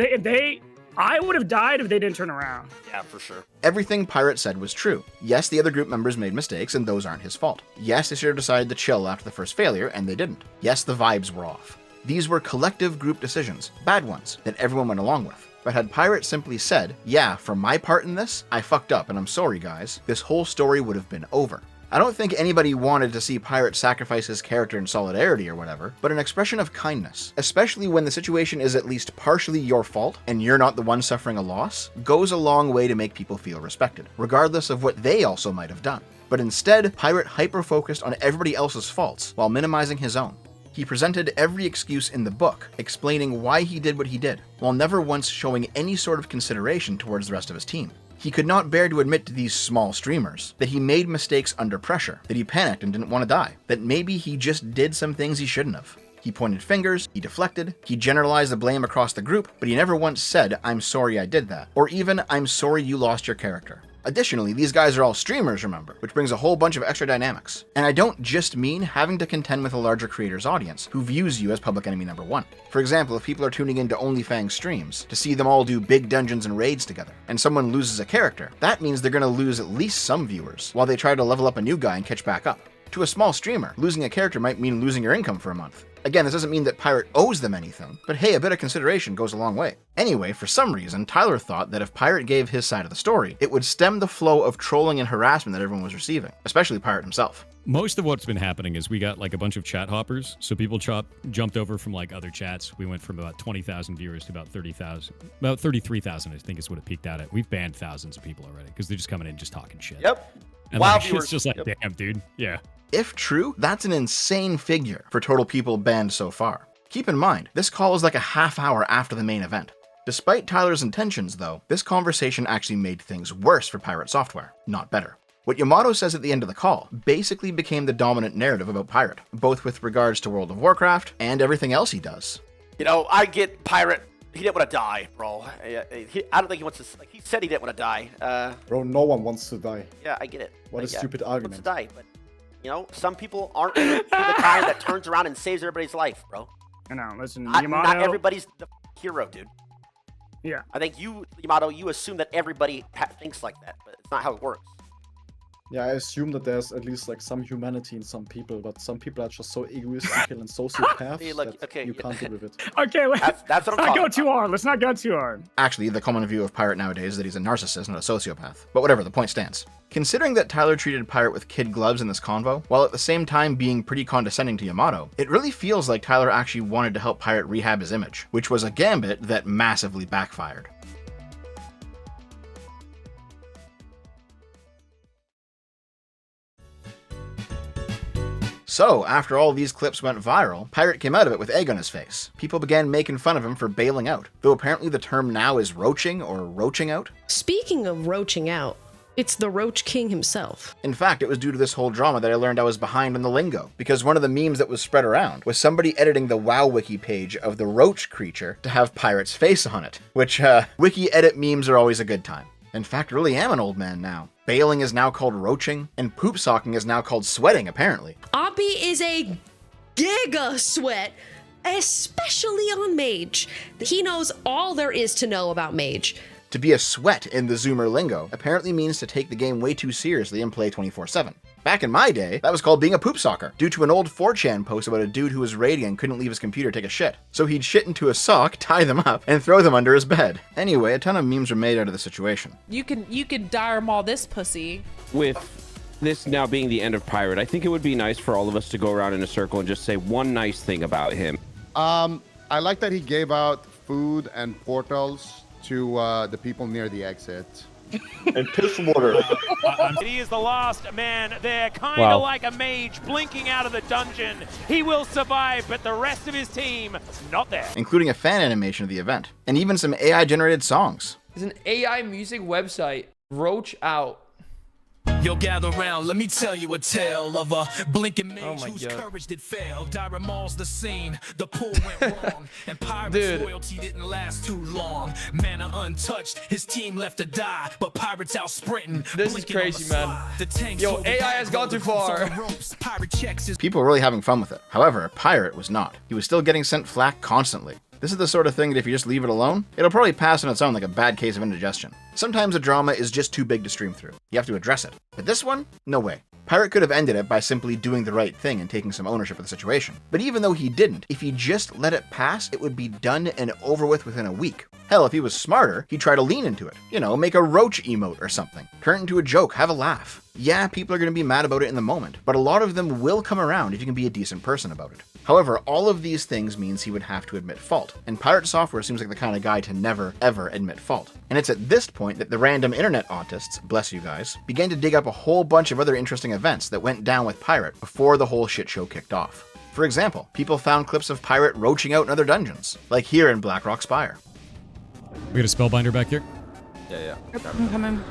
I would have died if they didn't turn around. Yeah, for sure. Everything Pirate said was true. Yes, the other group members made mistakes, and those aren't his fault. Yes, they should have decided to chill after the first failure, and they didn't. Yes, the vibes were off. These were collective group decisions, bad ones, that everyone went along with. But had Pirate simply said, yeah, for my part in this, I fucked up and I'm sorry guys, this whole story would have been over. I don't think anybody wanted to see Pirate sacrifice his character in solidarity or whatever, but an expression of kindness, especially when the situation is at least partially your fault and you're not the one suffering a loss, goes a long way to make people feel respected, regardless of what they also might have done. But instead, Pirate hyper-focused on everybody else's faults while minimizing his own. He presented every excuse in the book, explaining why he did what he did, while never once showing any sort of consideration towards the rest of his team. He could not bear to admit to these small streamers that he made mistakes under pressure, that he panicked and didn't want to die, that maybe he just did some things he shouldn't have. He pointed fingers, he deflected, he generalized the blame across the group, but he never once said, I'm sorry I did that, or even, I'm sorry you lost your character. Additionally, these guys are all streamers, remember, which brings a whole bunch of extra dynamics. And I don't just mean having to contend with a larger creator's audience, who views you as public enemy number one. For example, if people are tuning into OnlyFangs streams to see them all do big dungeons and raids together, and someone loses a character, that means they're gonna lose at least some viewers, while they try to level up a new guy and catch back up. To a small streamer, losing a character might mean losing your income for a month. Again, this doesn't mean that Pirate owes them anything, but hey, a bit of consideration goes a long way. Anyway, for some reason, Tyler thought that if Pirate gave his side of the story, it would stem the flow of trolling and harassment that everyone was receiving, especially Pirate himself. Most of what's been happening is we got like a bunch of chat hoppers, so people jumped over from like other chats. We went from about 20,000 viewers to about 30,000, about 33,000, I think is what it peaked out at. We've banned thousands of people already because they're just coming in just talking shit. Yep. And Wild like, viewers. it's just like, Yep. damn, dude. Yeah. If true, that's an insane figure for total people banned so far. Keep in mind, this call is like a half hour after the main event. Despite Tyler's intentions, though, this conversation actually made things worse for PirateSoftware, not better. What Yamato says at the end of the call basically became the dominant narrative about Pirate, both with regards to World of Warcraft and everything else he does. You know, I get Pirate. He didn't want to die, bro. I don't think he wants to. Like, he said he didn't want to die. Bro, no one wants to die. Yeah, I get it. What a Yeah, stupid he wants argument. to die, but you know, some people aren't the kind that turns around and saves everybody's life, bro. I know. Listen, Not Yamato. everybody's the hero, dude. Yeah. I think you, Yamato, you assume that everybody thinks like that, but it's not how it works. Yeah, I assume that there's at least like some humanity in some people, but some people are just so egoistical and sociopaths Hey, look, that okay, you can't deal with it. Okay, that's what I'm let's not talking go about. too hard. Let's not go too hard. Actually, the common view of Pirate nowadays is that he's a narcissist, not a sociopath. But whatever, the point stands. Considering that Tyler treated Pirate with kid gloves in this convo, while at the same time being pretty condescending to Yamato, it really feels like Tyler actually wanted to help Pirate rehab his image, which was a gambit that massively backfired. So, after all these clips went viral, Pirate came out of it with egg on his face. People began making fun of him for bailing out, though apparently the term now is roaching or roaching out. Speaking of roaching out, it's the Roach King himself. In fact, it was due to this whole drama that I learned I was behind on the lingo, because one of the memes that was spread around was somebody editing the WoW wiki page of the roach creature to have Pirate's face on it, which, wiki edit memes are always a good time. In fact, I really am an old man now. Bailing is now called roaching, and poop socking is now called sweating, apparently. Obby is a giga sweat, especially on Mage. He knows all there is to know about Mage. To be a sweat in the Zoomer lingo apparently means to take the game way too seriously and play 24/7. Back in my day, that was called being a poop socker, due to an old 4chan post about a dude who was raiding and couldn't leave his computer to take a shit. So he'd shit into a sock, tie them up, and throw them under his bed. Anyway, a ton of memes were made out of the situation. You can dire maul this pussy. With this now being the end of Pirate, I think it would be nice for all of us to go around in a circle and just say one nice thing about him. I like that he gave out food and portals to the people near the exit. And piss water. He is the last man there, kind Wow. of like a mage blinking out of the dungeon. He will survive, but the rest of his team, not there. Including a fan animation of the event, and even some AI-generated songs. There's an AI music website, Roach Out. Yo, gather round, let me tell you a tale of a blinking mage Oh my whose God. courage did fail. Dire Maul's the scene, the pull went wrong, and Pirate's Dude. loyalty didn't last too long. Mana untouched, his team left to die, but Pirates out sprinting. This is crazy, man. Yo, AI has gone too far. People were really having fun with it. However, Pirate was not. He was still getting sent flack constantly. This is the sort of thing that if you just leave it alone, it'll probably pass on its own like a bad case of indigestion. Sometimes a drama is just too big to stream through. You have to address it. But this one? No way. Pirate could have ended it by simply doing the right thing and taking some ownership of the situation. But even though he didn't, if he just let it pass, it would be done and over with within a week. Hell, if he was smarter, he'd try to lean into it. You know, make a roach emote or something. Turn it into a joke, have a laugh. Yeah, people are going to be mad about it in the moment, but a lot of them will come around if you can be a decent person about it. However, all of these things means he would have to admit fault, and Pirate Software seems like the kind of guy to never, ever admit fault. And it's at this point that the random internet autists, bless you guys, began to dig up a whole bunch of other interesting events that went down with Pirate before the whole shit show kicked off. For example, people found clips of Pirate roaching out in other dungeons, like here in Blackrock Spire. We got a Spellbinder back here? Yeah. I'm coming.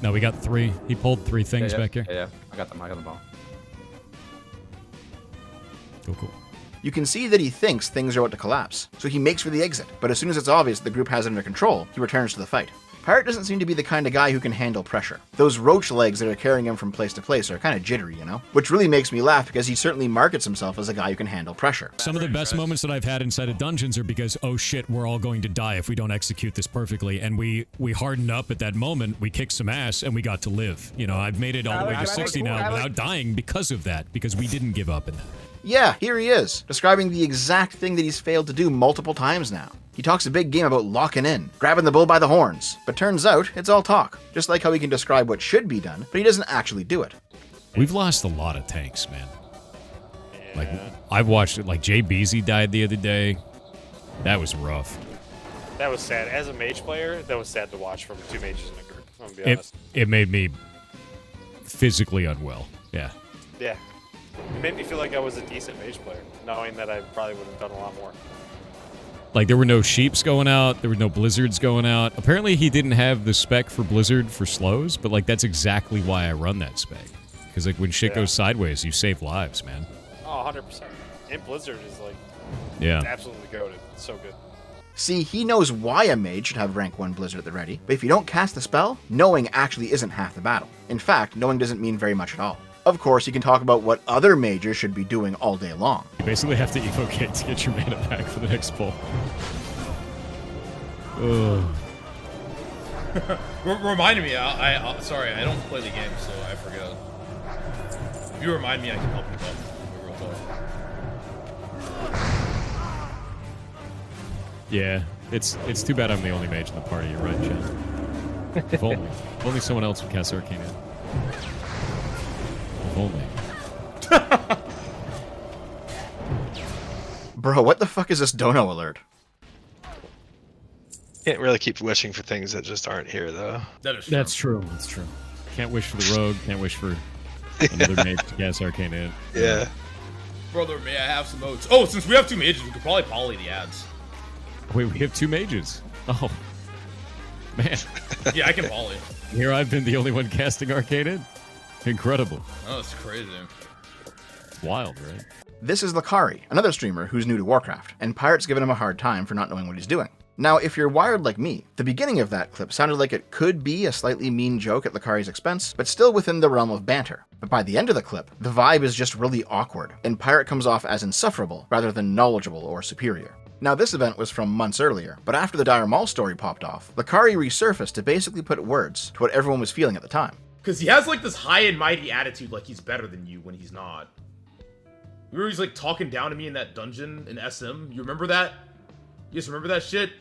No, we got 3. He pulled 3 things back here. Yeah. I got them all. Cool. You can see that he thinks things are about to collapse, so he makes for the exit, but as soon as it's obvious the group has it under control, he returns to the fight. Pirate doesn't seem to be the kind of guy who can handle pressure. Those roach legs that are carrying him from place to place are kind of jittery, you know? Which really makes me laugh because he certainly markets himself as a guy who can handle pressure. Some of the best moments that I've had inside of dungeons are because, oh shit, we're all going to die if we don't execute this perfectly, and we hardened up at that moment, we kicked some ass, and we got to live. You know, I've made it all the way to 60 now without dying because of that, because we didn't give up in that. Yeah, here he is, describing the exact thing that he's failed to do multiple times now. He talks a big game about locking in, grabbing the bull by the horns, but turns out it's all talk. Just like how he can describe what should be done, but he doesn't actually do it. We've lost a lot of tanks, man. Like, I've watched it, like Jay Beasy died the other day. That was rough. That was sad. As a mage player, that was sad to watch from 2 mages in a group, I'm gonna be honest. It made me physically unwell, yeah. Yeah. It made me feel like I was a decent mage player, knowing that I probably would have done a lot more. Like, there were no sheeps going out, there were no blizzards going out. Apparently, he didn't have the spec for blizzard for slows, but, like, that's exactly why I run that spec. Because, like, when shit goes sideways, you save lives, man. Oh, 100%. And blizzard is, like, Yeah. absolutely goated. It's so good. See, he knows why a mage should have rank 1 blizzard at the ready, but if you don't cast the spell, knowing actually isn't half the battle. In fact, knowing doesn't mean very much at all. Of course, you can talk about what other mages should be doing all day long. You basically have to evocate to get your mana back for the next pull. Ugh. Reminded me, sorry, I don't play the game, so I forgot. If you remind me, I can help you out. Real talk. Yeah, it's too bad I'm the only mage in the party, you're right, Jen. If only someone else would cast Arcane in. If only. Bro, what the fuck is this dono alert? Can't really keep wishing for things that just aren't here, though. That's true. That's true. Can't wish for the rogue. Can't wish for another mage to cast Arcane in. Yeah. Brother, may I have some oats? Oh, since we have 2 mages, we could probably poly the ads. Wait, we have 2 mages. Oh, man. Yeah, I can poly. Here I've been the only one casting Arcane in. Incredible. Oh, that's crazy. It's wild, right? This is Lakari, another streamer who's new to Warcraft, and Pirate's giving him a hard time for not knowing what he's doing. Now, if you're wired like me, the beginning of that clip sounded like it could be a slightly mean joke at Lakari's expense, but still within the realm of banter. But by the end of the clip, the vibe is just really awkward, and Pirate comes off as insufferable rather than knowledgeable or superior. Now, this event was from months earlier, but after the Dire Maul story popped off, Lakari resurfaced to basically put words to what everyone was feeling at the time. Because he has, like, this high and mighty attitude like he's better than you when he's not. Remember he's, like, talking down to me in that dungeon in SM? You remember that? You guys remember that shit?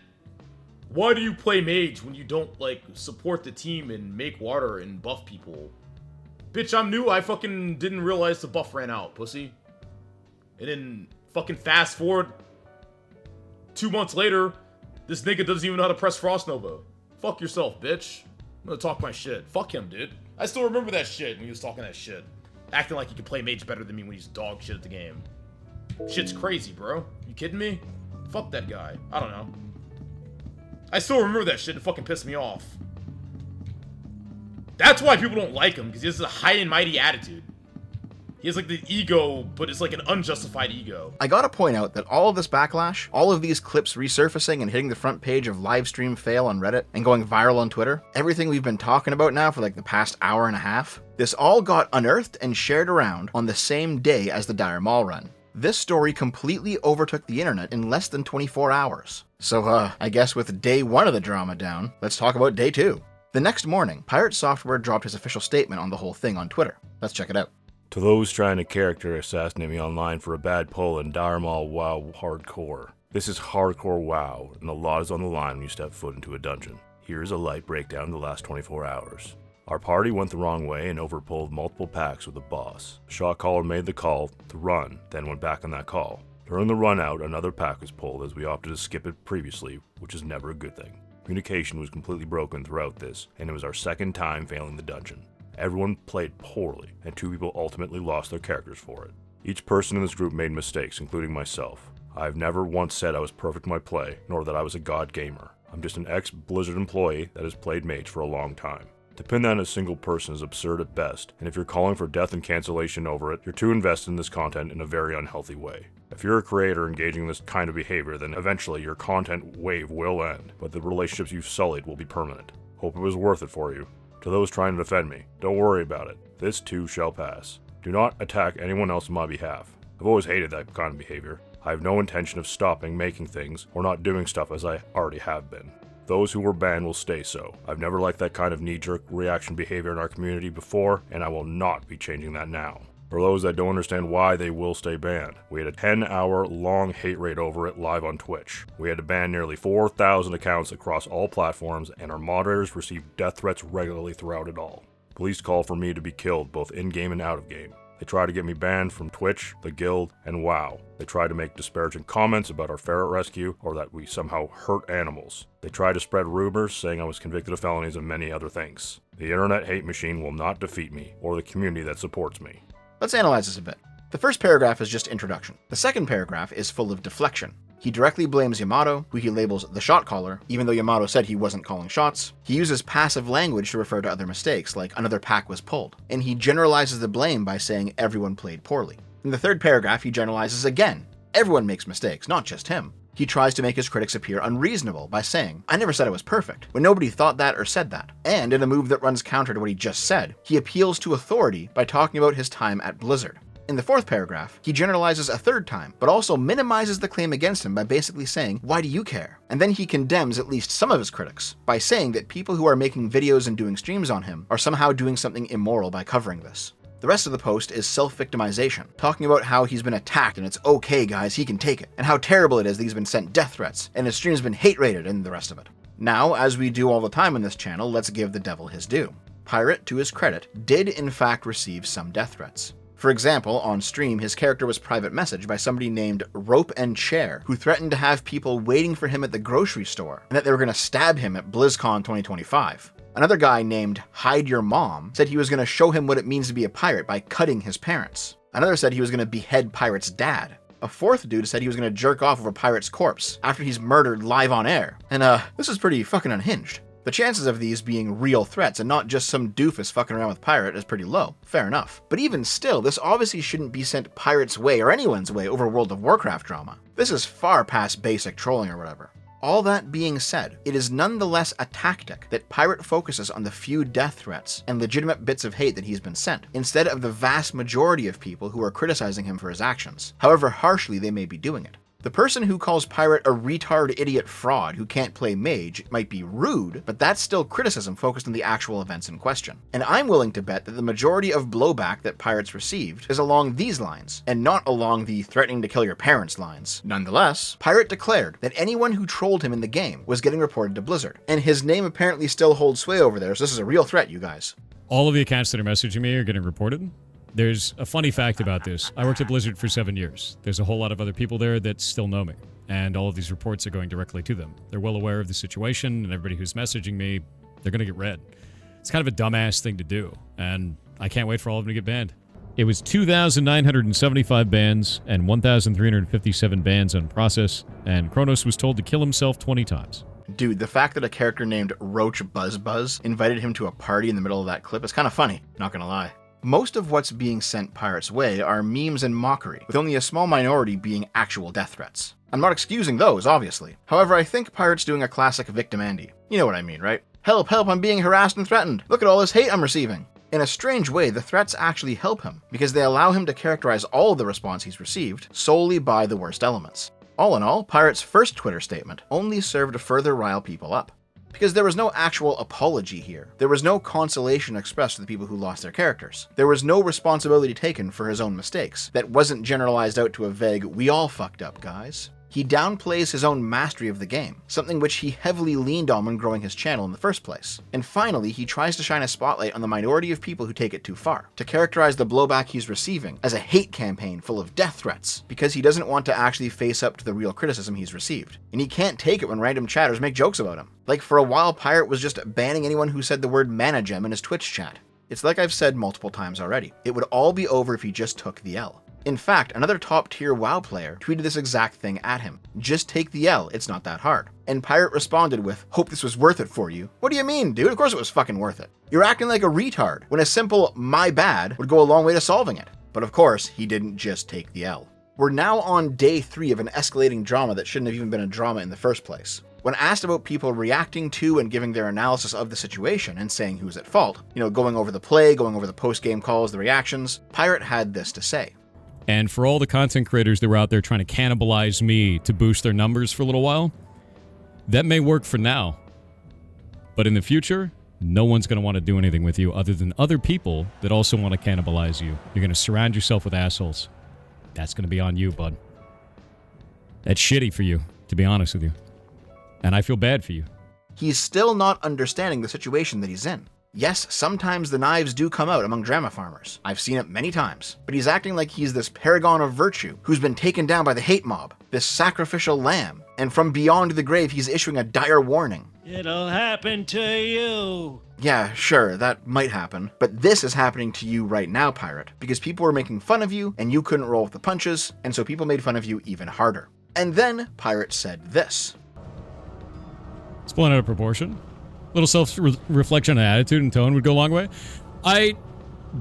Why do you play mage when you don't, like, support the team and make water and buff people? Bitch, I'm new. I fucking didn't realize the buff ran out, pussy. And then fucking fast forward 2 months later, this nigga doesn't even know how to press Frost Nova. Fuck yourself, bitch. I'm gonna talk my shit. Fuck him, dude. I still remember that shit when he was talking that shit. Acting like he could play mage better than me when he's dog shit at the game. Shit's crazy, bro. You kidding me? Fuck that guy. I don't know. I still remember that shit. It fucking pissed me off. That's why people don't like him, because he has a high and mighty attitude. He has like the ego, but it's like an unjustified ego. I gotta point out that all of this backlash, all of these clips resurfacing and hitting the front page of livestream fail on Reddit and going viral on Twitter, everything we've been talking about now for like the past hour and a half, this all got unearthed and shared around on the same day as the Dire Maul run. This story completely overtook the internet in less than 24 hours. So I guess with day 1 of the drama down, let's talk about day 2. The next morning, PirateSoftware dropped his official statement on the whole thing on Twitter. Let's check it out. To those trying to character assassinate me online for a bad pull in Dire Maul WoW Hardcore. This is Hardcore WoW, and a lot is on the line when you step foot into a dungeon. Here's a light breakdown of the last 24 hours. Our party went the wrong way and overpulled multiple packs with the boss. The shot caller made the call to run, then went back on that call. During the run out, another pack was pulled as we opted to skip it previously, which is never a good thing. Communication was completely broken throughout this, and it was our second time failing the dungeon. Everyone played poorly, and 2 people ultimately lost their characters for it. Each person in this group made mistakes, including myself. I have never once said I was perfect in my play, nor that I was a god gamer. I'm just an ex-Blizzard employee that has played Mage for a long time. To pin that on a single person is absurd at best, and if you're calling for death and cancellation over it, you're too invested in this content in a very unhealthy way. If you're a creator engaging in this kind of behavior, then eventually your content wave will end, but the relationships you've sullied will be permanent. Hope it was worth it for you. To those trying to defend me, don't worry about it. This too shall pass. Do not attack anyone else on my behalf. I've always hated that kind of behavior. I have no intention of stopping making things or not doing stuff as I already have been. Those who were banned will stay so. I've never liked that kind of knee-jerk reaction behavior in our community before, and I will not be changing that now. For those that don't understand why they will stay banned, we had a 10-hour long hate raid over it live on Twitch. We had to ban nearly 4,000 accounts across all platforms, and our moderators received death threats regularly throughout it all. Police call for me to be killed both in-game and out-of-game. They tried to get me banned from Twitch, the Guild, and WoW. They tried to make disparaging comments about our ferret rescue or that we somehow hurt animals. They tried to spread rumors saying I was convicted of felonies and many other things. The internet hate machine will not defeat me or the community that supports me. Let's analyze this a bit. The first paragraph is just introduction. The second paragraph is full of deflection. He directly blames Yamato, who he labels the shot caller, even though Yamato said he wasn't calling shots. He uses passive language to refer to other mistakes, like another pack was pulled. And he generalizes the blame by saying everyone played poorly. In the third paragraph, he generalizes again. Everyone makes mistakes, not just him. He tries to make his critics appear unreasonable by saying, I never said I was perfect, when nobody thought that or said that. And in a move that runs counter to what he just said, he appeals to authority by talking about his time at Blizzard. In the fourth paragraph, he generalizes a third time, but also minimizes the claim against him by basically saying, why do you care? And then he condemns at least some of his critics by saying that people who are making videos and doing streams on him are somehow doing something immoral by covering this. The rest of the post is self-victimization, talking about how he's been attacked and it's okay guys, he can take it, and how terrible it is that he's been sent death threats, and his stream's been hate-rated and the rest of it. Now, as we do all the time on this channel, let's give the devil his due. Pirate, to his credit, did in fact receive some death threats. For example, on stream, his character was private messaged by somebody named Rope and Chair, who threatened to have people waiting for him at the grocery store, and that they were going to stab him at BlizzCon 2025. Another guy named Hide Your Mom said he was going to show him what it means to be a pirate by cutting his parents. Another said he was going to behead Pirate's dad. A fourth dude said he was going to jerk off over Pirate's corpse after he's murdered live on air. And this is pretty fucking unhinged. The chances of these being real threats and not just some doofus fucking around with Pirate is pretty low. Fair enough. But even still, this obviously shouldn't be sent Pirate's way or anyone's way over World of Warcraft drama. This is far past basic trolling or whatever. All that being said, it is nonetheless a tactic that Pirate focuses on the few death threats and legitimate bits of hate that he's been sent, instead of the vast majority of people who are criticizing him for his actions, however harshly they may be doing it. The person who calls Pirate a retard idiot fraud who can't play Mage might be rude, but that's still criticism focused on the actual events in question. And I'm willing to bet that the majority of blowback that Pirate's received is along these lines, and not along the threatening to kill your parents lines. Nonetheless, Pirate declared that anyone who trolled him in the game was getting reported to Blizzard, and his name apparently still holds sway over there, so this is a real threat, you guys. all of the accounts that are messaging me are getting reported. There's a funny fact about this. I worked at Blizzard for 7 years. There's a whole lot of other people there that still know me, and all of these reports are going directly to them. They're well aware of the situation, and everybody who's messaging me, they're going to get read. It's kind of a dumbass thing to do, and I can't wait for all of them to get banned. It was 2,975 bans and 1,357 bans on process, and Kronos was told to kill himself 20 times. Dude, the fact that a character named Roach Buzz Buzz invited him to a party in the middle of that clip is kind of funny, not gonna lie. Most of what's being sent Pirate's way are memes and mockery, with only a small minority being actual death threats. I'm not excusing those, obviously. However, I think Pirate's doing a classic victim Andy. You know what I mean, right? Help, help, I'm being harassed and threatened. Look at all this hate I'm receiving. In a strange way, the threats actually help him, because they allow him to characterize all of the response he's received solely by the worst elements. All in all, Pirate's first Twitter statement only served to further rile people up. Because there was no actual apology here. There was no consolation expressed to the people who lost their characters. There was no responsibility taken for his own mistakes. That wasn't generalized out to a vague, we all fucked up, guys. He downplays his own mastery of the game, something which he heavily leaned on when growing his channel in the first place. And finally, he tries to shine a spotlight on the minority of people who take it too far, to characterize the blowback he's receiving as a hate campaign full of death threats, because he doesn't want to actually face up to the real criticism he's received. And he can't take it when random chatters make jokes about him. Like, for a while, Pirate was just banning anyone who said the word mana gem in his Twitch chat. It's like I've said multiple times already. It would all be over if he just took the L. In fact, another top-tier WoW player tweeted this exact thing at him. Just take the L, it's not that hard. And Pirate responded with, hope this was worth it for you. What do you mean, dude? Of course it was fucking worth it. You're acting like a retard, when a simple, my bad, would go a long way to solving it. But of course, he didn't just take the L. We're now on day 3 of an escalating drama that shouldn't have even been a drama in the first place. When asked about people reacting to and giving their analysis of the situation and saying who's at fault, going over the play, going over the post-game calls, the reactions, Pirate had this to say. And for all the content creators that were out there trying to cannibalize me to boost their numbers for a little while, that may work for now. But in the future, no one's going to want to do anything with you other than other people that also want to cannibalize you. You're going to surround yourself with assholes. That's going to be on you, bud. That's shitty for you, to be honest with you. And I feel bad for you. He's still not understanding the situation that he's in. Yes, sometimes the knives do come out among drama farmers. I've seen it many times. But he's acting like he's this paragon of virtue who's been taken down by the hate mob, this sacrificial lamb, and from beyond the grave he's issuing a dire warning. It'll happen to you. Yeah, sure, that might happen. But this is happening to you right now, Pirate, because people were making fun of you and you couldn't roll with the punches, and so people made fun of you even harder. And then Pirate said this. It's blown out of proportion. A little self-reflection and attitude and tone would go a long way. I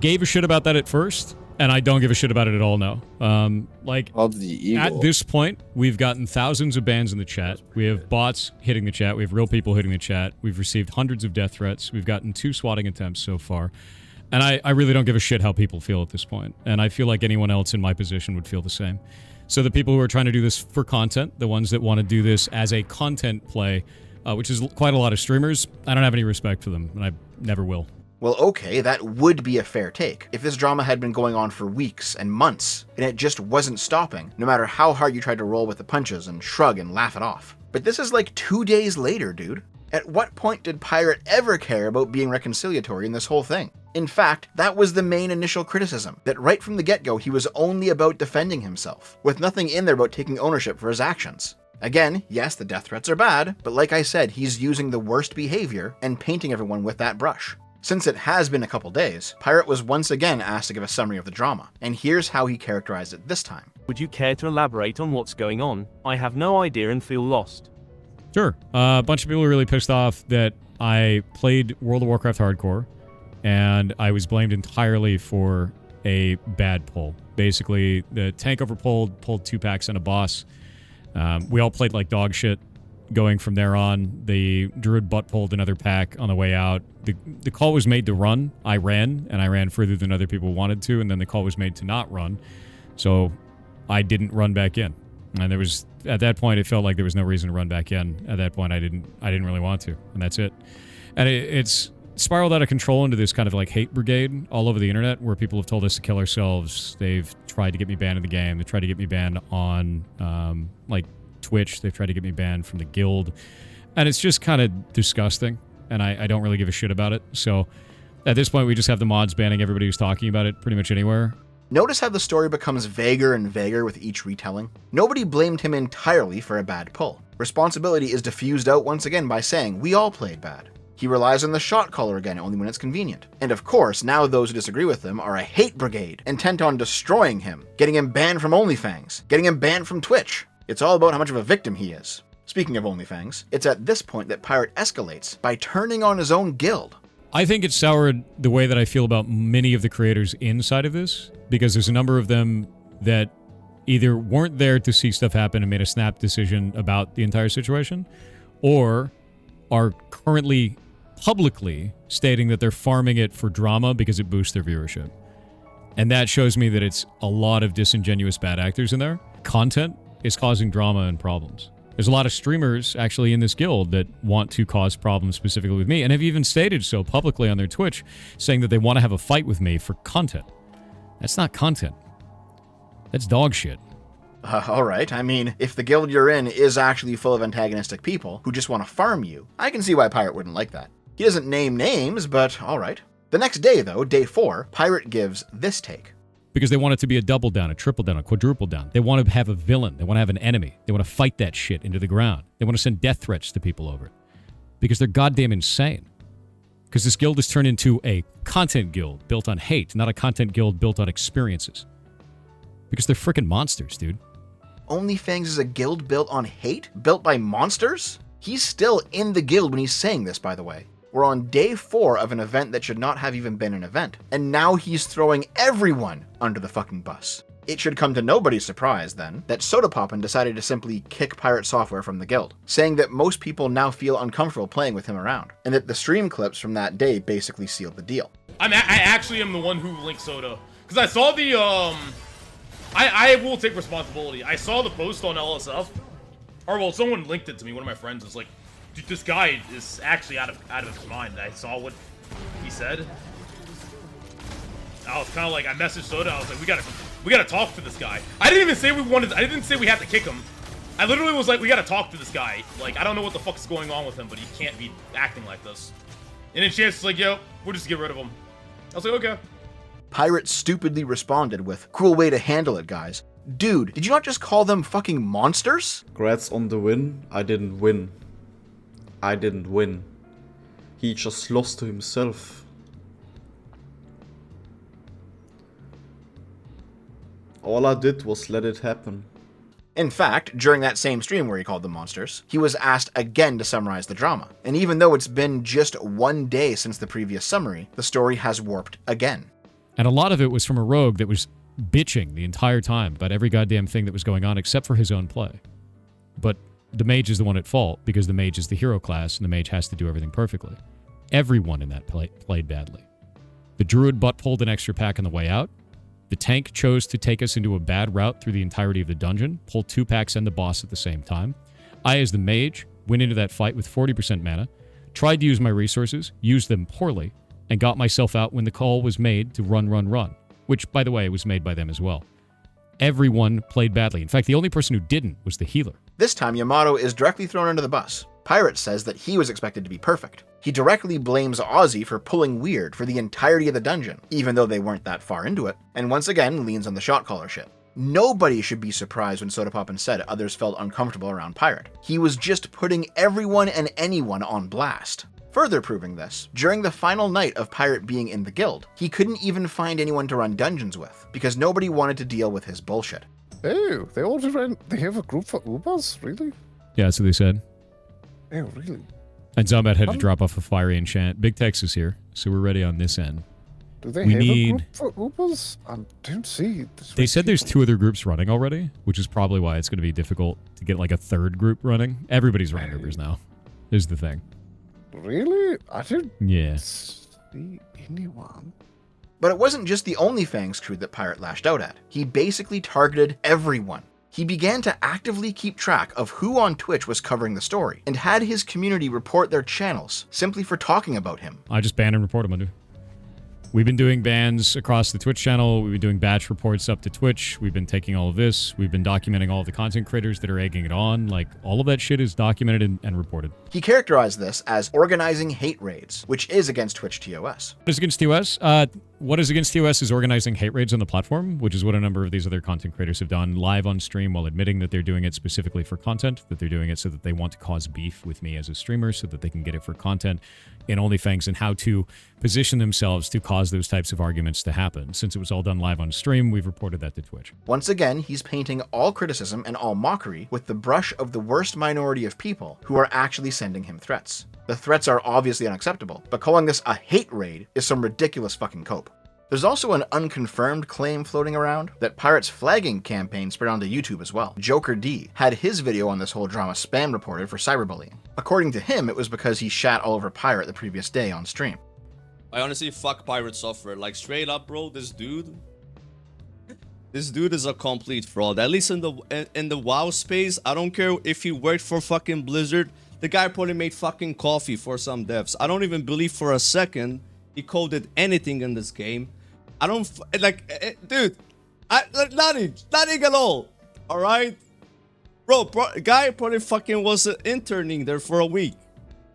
gave a shit about that at first, and I don't give a shit about it at all now. At this point, we've gotten thousands of bans in the chat. We have bots hitting the chat. We have real people hitting the chat. We've received hundreds of death threats. We've gotten 2 swatting attempts so far. And I really don't give a shit how people feel at this point. And I feel like anyone else in my position would feel the same. So the people who are trying to do this for content, the ones that want to do this as a content play, which is quite a lot of streamers, I don't have any respect for them, and I never will. Well, okay, that would be a fair take. If this drama had been going on for weeks and months, and it just wasn't stopping, no matter how hard you tried to roll with the punches and shrug and laugh it off. But this is like 2 days later, dude. At what point did Pirate ever care about being reconciliatory in this whole thing? In fact, that was the main initial criticism, that right from the get-go he was only about defending himself, with nothing in there about taking ownership for his actions. Again, yes, the death threats are bad, but like I said, he's using the worst behavior and painting everyone with that brush. Since it has been a couple days, Pirate was once again asked to give a summary of the drama, and here's how he characterized it this time. Would you care to elaborate on what's going on? I have no idea and feel lost. Sure. A bunch of people were really pissed off that I played World of Warcraft hardcore, and I was blamed entirely for a bad pull. Basically, the tank overpulled, pulled 2 packs and a boss. We all played like dog shit. Going from there on, the druid butt pulled another pack on the way out. The call was made to run. I ran, and I ran further than other people wanted to, and then the call was made to not run. So I didn't run back in. And there was, at that point, it felt like there was no reason to run back in. At that point, I didn't really want to, and that's it. And it's spiraled out of control into this kind of like hate brigade all over the internet, where people have told us to kill ourselves. They've tried to get me banned in the game. They tried to get me banned on like Twitch. They've tried to get me banned from the guild, and it's just kind of disgusting. And I don't really give a shit about it. So At this point, we just have the mods banning everybody who's talking about it pretty much anywhere. Notice how the story becomes vaguer and vaguer with each retelling? Nobody blamed him entirely for a bad pull. Responsibility is diffused out once again by saying, we all played bad. He relies on the shot caller again only when it's convenient. And of course, now those who disagree with him are a hate brigade, intent on destroying him, getting him banned from OnlyFangs, getting him banned from Twitch. It's all about how much of a victim he is. Speaking of OnlyFangs, it's at this point that Pirate escalates by turning on his own guild. I think it soured the way that I feel about many of the creators inside of this, because there's a number of them that either weren't there to see stuff happen and made a snap decision about the entire situation, or are currently publicly stating that they're farming it for drama because it boosts their viewership. And that shows me that it's a lot of disingenuous bad actors in there. Content is causing drama and problems. There's a lot of streamers actually in this guild that want to cause problems specifically with me, and have even stated so publicly on their Twitch, saying that they want to have a fight with me for content. That's not content. That's dog shit. Alright, I mean, if the guild you're in is actually full of antagonistic people who just want to farm you, I can see why Pirate wouldn't like that. He doesn't name names, but alright. The next day, though, day 4, Pirate gives this take. Because they want it to be a double down, a triple down, a quadruple down. They want to have a villain. They want to have an enemy. They want to fight that shit into the ground. They want to send death threats to people over it. Because they're goddamn insane. Because this guild has turned into a content guild built on hate, not a content guild built on experiences. Because they're freaking monsters, dude. OnlyFangs is a guild built on hate? Built by monsters? He's still in the guild when he's saying this, by the way. We're on day 4 of an event that should not have even been an event. And now he's throwing everyone under the fucking bus. It should come to nobody's surprise, then, that Sodapoppin decided to simply kick PirateSoftware from the guild, saying that most people now feel uncomfortable playing with him around, and that the stream clips from that day basically sealed the deal. I actually am the one who linked Soda. Because I saw the, I will take responsibility. I saw the post on LSF. Or, well, someone linked it to me. One of my friends was like, dude, this guy is actually out of his mind. I saw what he said. I was kind of like, I messaged Soda. I was like, we gotta talk to this guy. I didn't even say I didn't say we had to kick him. I literally was like, we gotta talk to this guy. Like, I don't know what the fuck's going on with him, but he can't be acting like this. And then Chance was like, yo, we'll just get rid of him. I was like, okay. Pirate stupidly responded with, cool way to handle it, guys. Dude, did you not just call them fucking monsters? Congrats on the win. I didn't win. I didn't win. He just lost to himself. All I did was let it happen. In fact, during that same stream where he called them monsters, he was asked again to summarize the drama. And even though it's been just 1 day since the previous summary, the story has warped again. And a lot of it was from a rogue that was bitching the entire time about every goddamn thing that was going on except for his own play. But the mage is the one at fault because the mage is the hero class and the mage has to do everything perfectly. Everyone in that played badly. The druid butt-pulled an extra pack on the way out. The tank chose to take us into a bad route through the entirety of the dungeon, pull 2 packs and the boss at the same time. I, as the mage, went into that fight with 40% mana, tried to use my resources, used them poorly, and got myself out when the call was made to run, which, by the way, was made by them as well. Everyone played badly. In fact, the only person who didn't was the healer. This time, Yamato is directly thrown under the bus. Pirate says that he was expected to be perfect. He directly blames Ozzy for pulling weird for the entirety of the dungeon, even though they weren't that far into it, and once again leans on the shot caller shit. Nobody should be surprised when Sodapoppin said others felt uncomfortable around Pirate. He was just putting everyone and anyone on blast. Further proving this, during the final night of Pirate being in the guild, he couldn't even find anyone to run dungeons with, because nobody wanted to deal with his bullshit. Oh, they have a group for Ubers? Really? Yeah, that's what they said. Oh, really? And Zombat had to drop off a fiery enchant. Big Tex is here, so we're ready on this end. Do they have a group for Ubers? I don't see. They said there's 2 other groups running already, which is probably why it's going to be difficult to get like a 3rd group running. Everybody's running Ubers now. Here's the thing. Really? I didn't see anyone. But it wasn't just the OnlyFangs crew that Pirate lashed out at. He basically targeted everyone. He began to actively keep track of who on Twitch was covering the story, and had his community report their channels simply for talking about him. I just banned and report him, dude. We've been doing bans across the Twitch channel. We've been doing batch reports up to Twitch. We've been taking all of this. We've been documenting all of the content creators that are egging it on. Like, all of that shit is documented and reported. He characterized this as organizing hate raids, which is against Twitch TOS. What is against TOS? What is against TOS is organizing hate raids on the platform, which is what a number of these other content creators have done live on stream while admitting that they're doing it specifically for content, that they're doing it so that they want to cause beef with me as a streamer so that they can get it for content in OnlyFangs, and how to position themselves to cause those types of arguments to happen. Since it was all done live on stream, we've reported that to Twitch. Once again, he's painting all criticism and all mockery with the brush of the worst minority of people who are actually sending him threats. The threats are obviously unacceptable, but calling this a hate raid is some ridiculous fucking cope. There's also an unconfirmed claim floating around that Pirate's flagging campaign spread onto YouTube as well. Joker D had his video on this whole drama spam reported for cyberbullying. According to him, it was because he shat all over Pirate the previous day on stream. I honestly fuck PirateSoftware. Like, straight up, bro, this dude is a complete fraud. At least in the WoW space, I don't care if he worked for fucking Blizzard. The guy probably made fucking coffee for some devs. I don't even believe for a second he coded anything in this game. I don't dude. Nothing at all. All right, bro. Guy probably fucking was interning there for a week.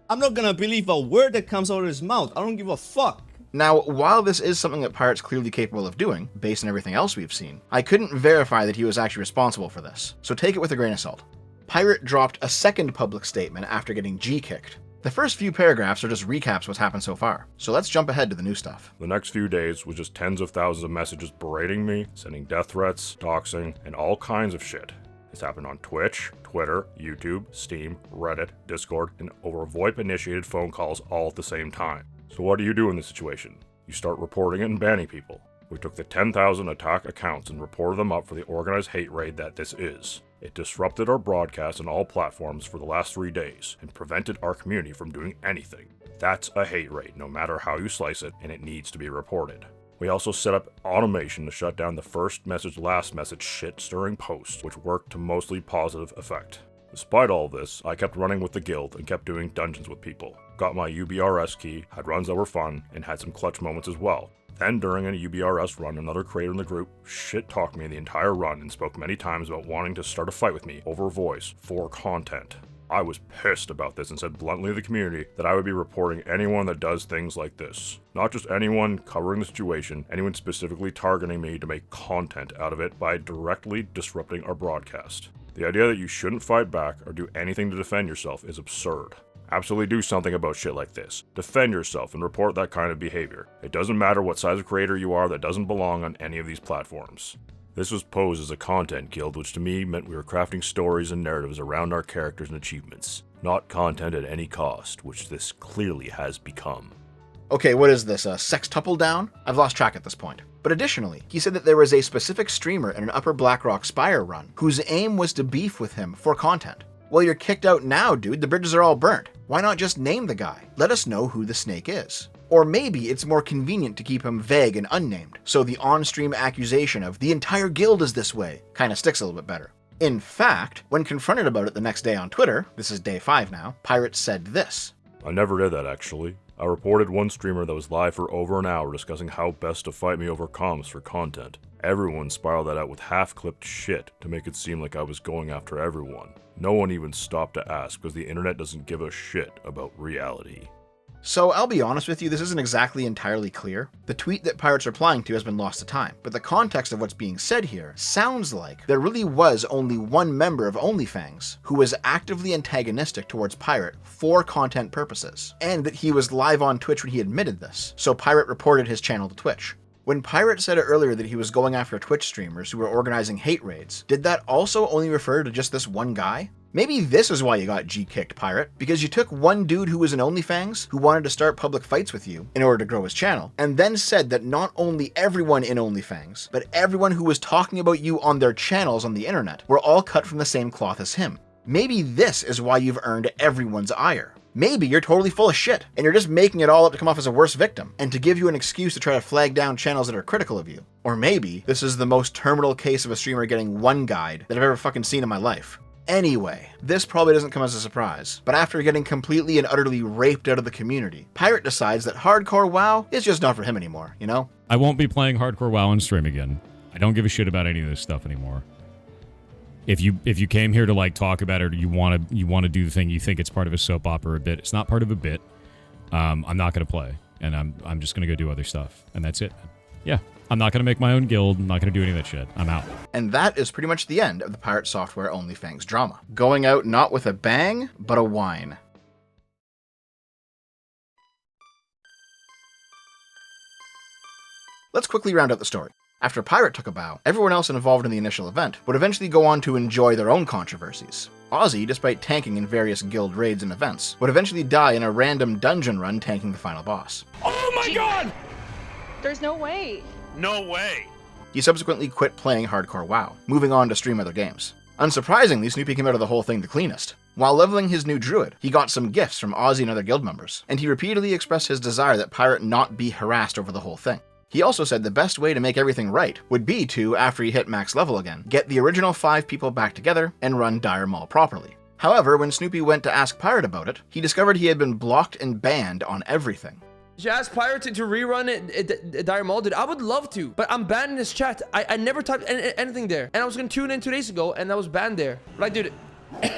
I'm not gonna believe a word that comes out of his mouth. I don't give a fuck. Now, while this is something that Pirate's clearly capable of doing, based on everything else we've seen, I couldn't verify that he was actually responsible for this, so take it with a grain of salt. Pirate dropped a second public statement after getting G-kicked. The first few paragraphs are just recaps what's happened so far, so let's jump ahead to the new stuff. The next few days was just tens of thousands of messages berating me, sending death threats, doxing, and all kinds of shit. This happened on Twitch, Twitter, YouTube, Steam, Reddit, Discord, and over VoIP-initiated phone calls all at the same time. So what do you do in this situation? You start reporting it and banning people. We took the 10,000 attack accounts and reported them up for the organized hate raid that this is. It disrupted our broadcast on all platforms for the last 3 days and prevented our community from doing anything. That's a hate raid, no matter how you slice it, and it needs to be reported. We also set up automation to shut down the first message, last message shit-stirring posts, which worked to mostly positive effect. Despite all this, I kept running with the guild and kept doing dungeons with people. Got my UBRS key, had runs that were fun, and had some clutch moments as well. Then during a UBRS run, another creator in the group shit-talked me the entire run and spoke many times about wanting to start a fight with me over voice for content. I was pissed about this and said bluntly to the community that I would be reporting anyone that does things like this. Not just anyone covering the situation, anyone specifically targeting me to make content out of it by directly disrupting our broadcast. The idea that you shouldn't fight back or do anything to defend yourself is absurd. Absolutely do something about shit like this. Defend yourself and report that kind of behavior. It doesn't matter what size of creator you are, that doesn't belong on any of these platforms. This was posed as a content guild, which to me meant we were crafting stories and narratives around our characters and achievements, not content at any cost, which this clearly has become. Okay, what is this, a sextuple down? I've lost track at this point. But additionally, he said that there was a specific streamer in an Upper Blackrock Spire run whose aim was to beef with him for content. Well, you're kicked out now, dude. The bridges are all burnt. Why not just name the guy? Let us know who the snake is. Or maybe it's more convenient to keep him vague and unnamed, so the on-stream accusation of the entire guild is this way kind of sticks a little bit better. In fact, when confronted about it the next day on Twitter, this is day 5 now, Pirate said this. I never did that actually. I reported one streamer that was live for over an hour discussing how best to fight me over comms for content. Everyone spiraled that out with half-clipped shit to make it seem like I was going after everyone. No one even stopped to ask because the internet doesn't give a shit about reality. So I'll be honest with you, this isn't exactly entirely clear. The tweet that Pirate's replying to has been lost to time, but the context of what's being said here sounds like there really was only one member of OnlyFangs who was actively antagonistic towards Pirate for content purposes, and that he was live on Twitch when he admitted this, so Pirate reported his channel to Twitch. When Pirate said earlier that he was going after Twitch streamers who were organizing hate raids, did that also only refer to just this one guy? Maybe this is why you got G-kicked, Pirate, because you took one dude who was in OnlyFangs who wanted to start public fights with you in order to grow his channel, and then said that not only everyone in OnlyFangs, but everyone who was talking about you on their channels on the internet were all cut from the same cloth as him. Maybe this is why you've earned everyone's ire. Maybe you're totally full of shit, and you're just making it all up to come off as a worse victim, and to give you an excuse to try to flag down channels that are critical of you. Or maybe this is the most terminal case of a streamer getting one guide that I've ever fucking seen in my life. Anyway, this probably doesn't come as a surprise, but after getting completely and utterly raped out of the community, Pirate decides that hardcore WoW is just not for him anymore, you know? I won't be playing hardcore WoW on stream again. I don't give a shit about any of this stuff anymore. If you came here to like talk about it, or you want to do the thing, you think it's part of a soap opera or a bit, it's not part of a bit. I'm not going to play, and I'm just going to go do other stuff, and that's it. Yeah, I'm not going to make my own guild. I'm not going to do any of that shit. I'm out. And that is pretty much the end of the Pirate Software OnlyFangs drama. Going out not with a bang, but a whine. Let's quickly round out the story. After Pirate took a bow, everyone else involved in the initial event would eventually go on to enjoy their own controversies. Ozzy, despite tanking in various guild raids and events, would eventually die in a random dungeon run tanking the final boss. Oh my god! There's no way. No way. He subsequently quit playing hardcore WoW, moving on to stream other games. Unsurprisingly, Snoopy came out of the whole thing the cleanest. While leveling his new druid, he got some gifts from Ozzy and other guild members, and he repeatedly expressed his desire that Pirate not be harassed over the whole thing. He also said the best way to make everything right would be to, after he hit max level again, get the original 5 people back together and run Dire Maul properly. However, when Snoopy went to ask Pirate about it, he discovered he had been blocked and banned on everything. Did you ask Pirate to rerun it, Dire Maul? Dude, I would love to, but I'm banned in his chat. I never typed anything there, and I was gonna tune in 2 days ago, and I was banned there. Like, dude,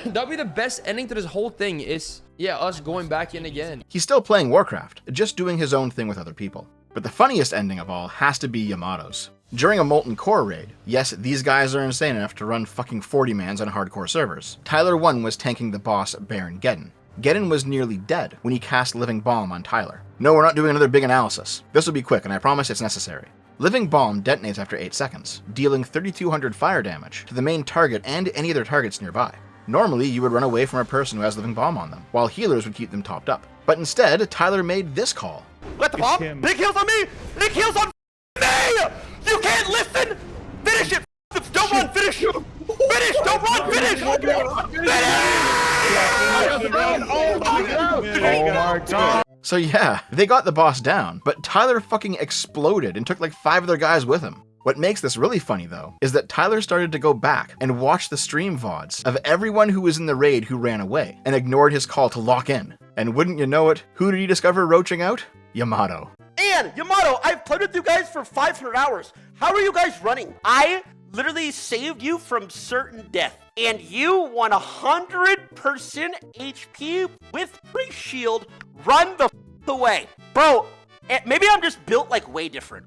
that'd be the best ending to this whole thing is, yeah, us going back in again. He's still playing Warcraft, just doing his own thing with other people. But the funniest ending of all has to be Yamato's. During a Molten Core raid, yes, these guys are insane enough to run fucking 40-mans on hardcore servers, Tyler1 was tanking the boss Baron Geddon. Geddon was nearly dead when he cast Living Bomb on Tyler. No, we're not doing another big analysis. This will be quick, and I promise it's necessary. Living Bomb detonates after 8 seconds, dealing 3,200 fire damage to the main target and any other targets nearby. Normally, you would run away from a person who has Living Bomb on them, while healers would keep them topped up. But instead, Tyler made this call. Let the bomb. Big heals on me. Big heals on me. You can't listen. Finish it. Don't run. Finish. Finish. Don't run. Finish. Oh my god. So yeah, they got the boss down, but Tyler fucking exploded and took like 5 other guys with him. What makes this really funny though, is that Tyler started to go back and watch the stream VODs of everyone who was in the raid who ran away and ignored his call to lock in. And wouldn't you know it, who did he discover roaching out? Yamato. And Yamato, I've played with you guys for 500 hours. How are you guys running? I literally saved you from certain death. And you 100% HP with pre-shield. Run the away. Bro, maybe I'm just built like way different.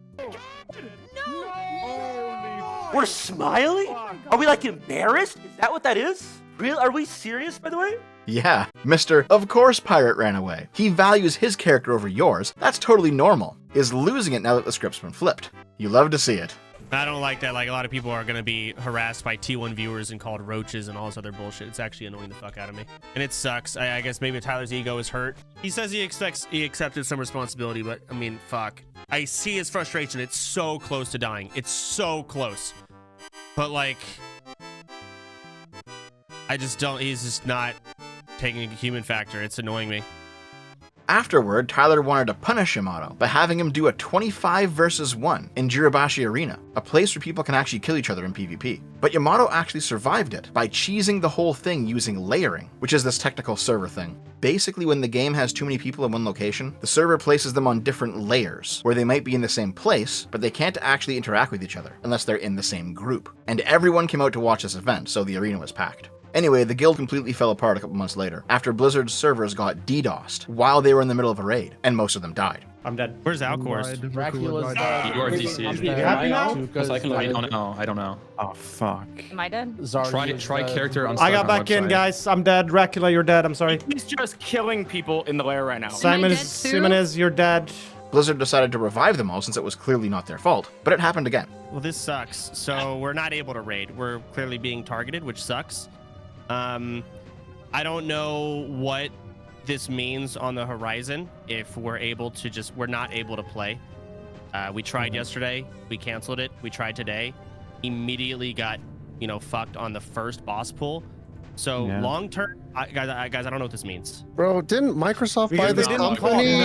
We're smiling? Are we like embarrassed? Is that what that is? Real? Are we serious, by the way? Yeah, Mr. Of course Pirate ran away. He values his character over yours. That's totally normal. Is losing it now that the script's been flipped. You love to see it. I don't like that. Like, a lot of people are going to be harassed by T1 viewers and called roaches and all this other bullshit. It's actually annoying the fuck out of me. And it sucks. I guess maybe Tyler's ego is hurt. He says he accepted some responsibility, but I mean, fuck. I see his frustration. It's so close to dying. It's so close. But like, he's just not taking a human factor. It's annoying me. Afterward, Tyler wanted to punish Yamato by having him do a 25 versus 1 in Jirabashi Arena, a place where people can actually kill each other in PvP. But Yamato actually survived it by cheesing the whole thing using layering, which is this technical server thing. Basically, when the game has too many people in one location, the server places them on different layers, where they might be in the same place, but they can't actually interact with each other unless they're in the same group. And everyone came out to watch this event, so the arena was packed. Anyway, the guild completely fell apart a couple months later, after Blizzard's servers got DDoSed while they were in the middle of a raid, and most of them died. I'm dead. Where's Alcors? Dracula's dead. You are DC. I don't know. Oh, fuck. Am I dead? Try character on I got Starcom back in, website. guys. I'm dead. Dracula, you're dead. I'm sorry. He's just killing people in the lair right now. Simon, you're dead. Blizzard decided to revive them all since it was clearly not their fault, but it happened again. Well, this sucks. So we're not able to raid. We're clearly being targeted, which sucks. I don't know what this means on the horizon if we're not able to play. We tried yesterday, we canceled it. We tried today, immediately got, fucked on the first boss pull. So long term, guys, I don't know what this means. Bro, didn't Microsoft buy this company?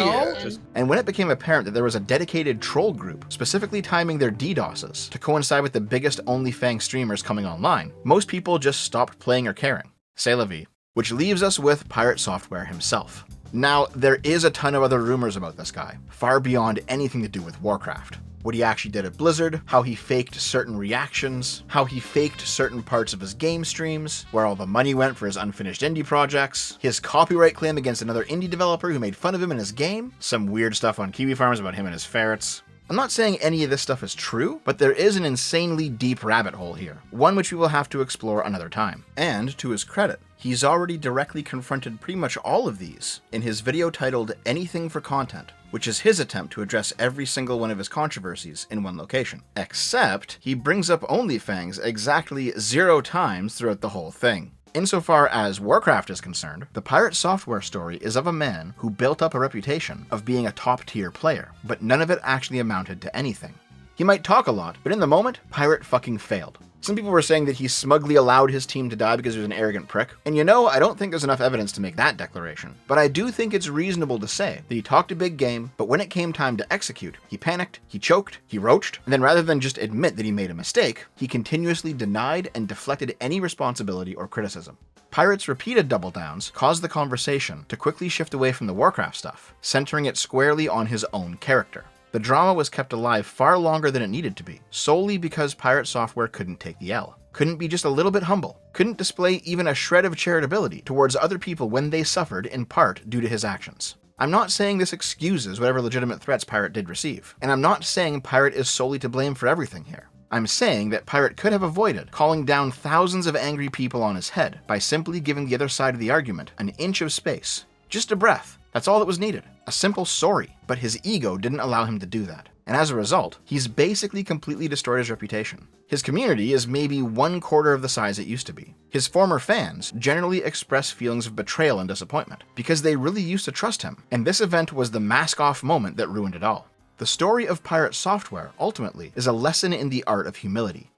And when it became apparent that there was a dedicated troll group specifically timing their DDoSes to coincide with the biggest OnlyFangs streamers coming online, most people just stopped playing or caring. C'est la vie. Which leaves us with PirateSoftware himself. Now, there is a ton of other rumors about this guy, far beyond anything to do with Warcraft. What he actually did at Blizzard, how he faked certain reactions, how he faked certain parts of his game streams, where all the money went for his unfinished indie projects, his copyright claim against another indie developer who made fun of him in his game, some weird stuff on Kiwi Farms about him and his ferrets. I'm not saying any of this stuff is true, but there is an insanely deep rabbit hole here, one which we will have to explore another time. And to his credit, he's already directly confronted pretty much all of these in his video titled Anything for Content, which is his attempt to address every single one of his controversies in one location. Except, he brings up OnlyFangs exactly 0 times throughout the whole thing. Insofar as Warcraft is concerned, the PirateSoftware story is of a man who built up a reputation of being a top-tier player, but none of it actually amounted to anything. He might talk a lot, but in the moment, Pirate fucking failed. Some people were saying that he smugly allowed his team to die because he was an arrogant prick. And you know, I don't think there's enough evidence to make that declaration. But I do think it's reasonable to say that he talked a big game, but when it came time to execute, he panicked, he choked, he roached, and then rather than just admit that he made a mistake, he continuously denied and deflected any responsibility or criticism. Pirate's repeated double downs caused the conversation to quickly shift away from the Warcraft stuff, centering it squarely on his own character. The drama was kept alive far longer than it needed to be, solely because PirateSoftware couldn't take the L, couldn't be just a little bit humble, couldn't display even a shred of charitability towards other people when they suffered in part due to his actions. I'm not saying this excuses whatever legitimate threats Pirate did receive, and I'm not saying Pirate is solely to blame for everything here. I'm saying that Pirate could have avoided calling down thousands of angry people on his head by simply giving the other side of the argument an inch of space, just a breath. That's all that was needed. A simple sorry, but his ego didn't allow him to do that. And as a result, he's basically completely destroyed his reputation. His community is maybe 1/4 of the size it used to be. His former fans generally express feelings of betrayal and disappointment, because they really used to trust him, and this event was the mask-off moment that ruined it all. The story of PirateSoftware, ultimately, is a lesson in the art of humility.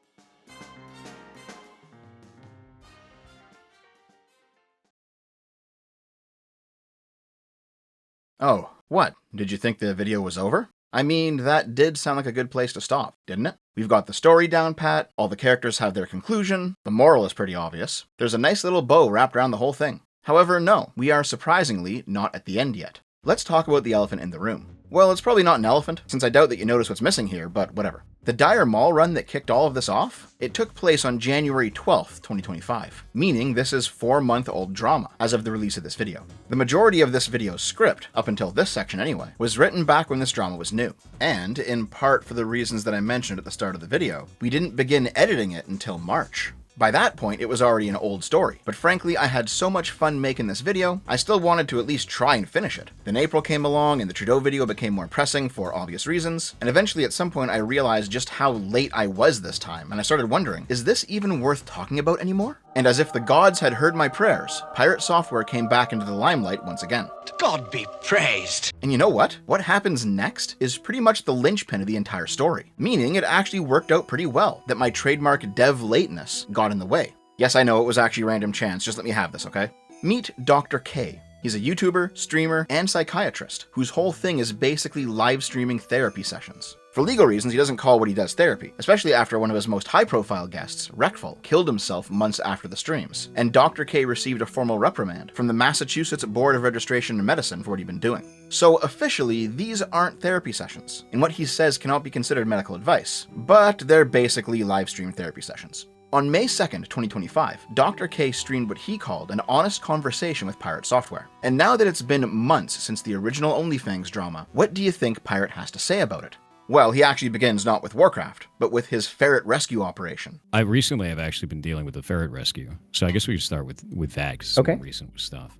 Oh, what? Did you think the video was over? I mean, that did sound like a good place to stop, didn't it? We've got the story down pat, all the characters have their conclusion, the moral is pretty obvious. There's a nice little bow wrapped around the whole thing. However, no, we are surprisingly not at the end yet. Let's talk about the elephant in the room. Well, it's probably not an elephant, since I doubt that you notice what's missing here, but whatever. The dire Maul run that kicked all of this off? It took place on January 12th, 2025, meaning this is 4-month-old drama as of the release of this video. The majority of this video's script, up until this section anyway, was written back when this drama was new. And, in part for the reasons that I mentioned at the start of the video, we didn't begin editing it until March. By that point, it was already an old story, but frankly, I had so much fun making this video, I still wanted to at least try and finish it. Then April came along, and the Trudeau video became more pressing for obvious reasons, and eventually at some point I realized just how late I was this time, and I started wondering, is this even worth talking about anymore? And as if the gods had heard my prayers, PirateSoftware came back into the limelight once again. God be praised! And you know what? What happens next is pretty much the linchpin of the entire story, meaning it actually worked out pretty well that my trademark dev lateness got in the way. Yes, I know it was actually random chance, just let me have this, okay? Meet Dr. K. He's a YouTuber, streamer, and psychiatrist whose whole thing is basically live streaming therapy sessions. For legal reasons, he doesn't call what he does therapy, especially after one of his most high-profile guests, Reckful, killed himself months after the streams, and Dr. K received a formal reprimand from the Massachusetts Board of Registration in Medicine for what he'd been doing. So officially, these aren't therapy sessions, and what he says cannot be considered medical advice, but they're basically live-stream therapy sessions. On May 2nd, 2025, Dr. K streamed what he called an honest conversation with PirateSoftware. And now that it's been months since the original OnlyFangs drama, what do you think Pirate has to say about it? Well, he actually begins not with Warcraft, but with his ferret rescue operation. I recently have actually been dealing with the ferret rescue, so I guess we should start with that, because it's more recent stuff.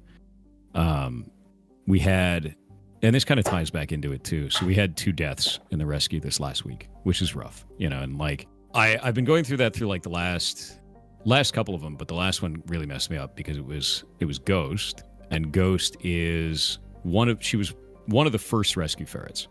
We had, and this kind of ties back into it too, so we had 2 deaths in the rescue this last week, which is rough, you know, and like, I've been going through that through like the last couple of them, but the last one really messed me up because it was Ghost, and Ghost is she was one of the first rescue ferrets.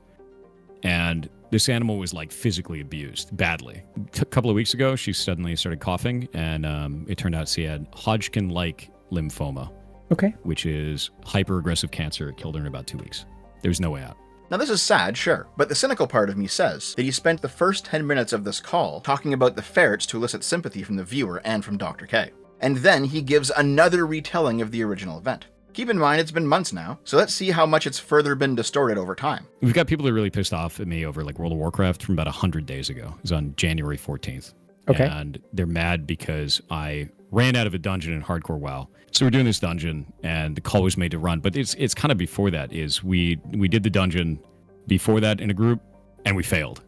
and this animal was like physically abused badly. A couple of weeks ago, she suddenly started coughing, and it turned out she had Hodgkin-like lymphoma. Okay. Which is hyper-aggressive cancer. It killed her in about 2 weeks. There's no way out. Now this is sad, sure, but the cynical part of me says that he spent the first 10 minutes of this call talking about the ferrets to elicit sympathy from the viewer and from Dr. K. And then he gives another retelling of the original event. Keep in mind, it's been months now, so let's see how much it's further been distorted over time. We've got people that are really pissed off at me over like World of Warcraft from about 100 days ago. It was on January 14th. Okay. And they're mad because I ran out of a dungeon in Hardcore WoW. So we're doing this dungeon, and the call was made to run. But it's kind of before that. Is we did the dungeon before that in a group, and we failed.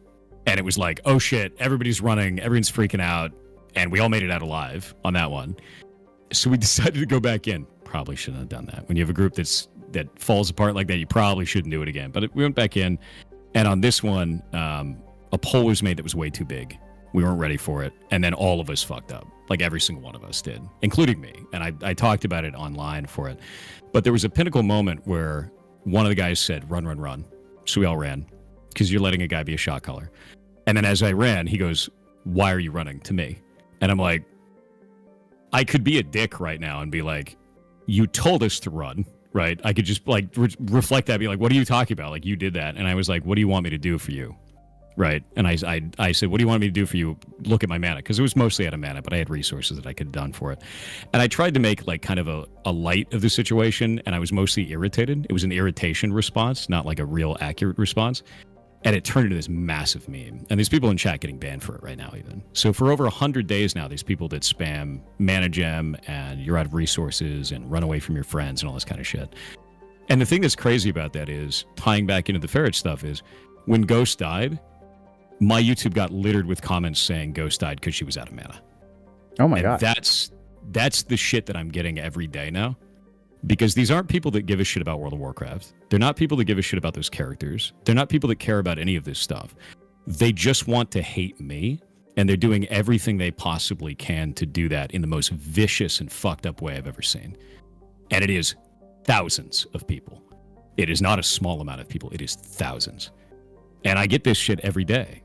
And it was like, oh shit, everybody's running, everyone's freaking out, and we all made it out alive on that one. So we decided to go back in. Probably shouldn't have done that. When you have a group that falls apart like that, you probably shouldn't do it again. But we went back in, and on this one, a poll was made that was way too big. We weren't ready for it, and then all of us fucked up. Like every single one of us did, including me. And I talked about it online for it. But there was a pinnacle moment where one of the guys said, run, run, run. So we all ran, because you're letting a guy be a shot caller. And then as I ran, he goes, why are you running, to me? And I'm like, I could be a dick right now and be like, you told us to run, right? I could just like reflect that, be like, what are you talking about? Like, you did that. And I was like, what do you want me to do for you? Right. And I said, what do you want me to do for you? Look at my mana. Because it was mostly out of mana, but I had resources that I could have done for it. And I tried to make like kind of a light of the situation, and I was mostly irritated. It was an irritation response, not like a real accurate response. And it turned into this massive meme. And there's people in chat getting banned for it right now even. So for over 100 days now, there's people that spam mana gem and you're out of resources and run away from your friends and all this kind of shit. And the thing that's crazy about that is, tying back into the ferret stuff, is when Ghost died, my YouTube got littered with comments saying Ghost died because she was out of mana. Oh my God. That's the shit that I'm getting every day now. Because these aren't people that give a shit about World of Warcraft. They're not people that give a shit about those characters. They're not people that care about any of this stuff. They just want to hate me, and they're doing everything they possibly can to do that in the most vicious and fucked up way I've ever seen. And it is thousands of people. It is not a small amount of people. It is thousands. And I get this shit every day.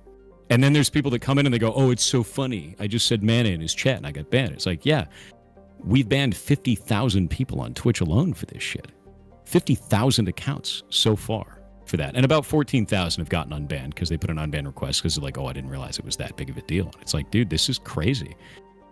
And then there's people that come in and they go, oh, it's so funny. I just said mana in his chat and I got banned. It's like, yeah. We've banned 50,000 people on Twitch alone for this shit. 50,000 accounts so far for that. And about 14,000 have gotten unbanned because they put an unban request because they're like, oh, I didn't realize it was that big of a deal. And it's like, dude, this is crazy.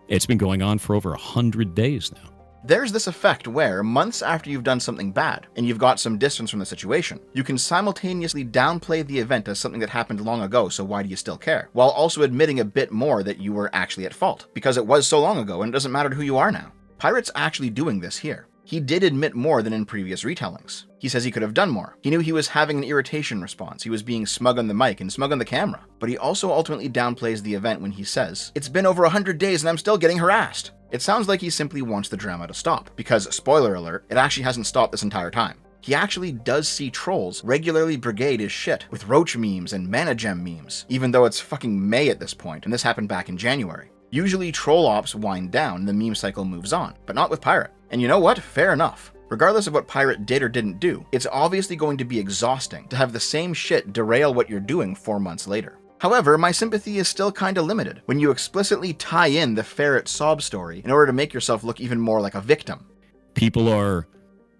It's been going on for over 100 days now. There's this effect where, months after you've done something bad, and you've got some distance from the situation, you can simultaneously downplay the event as something that happened long ago, so why do you still care? While also admitting a bit more that you were actually at fault, because it was so long ago and it doesn't matter who you are now. Pirate's actually doing this here. He did admit more than in previous retellings. He says he could have done more. He knew he was having an irritation response. He was being smug on the mic and smug on the camera. But he also ultimately downplays the event when he says, it's been over 100 days and I'm still getting harassed. It sounds like he simply wants the drama to stop, because, spoiler alert, it actually hasn't stopped this entire time. He actually does see trolls regularly brigade his shit with roach memes and mana gem memes, even though it's fucking May at this point, and this happened back in January. Usually troll ops wind down and the meme cycle moves on, but not with Pirate. And you know what? Fair enough. Regardless of what Pirate did or didn't do, it's obviously going to be exhausting to have the same shit derail what you're doing 4 months later. However, my sympathy is still kinda limited when you explicitly tie in the ferret sob story in order to make yourself look even more like a victim.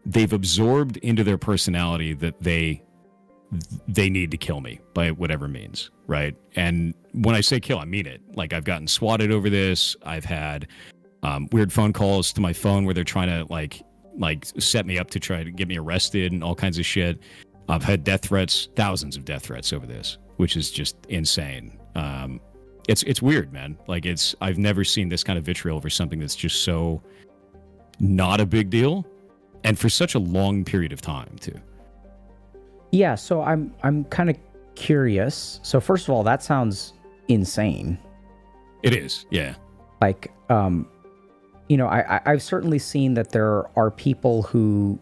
They've absorbed into their personality that they need to kill me by whatever means, right? And when I say kill, I mean it. Like, I've gotten swatted over this. I've had weird phone calls to my phone where they're trying to like set me up to try to get me arrested and all kinds of shit. I've had death threats, thousands of death threats over this, which is just insane. It's weird, man. Like, I've never seen this kind of vitriol over something that's just so not a big deal, and for such a long period of time too. Yeah, so I'm kind of curious. So first of all, that sounds insane. It is, yeah. Like, I've certainly seen that there are people who...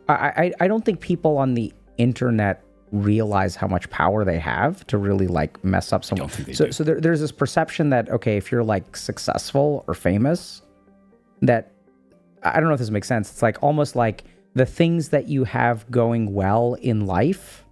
I don't think people on the internet realize how much power they have to really, like, mess up someone. So there's this perception that, okay, if you're, like, successful or famous, that... I don't know if this makes sense. It's like almost like the things that you have going well in life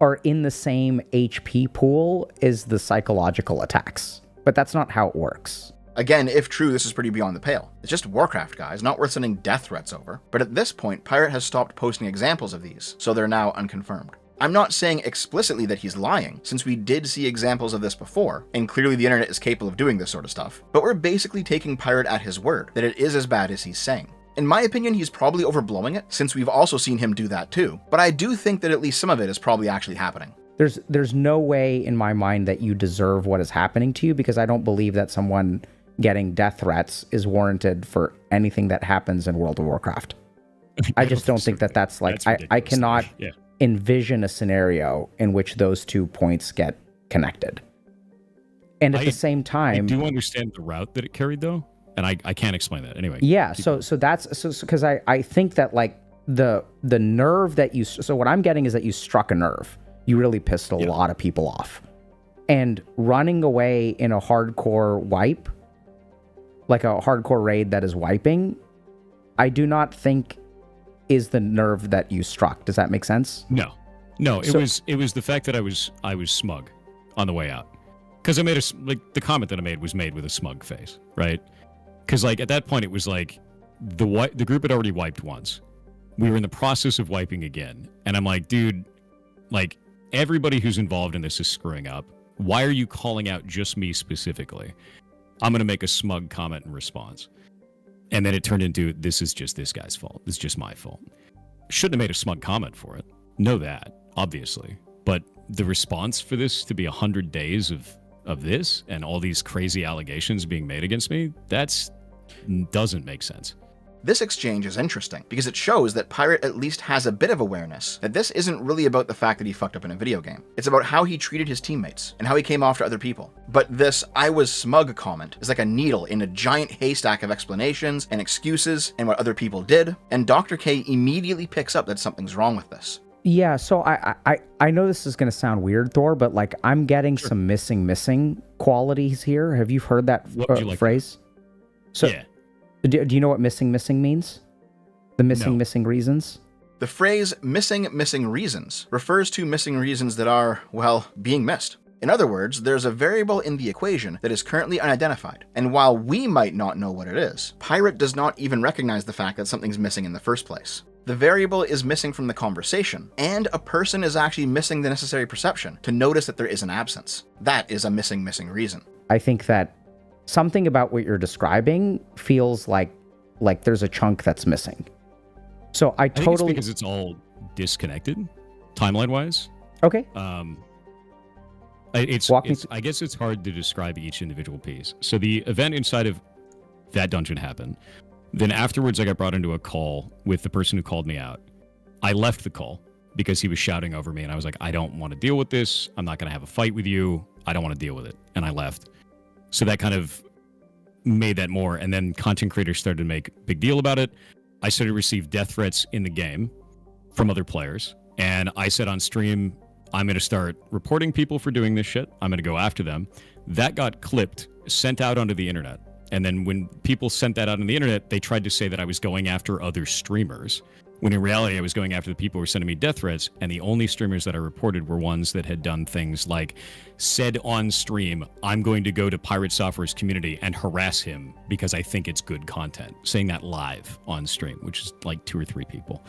are in the same HP pool as the psychological attacks. But that's not how it works. Again, if true, this is pretty beyond the pale. It's just Warcraft, guys, not worth sending death threats over. But at this point, Pirate has stopped posting examples of these, so they're now unconfirmed. I'm not saying explicitly that he's lying, since we did see examples of this before, and clearly the internet is capable of doing this sort of stuff, but we're basically taking Pirate at his word, that it is as bad as he's saying. In my opinion, he's probably overblowing it, since we've also seen him do that too, but I do think that at least some of it is probably actually happening. There's no way in my mind that you deserve what is happening to you, because I don't believe that someone getting death threats is warranted for anything that happens in World of Warcraft. I just don't think that that's like, I cannot envision a scenario in which those 2 points get connected. And at the same time, I do understand the route that it carried though, and I can't explain that anyway. Yeah, so because I think that like the nerve that you, so what I'm getting is that you struck a nerve. You really pissed a lot of people off. And running away in a hardcore wipe, like a hardcore raid that is wiping, I do not think is the nerve that you struck. Does that make sense? No, it was the fact that I was smug on the way out, because I made the comment that I made was made with a smug face, right? Because like at that point it was like the group had already wiped once, we were in the process of wiping again, and I'm like, dude, like everybody who's involved in this is screwing up. Why are you calling out just me specifically? I'm gonna make a smug comment in response. And then it turned into, this is just this guy's fault. This is just my fault. Shouldn't have made a smug comment for it. Know that, obviously. But the response for this to be 100 days of this and all these crazy allegations being made against me, doesn't make sense. This exchange is interesting because it shows that Pirate at least has a bit of awareness that this isn't really about the fact that he fucked up in a video game. It's about how he treated his teammates and how he came after other people. But this "I was smug" comment is like a needle in a giant haystack of explanations and excuses and what other people did, and Dr. K immediately picks up that something's wrong with this. Yeah, so I know this is going to sound weird, Thor, but like I'm getting some missing qualities here. Have you heard that phrase? So, yeah. Do you know what missing means? The missing reasons? The phrase missing reasons refers to missing reasons that are, well, being missed. In other words, there's a variable in the equation that is currently unidentified, and while we might not know what it is, Pirate does not even recognize the fact that something's missing in the first place. The variable is missing from the conversation, and a person is actually missing the necessary perception to notice that there is an absence. That is a missing reason. I think that something about what you're describing feels like there's a chunk that's missing. So I totally... think it's because it's all disconnected, timeline-wise. Okay. I guess it's hard to describe each individual piece. So the event inside of that dungeon happened. Then afterwards, I got brought into a call with the person who called me out. I left the call because he was shouting over me, and I was like, I don't want to deal with this. I'm not going to have a fight with you. I don't want to deal with it. And I left. So that kind of made that more. And then content creators started to make a big deal about it. I started to receive death threats in the game from other players. And I said on stream, I'm going to start reporting people for doing this shit. I'm going to go after them. That got clipped, sent out onto the internet. And then when people sent that out on the internet, they tried to say that I was going after other streamers, when in reality I was going after the people who were sending me death threats, and the only streamers that I reported were ones that had done things like said on stream, I'm going to go to PirateSoftware's community and harass him because I think it's good content, saying that live on stream, which is like 2 or 3 people.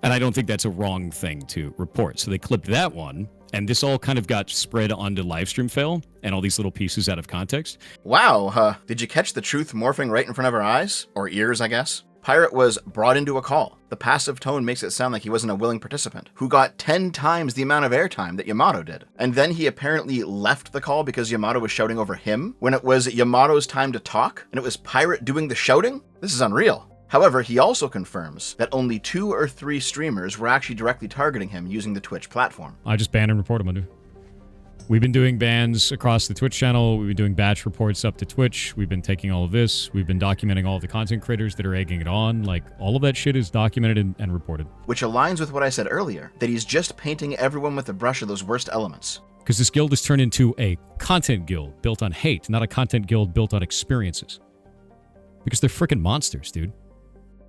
And I don't think that's a wrong thing to report. So they clipped that one, and this all kind of got spread onto livestream fail and all these little pieces out of context. Wow, did you catch the truth morphing right in front of our eyes? Or ears, I guess? Pirate was brought into a call. The passive tone makes it sound like he wasn't a willing participant, who got 10 times the amount of airtime that Yamato did. And then he apparently left the call because Yamato was shouting over him, when it was Yamato's time to talk, and it was Pirate doing the shouting? This is unreal. However, he also confirms that only 2 or 3 streamers were actually directly targeting him using the Twitch platform. I just banned and reported him, dude. We've been doing bans across the Twitch channel. We've been doing batch reports up to Twitch. We've been taking all of this. We've been documenting all of the content creators that are egging it on. Like, all of that shit is documented and reported. Which aligns with what I said earlier, that he's just painting everyone with the brush of those worst elements. Because this guild has turned into a content guild built on hate, not a content guild built on experiences. Because they're freaking monsters, dude.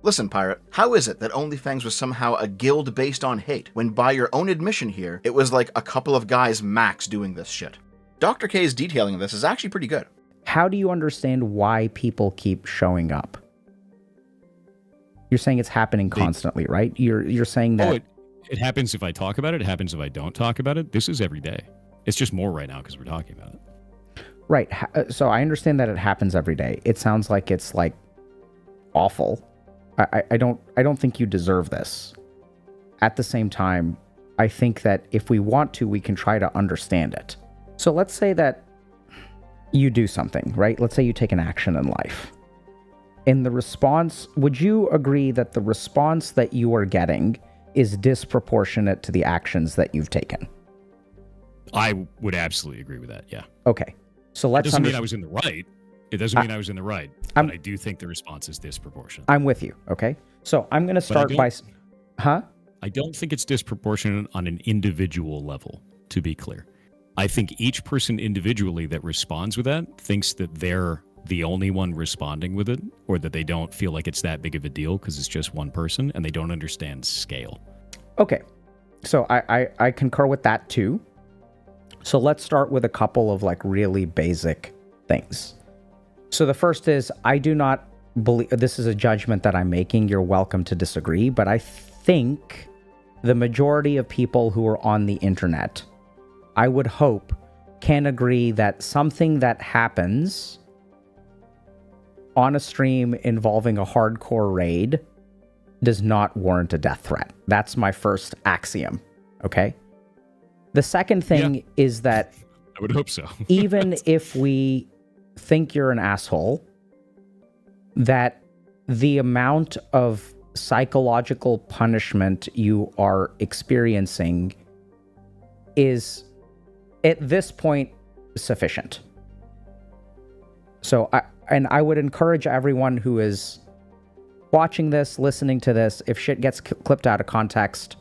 Listen, Pirate, how is it that OnlyFangs was somehow a guild based on hate, when by your own admission here, it was like a couple of guys max doing this shit? Dr. K's detailing of this is actually pretty good. How do you understand why people keep showing up? You're saying it's happening constantly, right? You're saying that... It happens if I talk about it. It happens if I don't talk about it. This is every day. It's just more right now because we're talking about it. Right. So I understand that it happens every day. It sounds like it's like awful. I don't think you deserve this. At the same time, I think that if we want to, we can try to understand it. So let's say that you do something, right? Let's say you take an action in life. In the response, would you agree that the response that you are getting is disproportionate to the actions that you've taken? I would absolutely agree with that, yeah. Okay. So let's... It doesn't mean I was in the right. It doesn't mean I was in the right. But I do think the response is disproportionate. I'm with you, okay? So I'm going to start by... Huh? I don't think it's disproportionate on an individual level, to be clear. I think each person individually that responds with that thinks that they're the only one responding with it, or that they don't feel like it's that big of a deal because it's just one person and they don't understand scale. Okay. So I concur with that too. So let's start with a couple of like really basic things. So the first is, I do not believe, this is a judgment that I'm making, you're welcome to disagree, but I think the majority of people who are on the internet, I would hope, can agree that something that happens on a stream involving a hardcore raid does not warrant a death threat. That's my first axiom, okay? The second thing is that... I would hope so. Even if we think you're an asshole, that the amount of psychological punishment you are experiencing is, at this point, sufficient. So I would encourage everyone who is watching this, listening to this, if shit gets clipped out of context,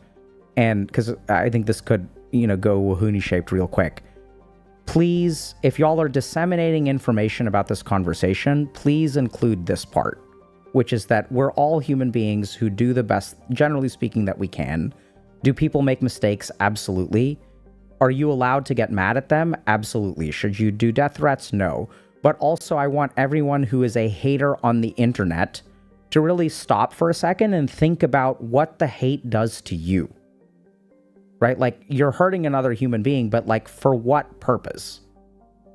and because I think this could, go wahoonie shaped real quick, please, if y'all are disseminating information about this conversation, please include this part, which is that we're all human beings who do the best, generally speaking, that we can. Do people make mistakes? Absolutely. Are you allowed to get mad at them? Absolutely. Should you do death threats? No. But also, I want everyone who is a hater on the internet to really stop for a second and think about what the hate does to you. Right? Like, you're hurting another human being, but like, for what purpose?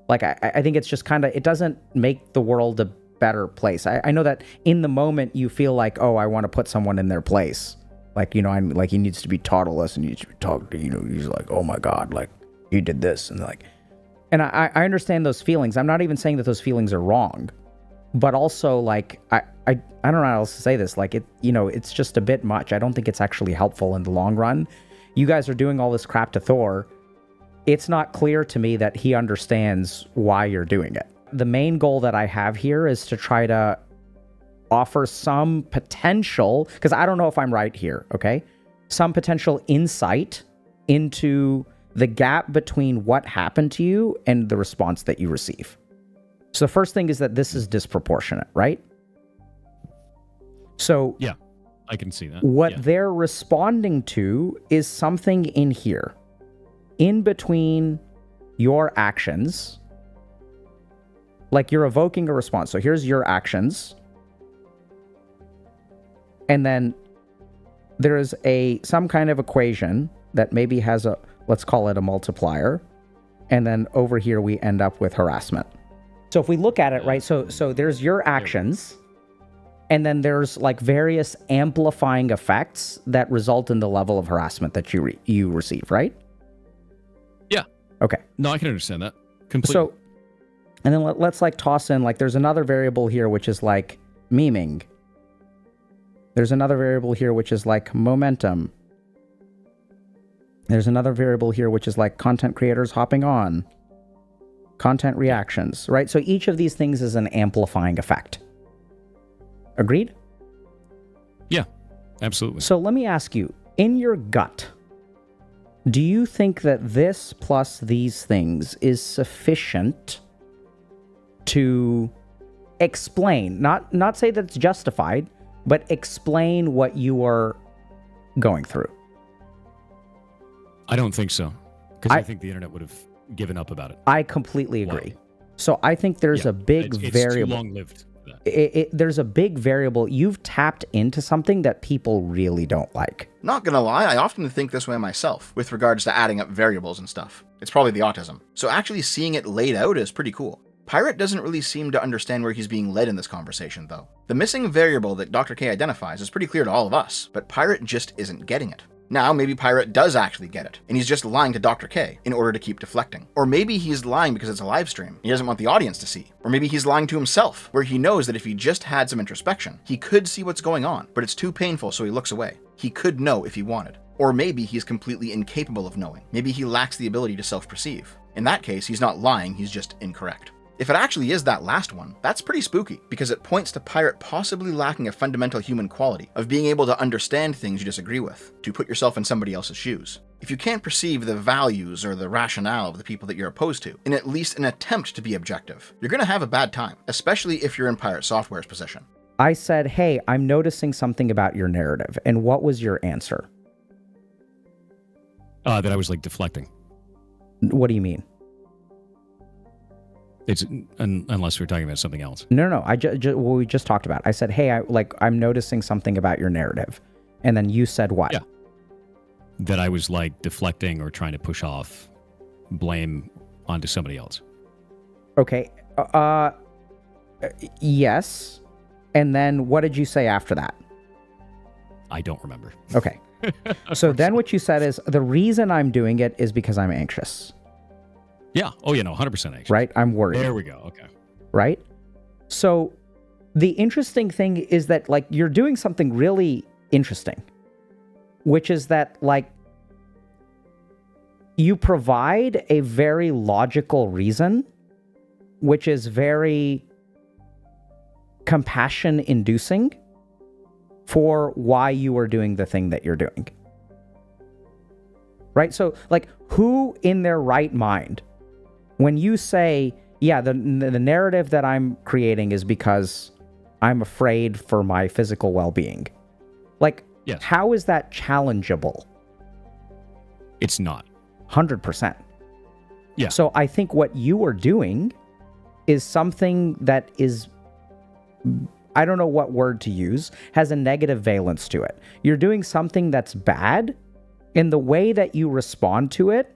Like, I think it's just kind of, it doesn't make the world a better place. I know that in the moment you feel like, oh, I want to put someone in their place. Like, I'm like, he needs to be taught a lesson. He needs to be talked to, he's like, oh my God, like, he did this. And like, and I understand those feelings. I'm not even saying that those feelings are wrong, but also like, I don't know how else to say this. Like, it's just a bit much. I don't think it's actually helpful in the long run. You guys are doing all this crap to Thor. It's not clear to me that he understands why you're doing it. The main goal that I have here is to try to offer some potential, because I don't know if I'm right here, okay? Some potential insight into the gap between what happened to you and the response that you receive. So the first thing is that this is disproportionate, right? So yeah, I can see that. What they're responding to is something in here, in between your actions. Like, you're evoking a response. So here's your actions. And then there is some kind of equation that maybe has a, let's call it a multiplier. And then over here we end up with harassment. So if we look at it, right, so there's your actions, and then there's like various amplifying effects that result in the level of harassment that you receive, right? Yeah. Okay. No, I can understand that completely. So, and then let's like toss in, like, there's another variable here which is like memeing. There's another variable here which is like momentum. There's another variable here which is like content creators hopping on. Content reactions, right? So each of these things is an amplifying effect. Agreed? Yeah, absolutely. So let me ask you, in your gut, do you think that this plus these things is sufficient to explain, not say that it's justified, but explain what you are going through. I don't think so, because I think the internet would have given up about it. I completely agree. So I think there's a big variable. It's too long-lived. There's a big variable. You've tapped into something that people really don't like. Not gonna lie, I often think this way myself, with regards to adding up variables and stuff. It's probably the autism. So actually seeing it laid out is pretty cool. Pirate doesn't really seem to understand where he's being led in this conversation, though. The missing variable that Dr. K identifies is pretty clear to all of us, but Pirate just isn't getting it. Now, maybe Pirate does actually get it, and he's just lying to Dr. K in order to keep deflecting. Or maybe he's lying because it's a live stream. He doesn't want the audience to see. Or maybe he's lying to himself, where he knows that if he just had some introspection, he could see what's going on, but it's too painful, so he looks away. He could know if he wanted. Or maybe he's completely incapable of knowing. Maybe he lacks the ability to self-perceive. In that case, he's not lying, he's just incorrect. If it actually is that last one, that's pretty spooky, because it points to Pirate possibly lacking a fundamental human quality of being able to understand things you disagree with, to put yourself in somebody else's shoes. If you can't perceive the values or the rationale of the people that you're opposed to, in at least an attempt to be objective, you're going to have a bad time, especially if you're in Pirate Software's position. I said, hey, I'm noticing something about your narrative. And what was your answer? That I was like deflecting. What do you mean? It's unless we're talking about something else. No. What we just talked about. I said, hey, I'm noticing something about your narrative. And then you said what? Yeah. That I was like deflecting or trying to push off blame onto somebody else. Okay. Yes. And then what did you say after that? I don't remember. Okay. So then what you said is, the reason I'm doing it is because I'm anxious. Yeah. Oh, yeah, no, 100% anxious. Right? I'm worried. There we go. Okay. Right? So the interesting thing is that, like, you're doing something really interesting, which is that, like, you provide a very logical reason, which is very compassion-inducing for why you are doing the thing that you're doing. Right? So, like, who in their right mind, when you say, yeah, the narrative that I'm creating is because I'm afraid for my physical well-being, like, yes. How is that challengeable? It's not. 100%. Yeah. So I think what you are doing is something that is, I don't know what word to use, has a negative valence to it. You're doing something that's bad, and the way that you respond to it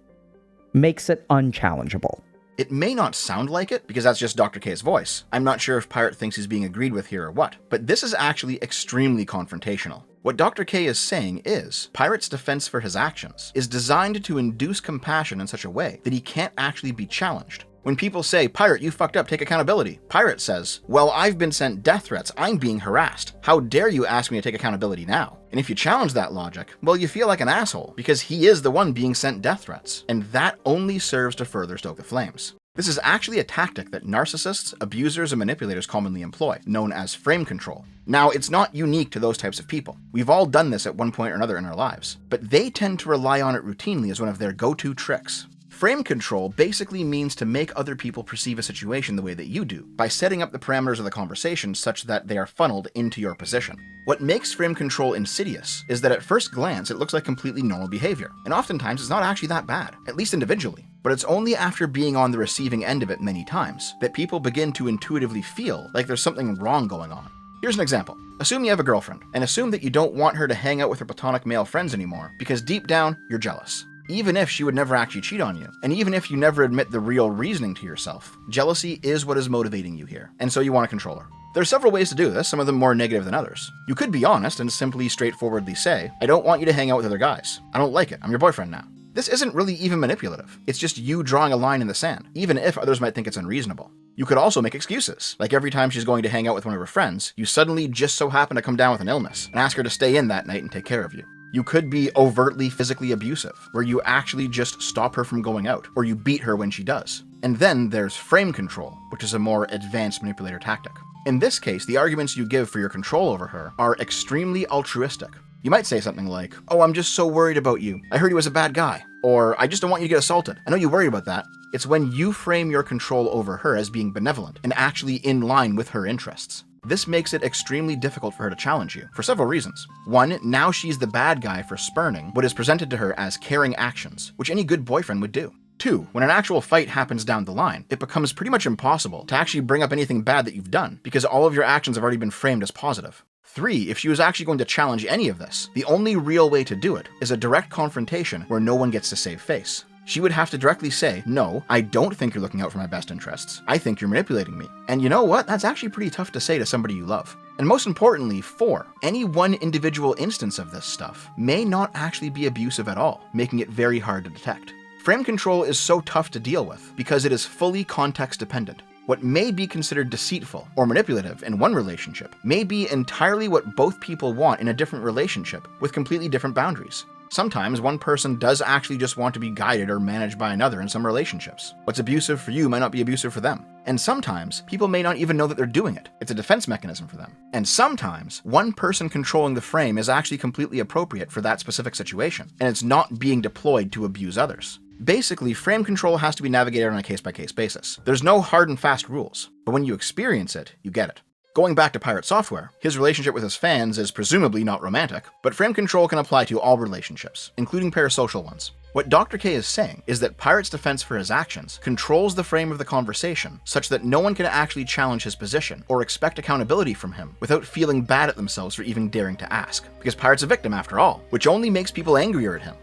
makes it unchallengeable. It may not sound like it, because that's just Dr. K's voice. I'm not sure if Pirate thinks he's being agreed with here or what, but this is actually extremely confrontational. What Dr. K is saying is, Pirate's defense for his actions is designed to induce compassion in such a way that he can't actually be challenged. When people say, Pirate, you fucked up, take accountability, Pirate says, well, I've been sent death threats, I'm being harassed. How dare you ask me to take accountability now? And if you challenge that logic, well, you feel like an asshole, because he is the one being sent death threats, and that only serves to further stoke the flames. This is actually a tactic that narcissists, abusers, and manipulators commonly employ, known as frame control. Now, it's not unique to those types of people. We've all done this at one point or another in our lives, but they tend to rely on it routinely as one of their go-to tricks. Frame control basically means to make other people perceive a situation the way that you do, by setting up the parameters of the conversation such that they are funneled into your position. What makes frame control insidious is that at first glance it looks like completely normal behavior, and oftentimes it's not actually that bad, at least individually. But it's only after being on the receiving end of it many times that people begin to intuitively feel like there's something wrong going on. Here's an example. Assume you have a girlfriend, and assume that you don't want her to hang out with her platonic male friends anymore, because deep down, you're jealous. Even if she would never actually cheat on you, and even if you never admit the real reasoning to yourself, jealousy is what is motivating you here, and so you want to control her. There are several ways to do this, some of them more negative than others. You could be honest and simply straightforwardly say, I don't want you to hang out with other guys. I don't like it. I'm your boyfriend now. This isn't really even manipulative. It's just you drawing a line in the sand, even if others might think it's unreasonable. You could also make excuses, like every time she's going to hang out with one of her friends, you suddenly just so happen to come down with an illness, and ask her to stay in that night and take care of you. You could be overtly physically abusive, where you actually just stop her from going out, or you beat her when she does. And then there's frame control, which is a more advanced manipulator tactic. In this case, the arguments you give for your control over her are extremely altruistic. You might say something like, oh, I'm just so worried about you. I heard he was a bad guy. Or, I just don't want you to get assaulted. I know you worry about that. It's when you frame your control over her as being benevolent and actually in line with her interests. This makes it extremely difficult for her to challenge you, for several reasons. One, now she's the bad guy for spurning what is presented to her as caring actions, which any good boyfriend would do. Two, when an actual fight happens down the line, it becomes pretty much impossible to actually bring up anything bad that you've done, because all of your actions have already been framed as positive. Three, if she was actually going to challenge any of this, the only real way to do it is a direct confrontation where no one gets to save face. She would have to directly say, no, I don't think you're looking out for my best interests. I think you're manipulating me. And you know what? That's actually pretty tough to say to somebody you love. And most importantly, 4, any one individual instance of this stuff may not actually be abusive at all, making it very hard to detect. Frame control is so tough to deal with because it is fully context dependent. What may be considered deceitful or manipulative in one relationship may be entirely what both people want in a different relationship with completely different boundaries. Sometimes one person does actually just want to be guided or managed by another in some relationships. What's abusive for you might not be abusive for them. And sometimes people may not even know that they're doing it. It's a defense mechanism for them. And sometimes one person controlling the frame is actually completely appropriate for that specific situation, and it's not being deployed to abuse others. Basically, frame control has to be navigated on a case-by-case basis. There's no hard and fast rules, but when you experience it, you get it. Going back to PirateSoftware, his relationship with his fans is presumably not romantic, but frame control can apply to all relationships, including parasocial ones. What Dr. K is saying is that Pirate's defense for his actions controls the frame of the conversation such that no one can actually challenge his position or expect accountability from him without feeling bad at themselves for even daring to ask, because Pirate's a victim after all, which only makes people angrier at him.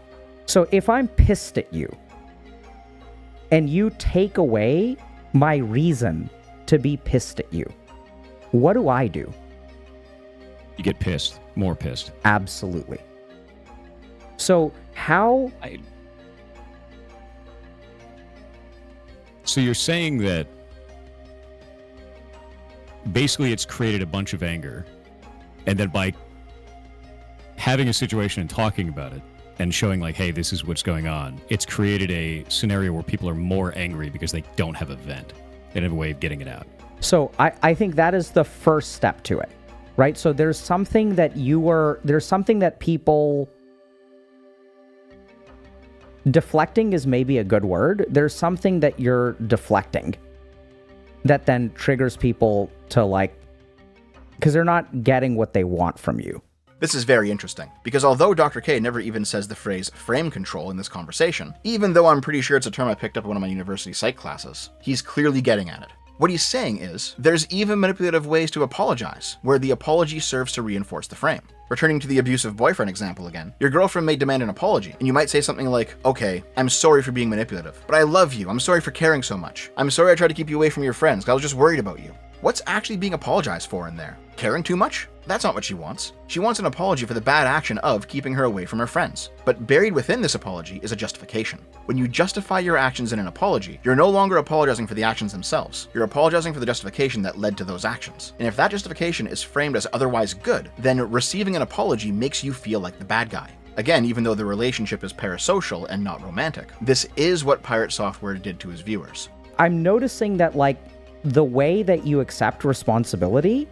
So if I'm pissed at you, and you take away my reason to be pissed at you, what do? You get pissed. More pissed. Absolutely. So how... So you're saying that basically it's created a bunch of anger, and then by having a situation and talking about it and showing like, hey, this is what's going on, it's created a scenario where people are more angry because they don't have a vent. They don't have a way of getting it out. So I think that is the first step to it, right? So there's something that people... Deflecting is maybe a good word. There's something that you're deflecting that then triggers people to like... Because they're not getting what they want from you. This is very interesting, because although Dr. K never even says the phrase frame control in this conversation, even though I'm pretty sure it's a term I picked up in one of my university psych classes, he's clearly getting at it. What he's saying is, there's even manipulative ways to apologize, where the apology serves to reinforce the frame. Returning to the abusive boyfriend example again, your girlfriend may demand an apology, and you might say something like, okay, I'm sorry for being manipulative, but I love you, I'm sorry for caring so much. I'm sorry I tried to keep you away from your friends, because I was just worried about you. What's actually being apologized for in there? Caring too much? That's not what she wants. She wants an apology for the bad action of keeping her away from her friends. But buried within this apology is a justification. When you justify your actions in an apology, you're no longer apologizing for the actions themselves. You're apologizing for the justification that led to those actions. And if that justification is framed as otherwise good, then receiving an apology makes you feel like the bad guy. Again, even though the relationship is parasocial and not romantic, this is what PirateSoftware did to his viewers. I'm noticing that like the way that you accept responsibility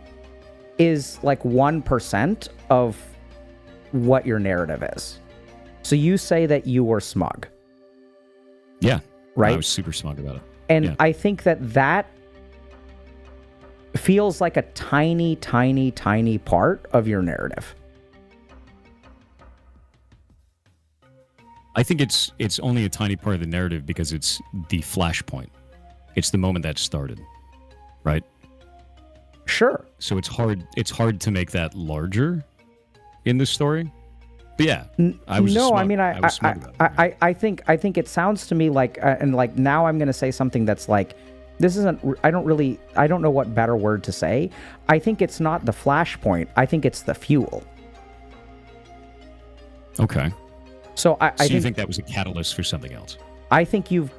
is like 1% of what your narrative is. So you say that you were smug. Yeah. Right? I was super smug about it. And yeah. I think that feels like a tiny, tiny, tiny part of your narrative. I think it's only a tiny part of the narrative because it's the flashpoint. It's the moment that started, right? Sure. So it's hard to make that larger in the story. But yeah, I was no. smug. I mean, I think it sounds to me like, and like now I'm going to say something that's like, this isn't. I don't know what better word to say. I think it's not the flashpoint. I think it's the fuel. Okay. So you think that was a catalyst for something else? I think you've.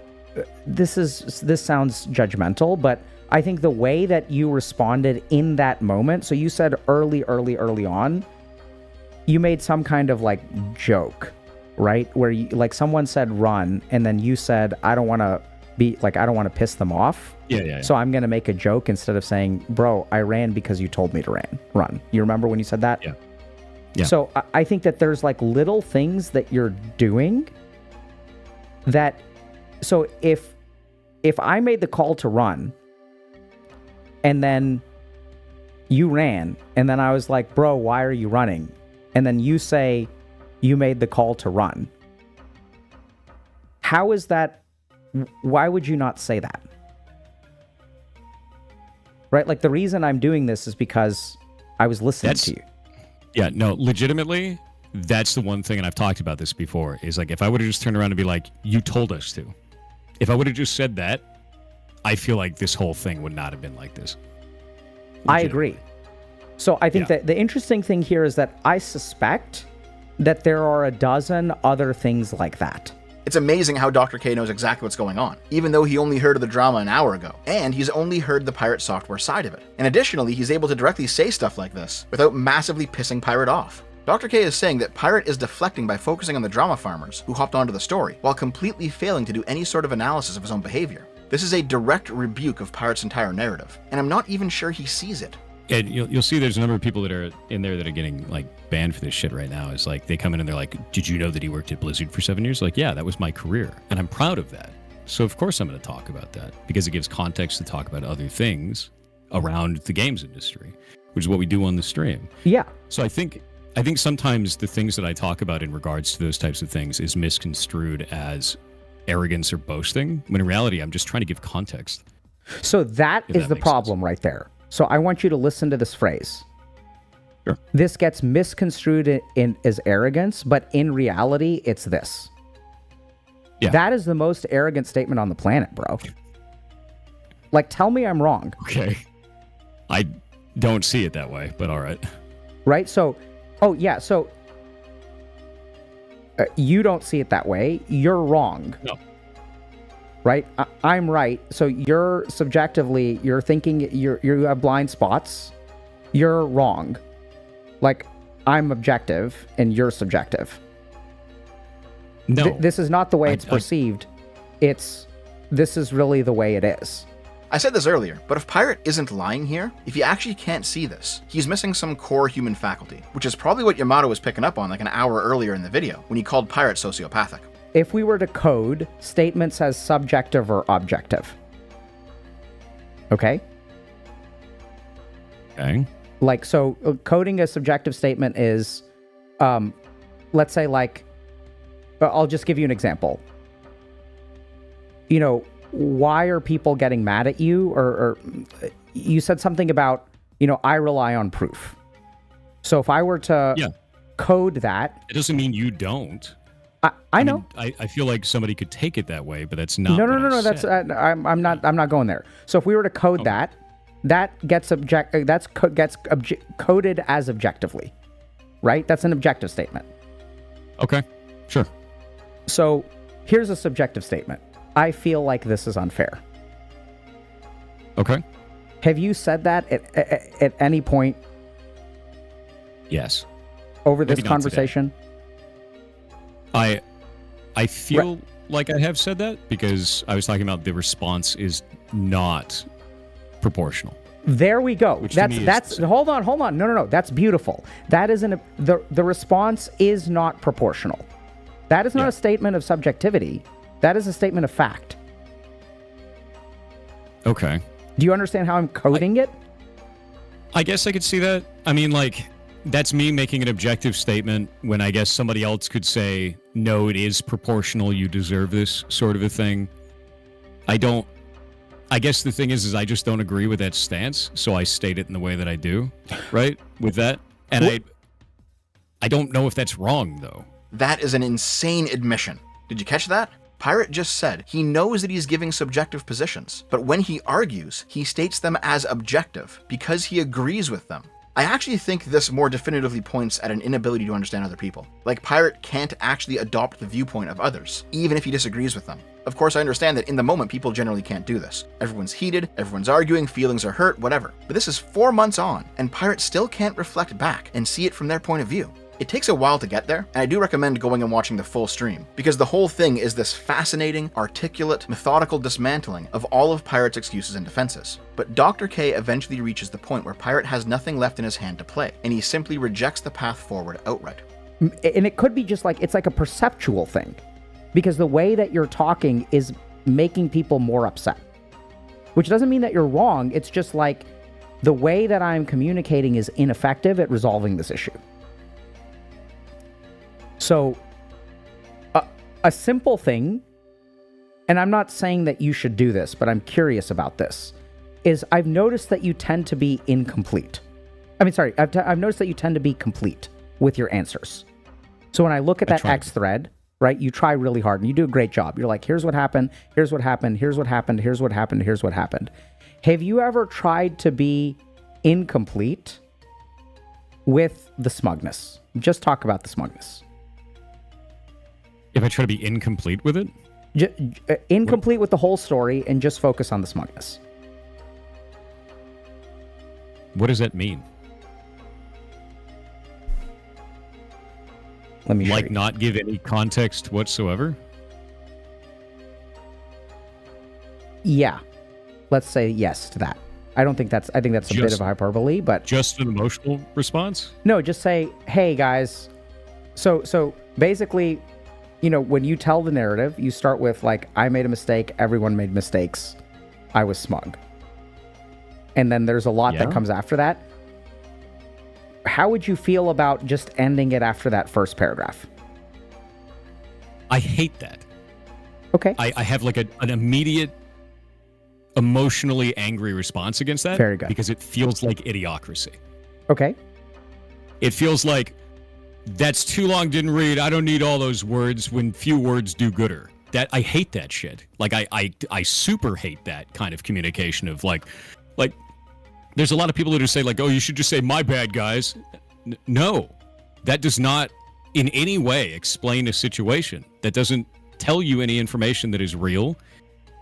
This sounds judgmental, but I think the way that you responded in that moment. So you said early on, you made some kind of like joke, right? Where you, like someone said run, and then you said I don't want to piss them off. Yeah. So I'm gonna make a joke instead of saying, bro, I ran because you told me to run. You remember when you said that? Yeah. So I think that there's like little things that you're doing that. So if I made the call to run, and then You ran, and then I was like, bro, why are you running? And then you say you made the call to run. How is that? Why would you not say that? Right? Like, the reason I'm doing this is because I was listening to you. Yeah, no, legitimately, that's the one thing, and I've talked about this before, is like, if I would have just turned around and be like, you told us to. If I would have just said that, I feel like this whole thing would not have been like this. I agree. So I think that the interesting thing here is that I suspect that there are a dozen other things like that. It's amazing how Dr. K knows exactly what's going on, even though he only heard of the drama an hour ago, and he's only heard the Pirate Software side of it. And additionally, he's able to directly say stuff like this without massively pissing Pirate off. Dr. K is saying that Pirate is deflecting by focusing on the drama farmers who hopped onto the story, while completely failing to do any sort of analysis of his own behavior. This is a direct rebuke of Pirate's entire narrative, and I'm not even sure he sees it. And you'll see there's a number of people that are in there that are getting like banned for this shit right now. It's like they come in and they're like, did you know that he worked at Blizzard for 7 years? Like, yeah, that was my career. And I'm proud of that. So of course I'm going to talk about that because it gives context to talk about other things around the games industry, which is what we do on the stream. Yeah. So I think sometimes the things that I talk about in regards to those types of things is misconstrued as arrogance or boasting, when in reality, I'm just trying to give context. So that is the problem right there. So I want you to listen to this phrase. Sure. This gets misconstrued as arrogance, but in reality, it's this. Yeah. That is the most arrogant statement on the planet, bro. Like, tell me I'm wrong. Okay. I don't see it that way, but all right. Right? So, you don't see it that way. You're wrong. No. Right? I'm right. So you're subjectively, you're thinking you have blind spots. You're wrong. Like, I'm objective and you're subjective. No. This is not the way it's perceived. This is really the way it is. I said this earlier, but if Pirate isn't lying here, if he actually can't see this, he's missing some core human faculty, which is probably what Yamato was picking up on like an hour earlier in the video when he called Pirate sociopathic. If we were to code statements as subjective or objective. Okay? Okay. Like, so coding a subjective statement is, let's say, like, I'll just give you an example. You know, why are people getting mad at you? Or you said something about, you know, I rely on proof. So if I were to code that. It doesn't mean you don't. I know. Mean, I feel like somebody could take it that way, but that's not. No. That's I'm not going there. So if we were to code that gets coded as objectively, right? That's an objective statement. Okay, sure. So here's a subjective statement. I feel like this is unfair. Okay. Have you said that at any point? Yes. Over this conversation? I feel like I have said that because I was talking about the response is not proportional. There we go. Which That's hold on. No. That's beautiful. That is the response is not proportional. That is not a statement of subjectivity. That is a statement of fact. Okay. Do you understand how I'm coding it? I guess I could see that. I mean, like, that's me making an objective statement when I guess somebody else could say, no, it is proportional, you deserve this, sort of a thing. I guess the thing is I just don't agree with that stance, so I state it in the way that I do, right? With that. And I don't know if that's wrong, though. That is an insane admission. Did you catch that? Pirate just said he knows that he's giving subjective positions, but when he argues, he states them as objective because he agrees with them. I actually think this more definitively points at an inability to understand other people. Like, Pirate can't actually adopt the viewpoint of others, even if he disagrees with them. Of course, I understand that in the moment, people generally can't do this. Everyone's heated, everyone's arguing, feelings are hurt, whatever. But this is 4 months on, and Pirate still can't reflect back and see it from their point of view. It takes a while to get there, and I do recommend going and watching the full stream, because the whole thing is this fascinating, articulate, methodical dismantling of all of Pirate's excuses and defenses. But Dr. K eventually reaches the point where Pirate has nothing left in his hand to play, and he simply rejects the path forward outright. And it could be just like, it's like a perceptual thing, because the way that you're talking is making people more upset. Which doesn't mean that you're wrong, it's just like, the way that I'm communicating is ineffective at resolving this issue. So, a simple thing, and I'm not saying that you should do this, but I'm curious about this, is I've noticed that you tend to be incomplete. I've noticed that you tend to be complete with your answers. So when I look at that X thread, right, you try really hard and you do a great job. You're like, here's what happened, here's what happened, here's what happened, here's what happened, here's what happened. Have you ever tried to be incomplete with the smugness? Just talk about the smugness. If I try to be incomplete with it? Incomplete with the whole story and just focus on the smugness. What does that mean? Let me like not give any context whatsoever? Yeah. Let's say yes to that. I think that's a bit of a hyperbole, but just an emotional response? No, just say, "Hey guys." So basically, you know, when you tell the narrative, you start with like, I made a mistake, everyone made mistakes, I was smug. And then there's a lot that comes after that. How would you feel about just ending it after that first paragraph? I hate that. Okay. I have like an immediate emotionally angry response against that. Very good. Because it feels like idiocracy. Okay. It feels like, that's too long, didn't read, I don't need all those words when few words do gooder. That I hate that shit. Like I super hate that kind of communication of like there's a lot of people that say like, oh, you should just say my bad, guys. No, that does not in any way explain a situation. That doesn't tell you any information that is real.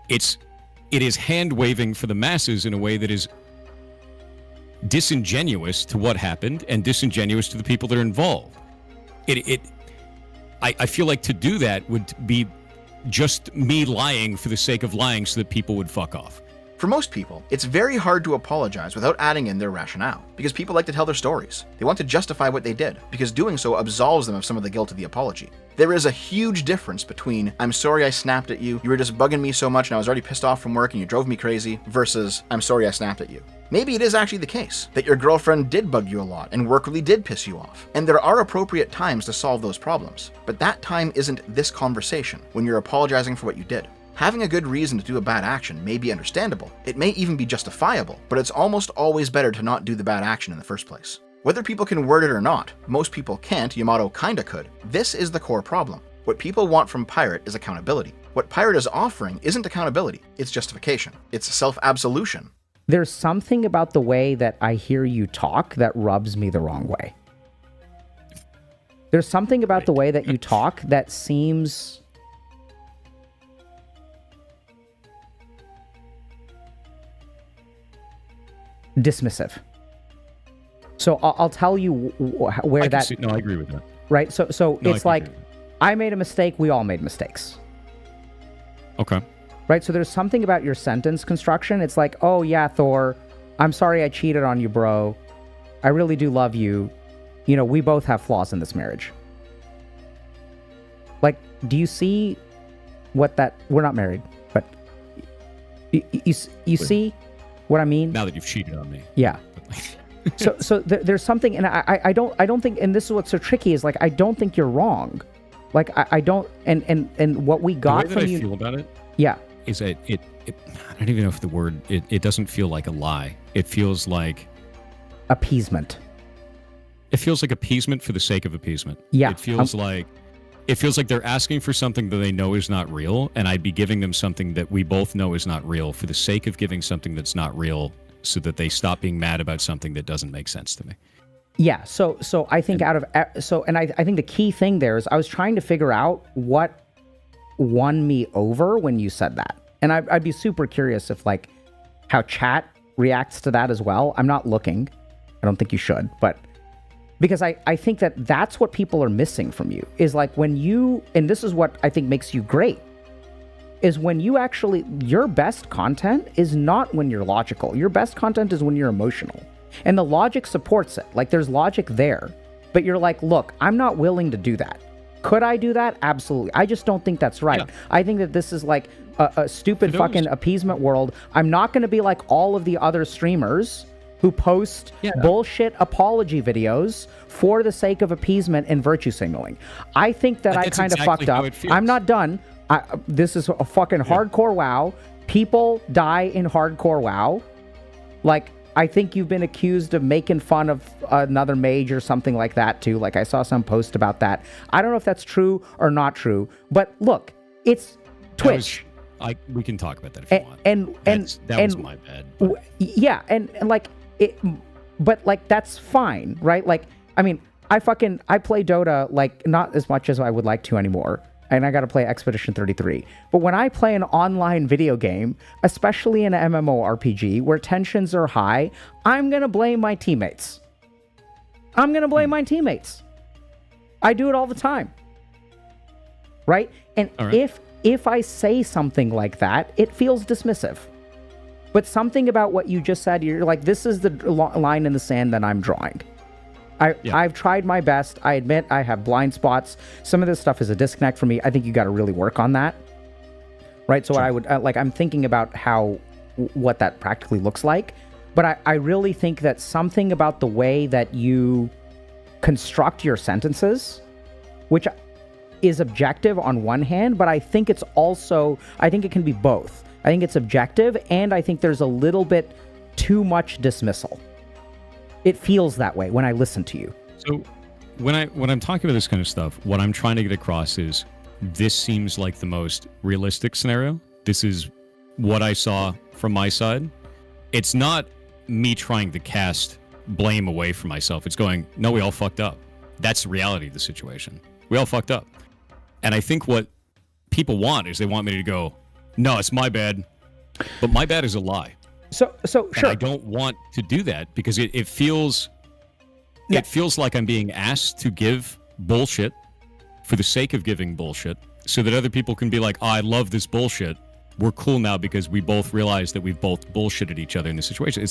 It is hand waving for the masses in a way that is disingenuous to what happened and disingenuous to the people that are involved. I feel like to do that would be just me lying for the sake of lying so that people would fuck off. For most people, it's very hard to apologize without adding in their rationale, because people like to tell their stories. They want to justify what they did, because doing so absolves them of some of the guilt of the apology. There is a huge difference between, I'm sorry I snapped at you, you were just bugging me so much and I was already pissed off from work and you drove me crazy, versus, I'm sorry I snapped at you. Maybe it is actually the case that your girlfriend did bug you a lot and work really did piss you off. And there are appropriate times to solve those problems, but that time isn't this conversation when you're apologizing for what you did. Having a good reason to do a bad action may be understandable, it may even be justifiable, but it's almost always better to not do the bad action in the first place. Whether people can word it or not, most people can't, Yamato kinda could, this is the core problem. What people want from Pirate is accountability. What Pirate is offering isn't accountability, it's justification. It's self-absolution. There's something about the way that I hear you talk that rubs me the wrong way. There's something about the way that you talk that seems dismissive. So I'll tell you where No, I agree with that. Right? So it's like, I made a mistake, we all made mistakes. Okay. Right? So there's something about your sentence construction. It's like, oh yeah, Thor, I'm sorry I cheated on you, bro. I really do love you. You know, we both have flaws in this marriage. Like, do you see what that... We're not married, but... You see what I mean? Now that you've cheated on me. Yeah. So there's something, and I don't think, and this is what's so tricky, is like, I don't think you're wrong. Like, I don't, and what we got the way from that you... I feel about it... Yeah. Is that it I don't even know if the word... It doesn't feel like a lie. It feels like... appeasement. It feels like appeasement for the sake of appeasement. Yeah. It feels like they're asking for something that they know is not real, and I'd be giving them something that we both know is not real for the sake of giving something that's not real, so that they stop being mad about something that doesn't make sense to me. Yeah. So I think I think the key thing there is I was trying to figure out what won me over when you said that, and I'd be super curious if like how chat reacts to that as well. I'm not looking. I don't think you should, but. Because I think that that's what people are missing from you, is like when you, and this is what I think makes you great, is when you actually, your best content is not when you're logical. Your best content is when you're emotional. And the logic supports it. Like there's logic there, but you're like, look, I'm not willing to do that. Could I do that? Absolutely. I just don't think that's right. Yeah. I think that this is like a stupid fucking appeasement world. I'm not going to be like all of the other streamers who post bullshit apology videos for the sake of appeasement and virtue signaling. I think that I kind of fucked up. I'm not done. This is a fucking hardcore WoW. People die in hardcore WoW. Like, I think you've been accused of making fun of another mage or something like that too. Like, I saw some post about that. I don't know if that's true or not true, but look, it's Twitch. We can talk about that if you want. That was my bad. Yeah, and like it, but like that's fine, right? Like, I mean, I play Dota like not as much as I would like to anymore. And I got to play Expedition 33. But when I play an online video game, especially an MMORPG where tensions are high, I'm going to blame my teammates. I do it all the time. Right? And if I say something like that, it feels dismissive. But something about what you just said, you're like, this is the line in the sand that I'm drawing. I've tried my best. I admit I have blind spots. Some of this stuff is a disconnect for me. I think you got to really work on that. Right? So what I would, I'm thinking about what that practically looks like. But I really think that something about the way that you construct your sentences, which is objective on one hand, but I think it can be both. I think it's objective, and I think there's a little bit too much dismissal. It feels that way when I listen to you. So when I'm talking about this kind of stuff, what I'm trying to get across is this seems like the most realistic scenario. This is what I saw from my side. It's not me trying to cast blame away from myself. It's going, no, we all fucked up. That's the reality of the situation. We all fucked up. And I think what people want is they want me to go, no, it's my bad. But my bad is a lie. So sure. I don't want to do that because it feels like I'm being asked to give bullshit for the sake of giving bullshit so that other people can be like, oh, I love this bullshit. We're cool now because we both realize that we've both bullshitted each other in this situation.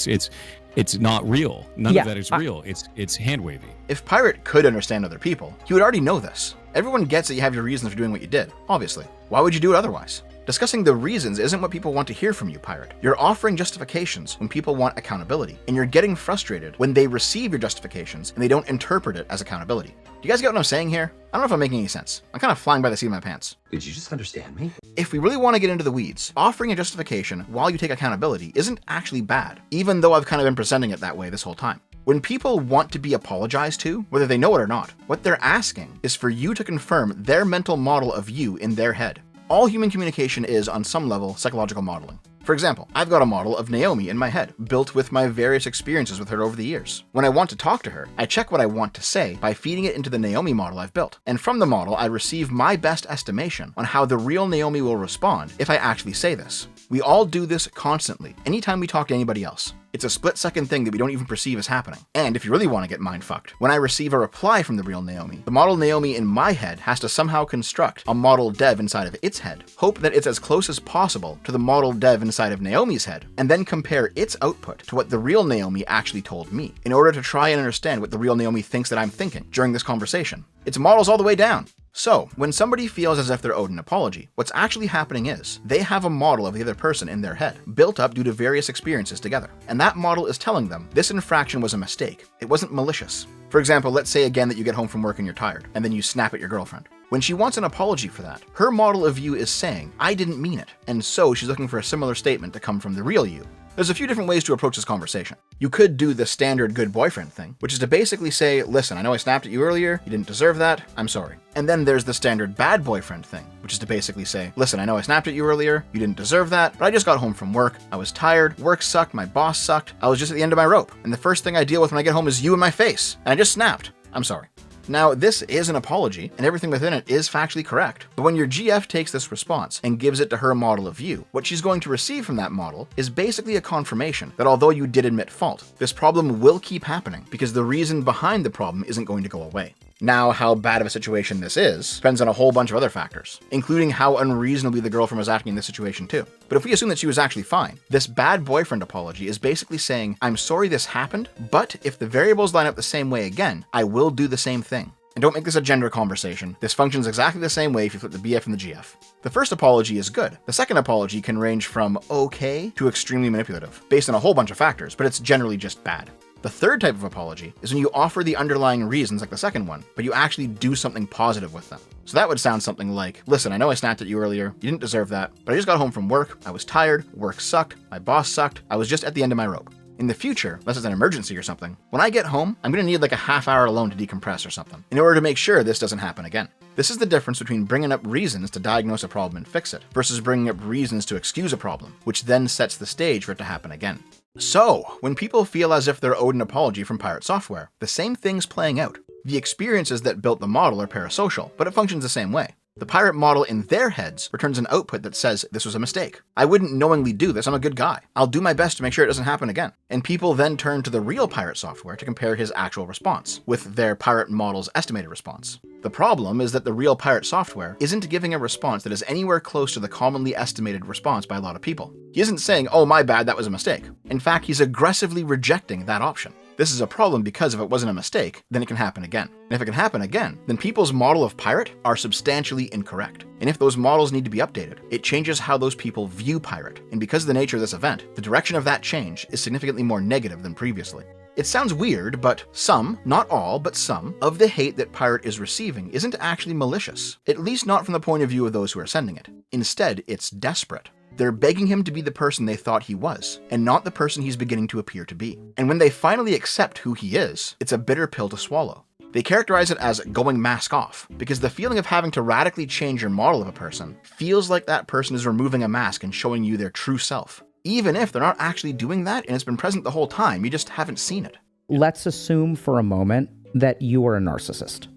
It's not real. None of that is real. It's hand wavy. If Pirate could understand other people, he would already know this. Everyone gets that you have your reasons for doing what you did, obviously. Why would you do it otherwise? Discussing the reasons isn't what people want to hear from you, Pirate. You're offering justifications when people want accountability, and you're getting frustrated when they receive your justifications and they don't interpret it as accountability. Do you guys get what I'm saying here? I don't know if I'm making any sense. I'm kind of flying by the seat of my pants. Did you just understand me? If we really want to get into the weeds, offering a justification while you take accountability isn't actually bad, even though I've kind of been presenting it that way this whole time. When people want to be apologized to, whether they know it or not, what they're asking is for you to confirm their mental model of you in their head. All human communication is, on some level, psychological modeling. For example, I've got a model of Naomi in my head, built with my various experiences with her over the years. When I want to talk to her, I check what I want to say by feeding it into the Naomi model I've built. And from the model, I receive my best estimation on how the real Naomi will respond if I actually say this. We all do this constantly, anytime we talk to anybody else. It's a split-second thing that we don't even perceive as happening. And if you really want to get mind-fucked, when I receive a reply from the real Naomi, the model Naomi in my head has to somehow construct a model dev inside of its head, hope that it's as close as possible to the model dev inside of Naomi's head, and then compare its output to what the real Naomi actually told me, in order to try and understand what the real Naomi thinks that I'm thinking during this conversation. It's models all the way down. So, when somebody feels as if they're owed an apology, what's actually happening is, they have a model of the other person in their head, built up due to various experiences together. And that model is telling them, this infraction was a mistake. It wasn't malicious. For example, let's say again that you get home from work and you're tired, and then you snap at your girlfriend. When she wants an apology for that, her model of you is saying, I didn't mean it. And so she's looking for a similar statement to come from the real you. There's a few different ways to approach this conversation. You could do the standard good boyfriend thing, which is to basically say, listen, I know I snapped at you earlier, you didn't deserve that, I'm sorry. And then there's the standard bad boyfriend thing, which is to basically say, listen, I know I snapped at you earlier, you didn't deserve that, but I just got home from work, I was tired, work sucked, my boss sucked, I was just at the end of my rope, and the first thing I deal with when I get home is you in my face, and I just snapped, I'm sorry. Now, this is an apology, and everything within it is factually correct. But when your GF takes this response and gives it to her model of view, what she's going to receive from that model is basically a confirmation that although you did admit fault, this problem will keep happening because the reason behind the problem isn't going to go away. Now, how bad of a situation this is depends on a whole bunch of other factors, including how unreasonably the girlfriend was acting in this situation too. But if we assume that she was actually fine, this bad boyfriend apology is basically saying, I'm sorry this happened, but if the variables line up the same way again, I will do the same thing. And don't make this a gender conversation. This functions exactly the same way if you flip the BF and the GF. The first apology is good. The second apology can range from okay to extremely manipulative, based on a whole bunch of factors, but it's generally just bad. The third type of apology is when you offer the underlying reasons like the second one, but you actually do something positive with them. So that would sound something like, listen, I know I snapped at you earlier, you didn't deserve that, but I just got home from work, I was tired, work sucked, my boss sucked, I was just at the end of my rope. In the future, unless it's an emergency or something, when I get home, I'm going to need like a half hour alone to decompress or something, in order to make sure this doesn't happen again. This is the difference between bringing up reasons to diagnose a problem and fix it, versus bringing up reasons to excuse a problem, which then sets the stage for it to happen again. So, when people feel as if they're owed an apology from Pirate Software, the same thing's playing out. The experiences that built the model are parasocial, but it functions the same way. The pirate model in their heads returns an output that says, this was a mistake. I wouldn't knowingly do this, I'm a good guy. I'll do my best to make sure it doesn't happen again. And people then turn to the real Pirate Software to compare his actual response with their pirate model's estimated response. The problem is that the real Pirate Software isn't giving a response that is anywhere close to the commonly estimated response by a lot of people. He isn't saying, oh my bad, that was a mistake. In fact, he's aggressively rejecting that option. This is a problem because if it wasn't a mistake, then it can happen again. And if it can happen again, then people's model of pirate are substantially incorrect. And if those models need to be updated, it changes how those people view pirate. And because of the nature of this event, the direction of that change is significantly more negative than previously. It sounds weird, but some, not all, but some, of the hate that pirate is receiving isn't actually malicious, at least not from the point of view of those who are sending it. Instead, it's desperate. They're begging him to be the person they thought he was, and not the person he's beginning to appear to be. And when they finally accept who he is, it's a bitter pill to swallow. They characterize it as going mask off, because the feeling of having to radically change your model of a person feels like that person is removing a mask and showing you their true self. Even if they're not actually doing that and it's been present the whole time, you just haven't seen it. Let's assume for a moment that you are a narcissist.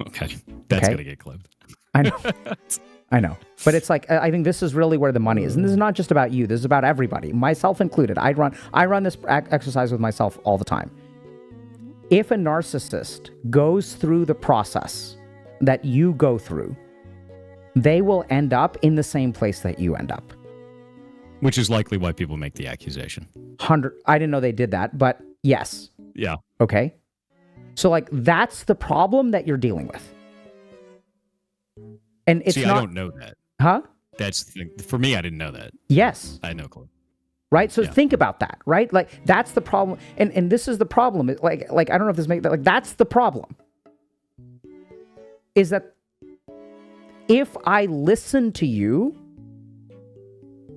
Okay, that's gonna get clipped. I know. I know. But it's like, I think this is really where the money is. And this is not just about you. This is about everybody, myself included. I run this exercise with myself all the time. If a narcissist goes through the process that you go through, they will end up in the same place that you end up. Which is likely why people make the accusation. I didn't know they did that, but yes. Yeah. Okay. So like, that's the problem that you're dealing with. And it's See, not, I don't know that. Huh? That's for me. I didn't know that. Yes. I had no clue. Right. So think about that. Right. Like that's the problem. And this is the problem. Like I don't know if this makes that like that's the problem. Is that if I listen to you,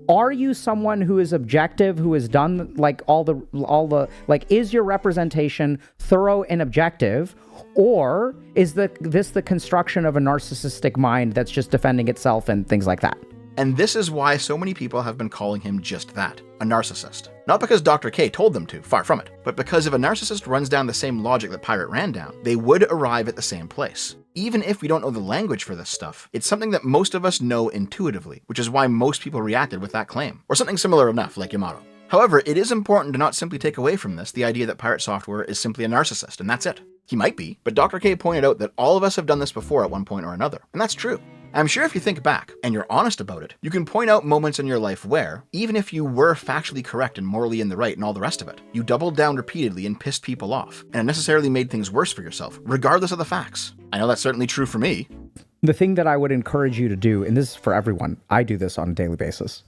are you someone who is objective, who has done like all the like, is your representation thorough and objective? Or is this the construction of a narcissistic mind that's just defending itself and things like that? And this is why so many people have been calling him just that, a narcissist. Not because Dr. K told them to, far from it, but because if a narcissist runs down the same logic that Pirate ran down, they would arrive at the same place. Even if we don't know the language for this stuff, it's something that most of us know intuitively, which is why most people reacted with that claim, or something similar enough like Yamato. However, it is important to not simply take away from this the idea that Pirate Software is simply a narcissist, and that's it. He might be, but Dr. K pointed out that all of us have done this before at one point or another, and that's true. I'm sure if you think back, and you're honest about it, you can point out moments in your life where, even if you were factually correct and morally in the right and all the rest of it, you doubled down repeatedly and pissed people off, and unnecessarily made things worse for yourself, regardless of the facts. I know that's certainly true for me. The thing that I would encourage you to do, and this is for everyone, I do this on a daily basis,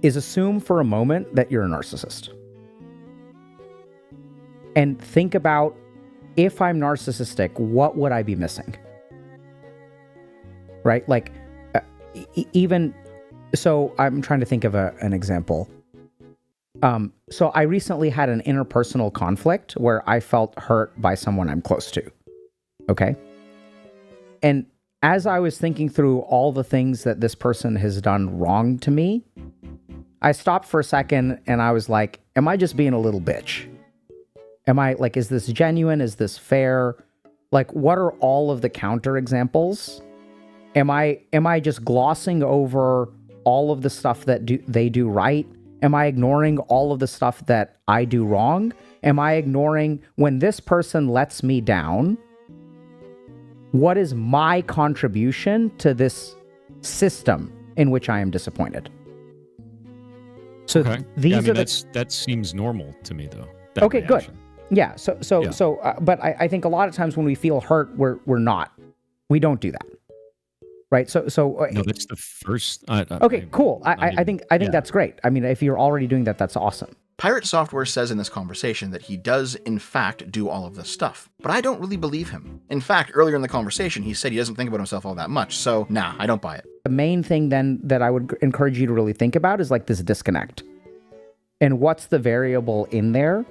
is assume for a moment that you're a narcissist. And think about, if I'm narcissistic, what would I be missing? Right? Like, even, so I'm trying to think of an example. So I recently had an interpersonal conflict where I felt hurt by someone I'm close to. Okay? And as I was thinking through all the things that this person has done wrong to me, I stopped for a second and I was like, am I just being a little bitch? Am I like, is this genuine? Is this fair? Like, what are all of the counter examples? Am I just glossing over all of the stuff that they do right? Am I ignoring all of the stuff that I do wrong? Am I ignoring when this person lets me down? What is my contribution to this system in which I am disappointed? So okay. these yeah, I mean, are that seems normal to me, though. Okay, reaction. Yeah. But I think a lot of times when we feel hurt, we don't do that. Right. So no, that's the first. Okay, cool. I think that's great. I mean, if you're already doing that, that's awesome. PirateSoftware says in this conversation that he does, in fact, do all of this stuff. But I don't really believe him. In fact, earlier in the conversation, he said he doesn't think about himself all that much. So, nah, I don't buy it. The main thing then that I would encourage you to really think about is like this disconnect. And what's the variable in there?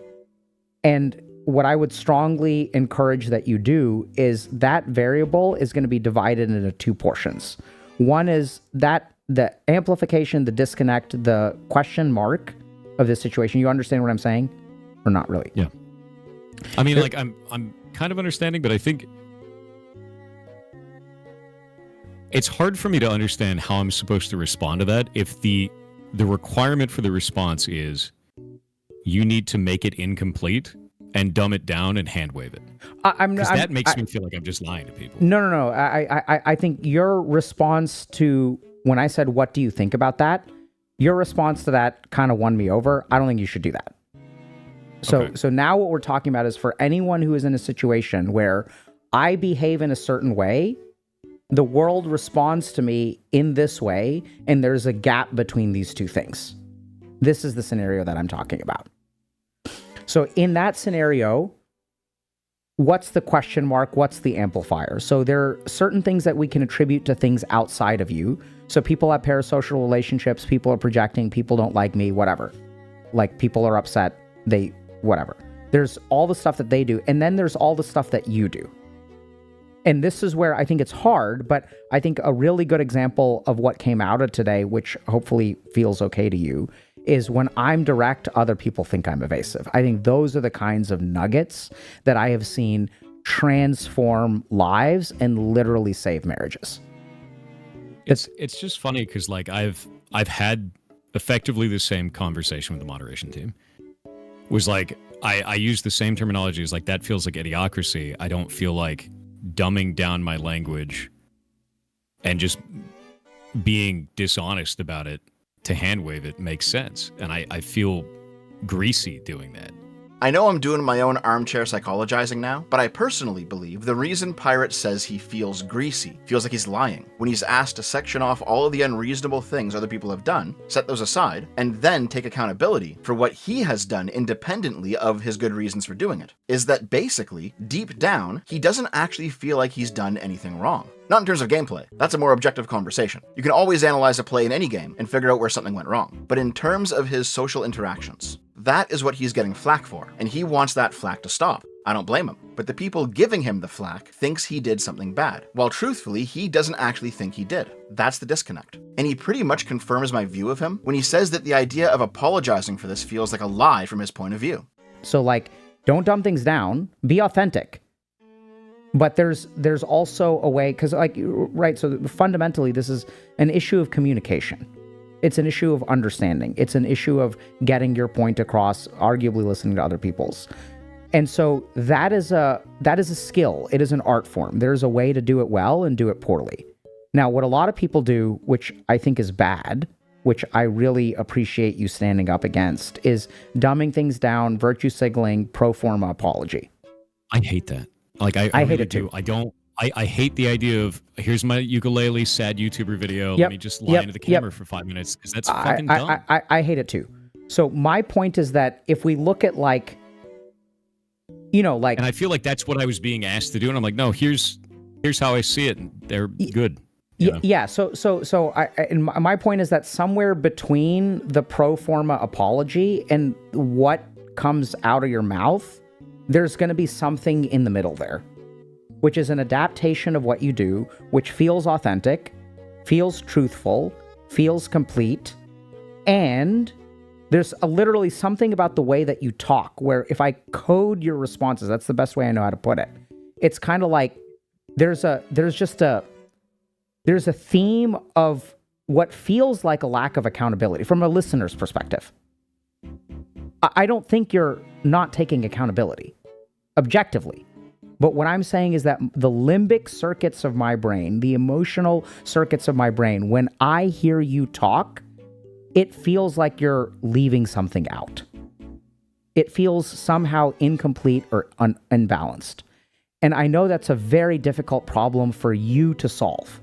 And what I would strongly encourage that you do is that variable is going to be divided into two portions. One is that the amplification, the disconnect, the question mark of this situation. You understand what I'm saying? Or not really? Yeah. I mean, like, I'm kind of understanding, but I think it's hard for me to understand how I'm supposed to respond to that if the requirement for the response is you need to make it incomplete and dumb it down and hand wave it. That makes me feel like I'm just lying to people. No. I think your response to when I said, "What do you think about that?" Your response to that kind of won me over. I don't think you should do that. So now what we're talking about is for anyone who is in a situation where I behave in a certain way, the world responds to me in this way, and there's a gap between these two things. This is the scenario that I'm talking about. So in that scenario, what's the question mark? What's the amplifier? So there are certain things that we can attribute to things outside of you. So people have parasocial relationships, people are projecting, people don't like me, whatever. Like people are upset, whatever. There's all the stuff that they do, and then there's all the stuff that you do. And this is where I think it's hard, but I think a really good example of what came out of today, which hopefully feels okay to you, is when I'm direct, other people think I'm evasive. I think those are the kinds of nuggets that I have seen transform lives and literally save marriages. It's just funny because like I've had effectively the same conversation with the moderation team. Was like I use the same terminology as like that feels like idiocracy. I don't feel like dumbing down my language and just being dishonest about it to hand wave it makes sense. And I feel greasy doing that. I know I'm doing my own armchair psychologizing now, but I personally believe the reason Pirate says he feels greasy, feels like he's lying, when he's asked to section off all of the unreasonable things other people have done, set those aside, and then take accountability for what he has done independently of his good reasons for doing it, is that basically, deep down, he doesn't actually feel like he's done anything wrong. Not in terms of gameplay. That's a more objective conversation. You can always analyze a play in any game and figure out where something went wrong. But in terms of his social interactions, that is what he's getting flack for, and he wants that flack to stop. I don't blame him. But the people giving him the flack thinks he did something bad, while truthfully, he doesn't actually think he did. That's the disconnect. And he pretty much confirms my view of him when he says that the idea of apologizing for this feels like a lie from his point of view. So like, don't dumb things down, be authentic. But there's also a way, because like, right, so fundamentally this is an issue of communication. It's an issue of understanding. It's an issue of getting your point across, arguably listening to other people's. And so that is a skill. It is an art form. There's a way to do it well and do it poorly. Now, what a lot of people do, which I think is bad, which I really appreciate you standing up against, is dumbing things down, virtue signaling, pro forma apology. I hate that. Like I hate it too. I hate the idea of here's my ukulele sad YouTuber video. Let me just lie into the camera for 5 minutes because that's fucking dumb. I hate it too. So my point is that if we look at like, you know, like, and I feel like that's what I was being asked to do, and I'm like, no, here's how I see it. And they're good. Yeah. So and my point is that somewhere between the pro forma apology and what comes out of your mouth, there's going to be something in the middle there, which is an adaptation of what you do, which feels authentic, feels truthful, feels complete, and there's literally something about the way that you talk where if I code your responses, that's the best way I know how to put it. It's kind of like there's a theme of what feels like a lack of accountability from a listener's perspective. I don't think you're not taking accountability objectively. But what I'm saying is that the limbic circuits of my brain, the emotional circuits of my brain, when I hear you talk, it feels like you're leaving something out. it feels somehow incomplete or unbalanced. And I know that's a very difficult problem for you to solve.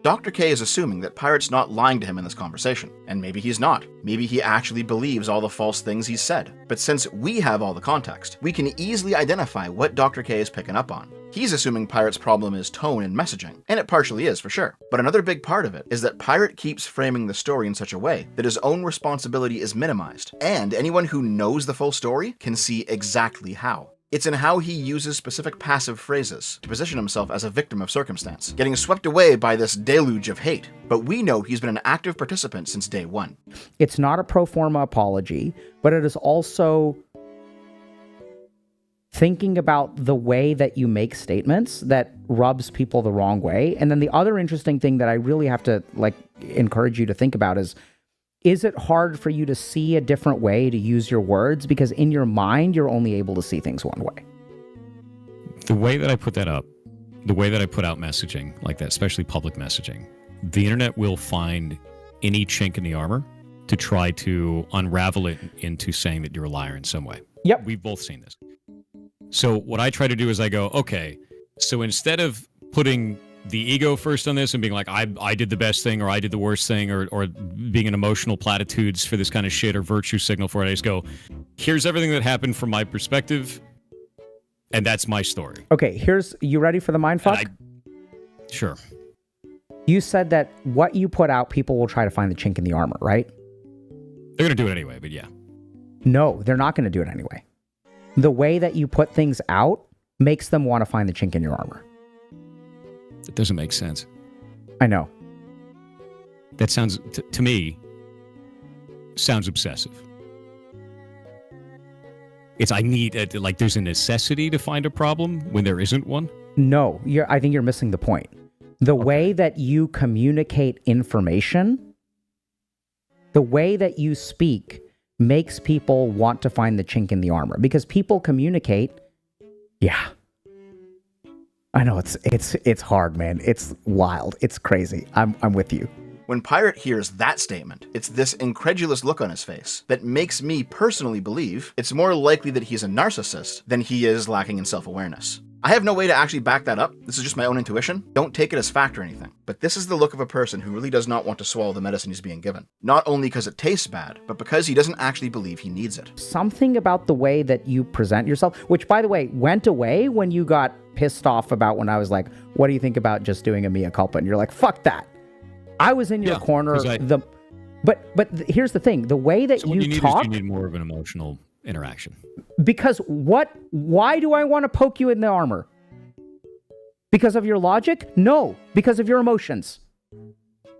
Dr. K is assuming that Pirate's not lying to him in this conversation, and maybe he's not. Maybe he actually believes all the false things he's said. But since we have all the context, we can easily identify what Dr. K is picking up on. He's assuming Pirate's problem is tone and messaging, and it partially is for sure. But another big part of it is that Pirate keeps framing the story in such a way that his own responsibility is minimized, and anyone who knows the full story can see exactly how. It's in how he uses specific passive phrases to position himself as a victim of circumstance, getting swept away by this deluge of hate. But we know he's been an active participant since day one. It's not a pro forma apology, but it is also thinking about the way that you make statements that rubs people the wrong way. And then the other interesting thing that I really have to encourage you to think about is it hard for you to see a different way to use your words? Because in your mind, you're only able to see things one way. The way that I put that up, the way that I put out messaging like that, especially public messaging, the internet will find any chink in the armor to try to unravel it into saying that you're a liar in some way. Yep. We've both seen this. So what I try to do is I go, okay, so instead of putting the ego first on this and being like, I did the best thing or I did the worst thing or being an emotional platitudes for this kind of shit or virtue signal for it, I just go, here's everything that happened from my perspective, and that's my story. Okay, you ready for the mindfuck? Sure. You said that what you put out, people will try to find the chink in the armor, right? They're going to do it anyway, but yeah. No, they're not going to do it anyway. The way that you put things out makes them want to find the chink in your armor. That doesn't make sense. I know. That sounds, to me, sounds obsessive. I need, there's a necessity to find a problem when there isn't one? No, I think you're missing the point. The way that you communicate information, the way that you speak makes people want to find the chink in the armor. Because people communicate, yeah. I know it's hard, man. It's wild. It's crazy. I'm with you. When Pirate hears that statement, it's this incredulous look on his face that makes me personally believe it's more likely that he's a narcissist than he is lacking in self-awareness. I have no way to actually back that up. This is just my own intuition. Don't take it as fact or anything. But this is the look of a person who really does not want to swallow the medicine he's being given. Not only because it tastes bad, but because he doesn't actually believe he needs it. Something about the way that you present yourself, which, by the way, went away when you got pissed off about when I was like, what do you think about just doing a mea culpa? And you're like, fuck that. I was in your corner. But here's the thing. The way that you talk... You need more of an emotional interaction. Because why do I want to poke you in the armor? Because of your logic? No, because of your emotions.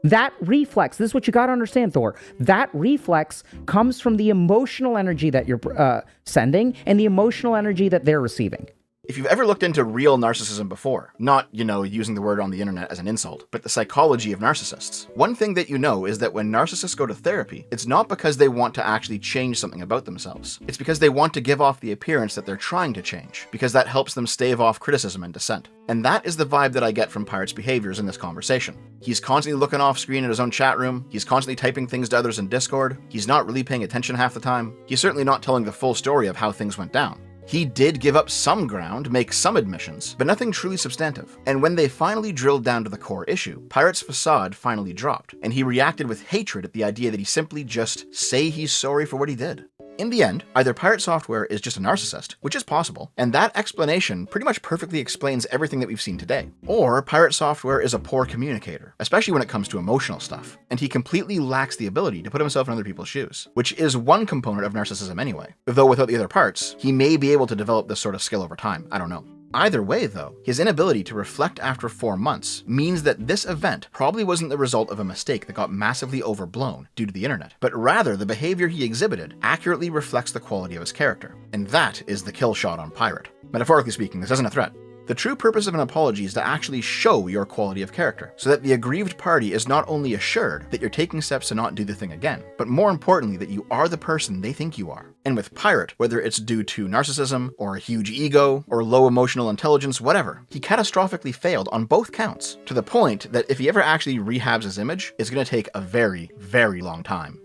That reflex, this is what you got to understand, Thor. That reflex comes from the emotional energy that you're sending and the emotional energy that they're receiving. If you've ever looked into real narcissism before, not, using the word on the internet as an insult, but the psychology of narcissists, one thing that you know is that when narcissists go to therapy, it's not because they want to actually change something about themselves. It's because they want to give off the appearance that they're trying to change, because that helps them stave off criticism and dissent. And that is the vibe that I get from Pirate's behaviors in this conversation. He's constantly looking off screen in his own chat room, he's constantly typing things to others in Discord, he's not really paying attention half the time, he's certainly not telling the full story of how things went down. He did give up some ground, make some admissions, but nothing truly substantive. And when they finally drilled down to the core issue, Pirate's facade finally dropped, and he reacted with hatred at the idea that he simply just say he's sorry for what he did. In the end, either Pirate Software is just a narcissist, which is possible, and that explanation pretty much perfectly explains everything that we've seen today. Or Pirate Software is a poor communicator, especially when it comes to emotional stuff, and he completely lacks the ability to put himself in other people's shoes, which is one component of narcissism anyway. Though without the other parts, he may be able to develop this sort of skill over time, I don't know. Either way, though, his inability to reflect after 4 months means that this event probably wasn't the result of a mistake that got massively overblown due to the internet, but rather the behavior he exhibited accurately reflects the quality of his character. And that is the kill shot on Pirate. Metaphorically speaking, this isn't a threat. The true purpose of an apology is to actually show your quality of character, so that the aggrieved party is not only assured that you're taking steps to not do the thing again, but more importantly that you are the person they think you are. And with Pirate, whether it's due to narcissism, or a huge ego, or low emotional intelligence, whatever, he catastrophically failed on both counts, to the point that if he ever actually rehabs his image, it's going to take a very, very long time.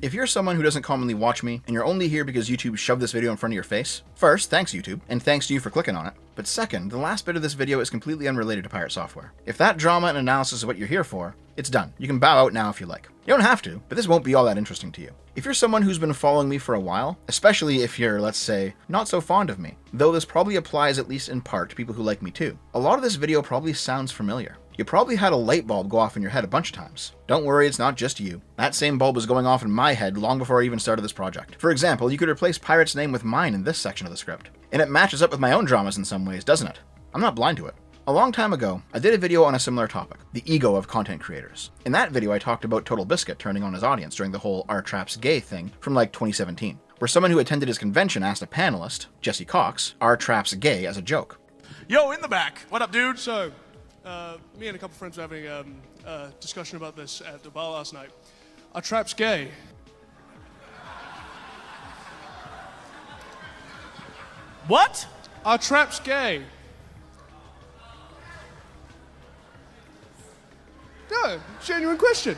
If you're someone who doesn't commonly watch me, and you're only here because YouTube shoved this video in front of your face, first, thanks YouTube, and thanks to you for clicking on it. But second, the last bit of this video is completely unrelated to Pirate Software. If that drama and analysis is what you're here for, it's done. You can bow out now if you like. You don't have to, but this won't be all that interesting to you. If you're someone who's been following me for a while, especially if you're, let's say, not so fond of me, though this probably applies at least in part to people who like me too, a lot of this video probably sounds familiar. You probably had a light bulb go off in your head a bunch of times. Don't worry, it's not just you. That same bulb was going off in my head long before I even started this project. For example, you could replace Pirate's name with mine in this section of the script. And it matches up with my own dramas in some ways, doesn't it? I'm not blind to it. A long time ago, I did a video on a similar topic, the ego of content creators. In that video, I talked about Total Biscuit turning on his audience during the whole Our Trap's gay thing from like 2017, where someone who attended his convention asked a panelist, Jesse Cox, Our Trap's gay as a joke. Yo, in the back. What up, dude? So, me and a couple friends were having a discussion about this at the bar last night. Our Trap's gay. What? Our Trap's gay. No, genuine question.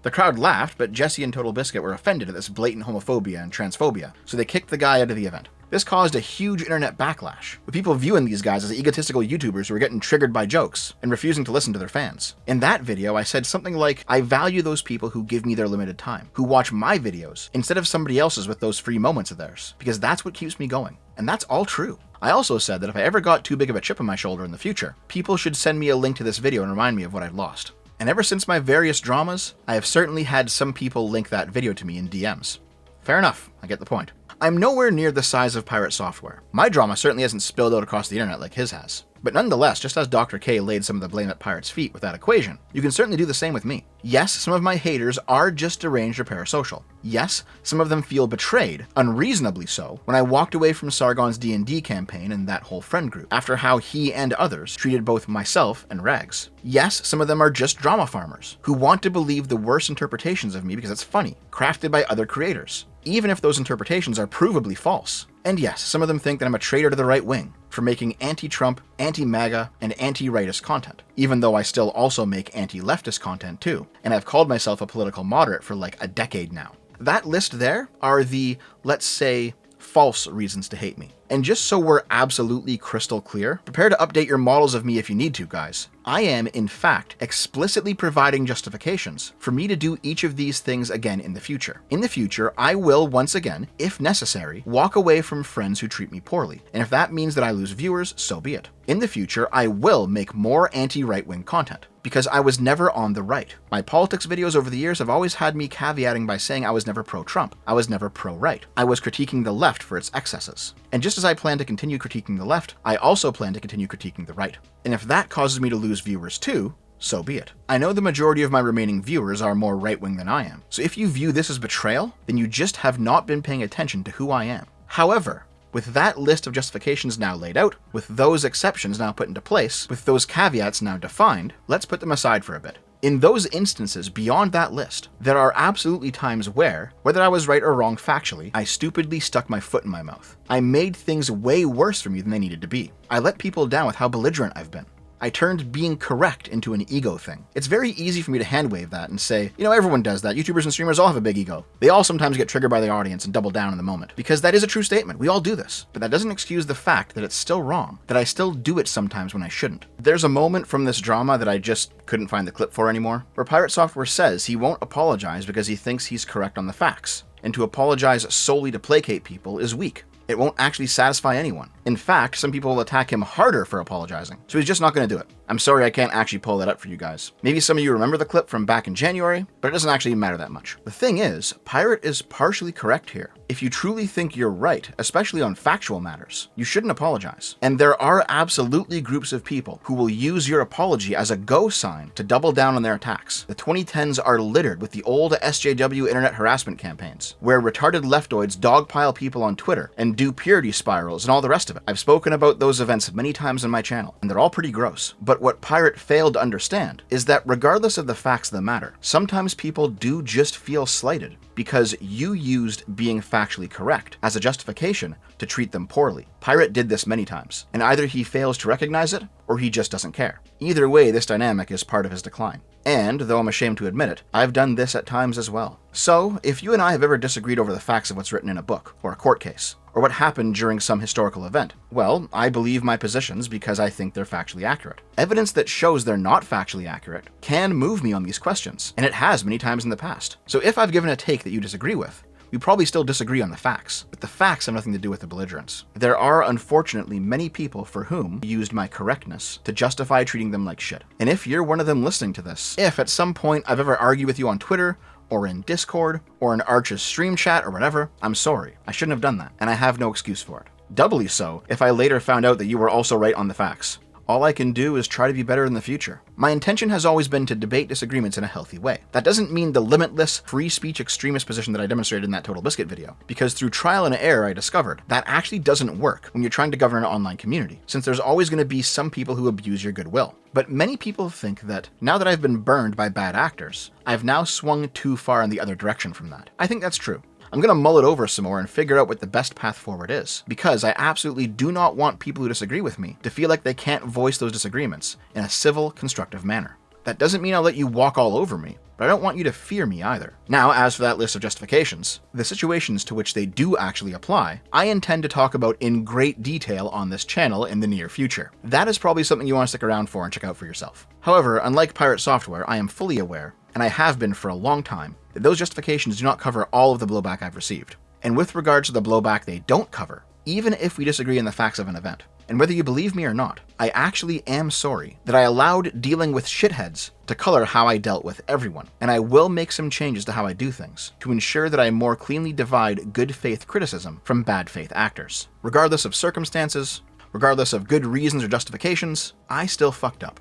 The crowd laughed, but Jesse and Total Biscuit were offended at this blatant homophobia and transphobia, so they kicked the guy out of the event. This caused a huge internet backlash, with people viewing these guys as egotistical YouTubers who were getting triggered by jokes and refusing to listen to their fans. In that video, I said something like, I value those people who give me their limited time, who watch my videos instead of somebody else's with those free moments of theirs, because that's what keeps me going. And that's all true. I also said that if I ever got too big of a chip on my shoulder in the future, people should send me a link to this video and remind me of what I'd lost. And ever since my various dramas, I have certainly had some people link that video to me in DMs. Fair enough, I get the point. I'm nowhere near the size of Pirate Software. My drama certainly hasn't spilled out across the internet like his has. But nonetheless, just as Dr. K laid some of the blame at Pirate's feet with that equation, you can certainly do the same with me. Yes, some of my haters are just deranged or parasocial. Yes, some of them feel betrayed, unreasonably so, when I walked away from Sargon's D&D campaign and that whole friend group, after how he and others treated both myself and Rags. Yes, some of them are just drama farmers, who want to believe the worst interpretations of me because it's funny, crafted by other creators, even if those interpretations are provably false. And yes, some of them think that I'm a traitor to the right wing for making anti-Trump, anti-MAGA, and anti-rightist content, even though I still also make anti-leftist content too, and I've called myself a political moderate for like a decade now. That list there are the, let's say, false reasons to hate me. And just so we're absolutely crystal clear, prepare to update your models of me if you need to, guys. I am, in fact, explicitly providing justifications for me to do each of these things again in the future. In the future, I will, once again, if necessary, walk away from friends who treat me poorly. And if that means that I lose viewers, so be it. In the future, I will make more anti-right-wing content, because I was never on the right. My politics videos over the years have always had me caveating by saying I was never pro-Trump. I was never pro-right. I was critiquing the left for its excesses. And just as I plan to continue critiquing the left, I also plan to continue critiquing the right. And if that causes me to lose viewers too, so be it. I know the majority of my remaining viewers are more right-wing than I am, so if you view this as betrayal, then you just have not been paying attention to who I am. However, with that list of justifications now laid out, with those exceptions now put into place, with those caveats now defined, let's put them aside for a bit. In those instances beyond that list, there are absolutely times where, whether I was right or wrong factually, I stupidly stuck my foot in my mouth. I made things way worse for me than they needed to be. I let people down with how belligerent I've been. I turned being correct into an ego thing. It's very easy for me to hand wave that and say, you know, everyone does that. YouTubers and streamers all have a big ego. They all sometimes get triggered by the audience and double down in the moment. Because that is a true statement. We all do this. But that doesn't excuse the fact that it's still wrong, that I still do it sometimes when I shouldn't. There's a moment from this drama that I just couldn't find the clip for anymore, where Pirate Software says he won't apologize because he thinks he's correct on the facts, and to apologize solely to placate people is weak. It won't actually satisfy anyone. In fact, some people will attack him harder for apologizing, so he's just not going to do it. I'm sorry I can't actually pull that up for you guys. Maybe some of you remember the clip from back in January, but it doesn't actually matter that much. The thing is, Pirate is partially correct here. If you truly think you're right, especially on factual matters, you shouldn't apologize. And there are absolutely groups of people who will use your apology as a go sign to double down on their attacks. The 2010s are littered with the old SJW internet harassment campaigns, where retarded leftoids dogpile people on Twitter and do purity spirals and all the rest of it. I've spoken about those events many times on my channel, and they're all pretty gross. But what Pirate failed to understand is that regardless of the facts of the matter, sometimes people do just feel slighted because you used being factually correct as a justification to treat them poorly. Pirate did this many times, and either he fails to recognize it or he just doesn't care. Either way, this dynamic is part of his decline. And, though I'm ashamed to admit it, I've done this at times as well. So, if you and I have ever disagreed over the facts of what's written in a book, or a court case, or what happened during some historical event, well, I believe my positions because I think they're factually accurate. Evidence that shows they're not factually accurate can move me on these questions, and it has many times in the past. So if I've given a take that you disagree with, we probably still disagree on the facts, but the facts have nothing to do with the belligerence. There are, unfortunately, many people for whom I used my correctness to justify treating them like shit. And if you're one of them listening to this, if at some point I've ever argued with you on Twitter, or in Discord, or in Arch's stream chat, or whatever, I'm sorry. I shouldn't have done that, and I have no excuse for it. Doubly so if I later found out that you were also right on the facts. All I can do is try to be better in the future. My intention has always been to debate disagreements in a healthy way. That doesn't mean the limitless, free speech extremist position that I demonstrated in that Total Biscuit video, because through trial and error I discovered that actually doesn't work when you're trying to govern an online community, since there's always going to be some people who abuse your goodwill. But many people think that, now that I've been burned by bad actors, I've now swung too far in the other direction from that. I think that's true. I'm going to mull it over some more and figure out what the best path forward is, because I absolutely do not want people who disagree with me to feel like they can't voice those disagreements in a civil, constructive manner. That doesn't mean I'll let you walk all over me, but I don't want you to fear me either. Now, as for that list of justifications, the situations to which they do actually apply, I intend to talk about in great detail on this channel in the near future. That is probably something you want to stick around for and check out for yourself. However, unlike Pirate Software, I am fully aware, and I have been for a long time, that those justifications do not cover all of the blowback I've received. And with regards to the blowback they don't cover, even if we disagree on the facts of an event, and whether you believe me or not, I actually am sorry that I allowed dealing with shitheads to color how I dealt with everyone, and I will make some changes to how I do things to ensure that I more cleanly divide good faith criticism from bad faith actors. Regardless of circumstances, regardless of good reasons or justifications, I still fucked up,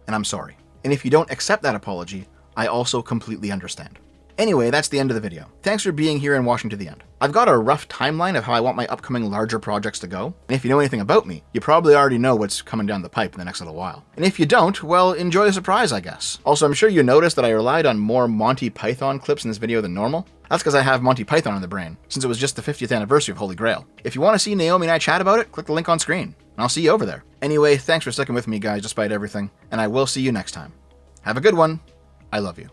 and I'm sorry. And if you don't accept that apology, I also completely understand. Anyway, that's the end of the video. Thanks for being here and watching to the end. I've got a rough timeline of how I want my upcoming larger projects to go, and if you know anything about me, you probably already know what's coming down the pipe in the next little while. And if you don't, well, enjoy the surprise, I guess. Also, I'm sure you noticed that I relied on more Monty Python clips in this video than normal. That's because I have Monty Python in the brain, since it was just the 50th anniversary of Holy Grail. If you want to see Naomi and I chat about it, click the link on screen, and I'll see you over there. Anyway, thanks for sticking with me, guys, despite everything, and I will see you next time. Have a good one. I love you.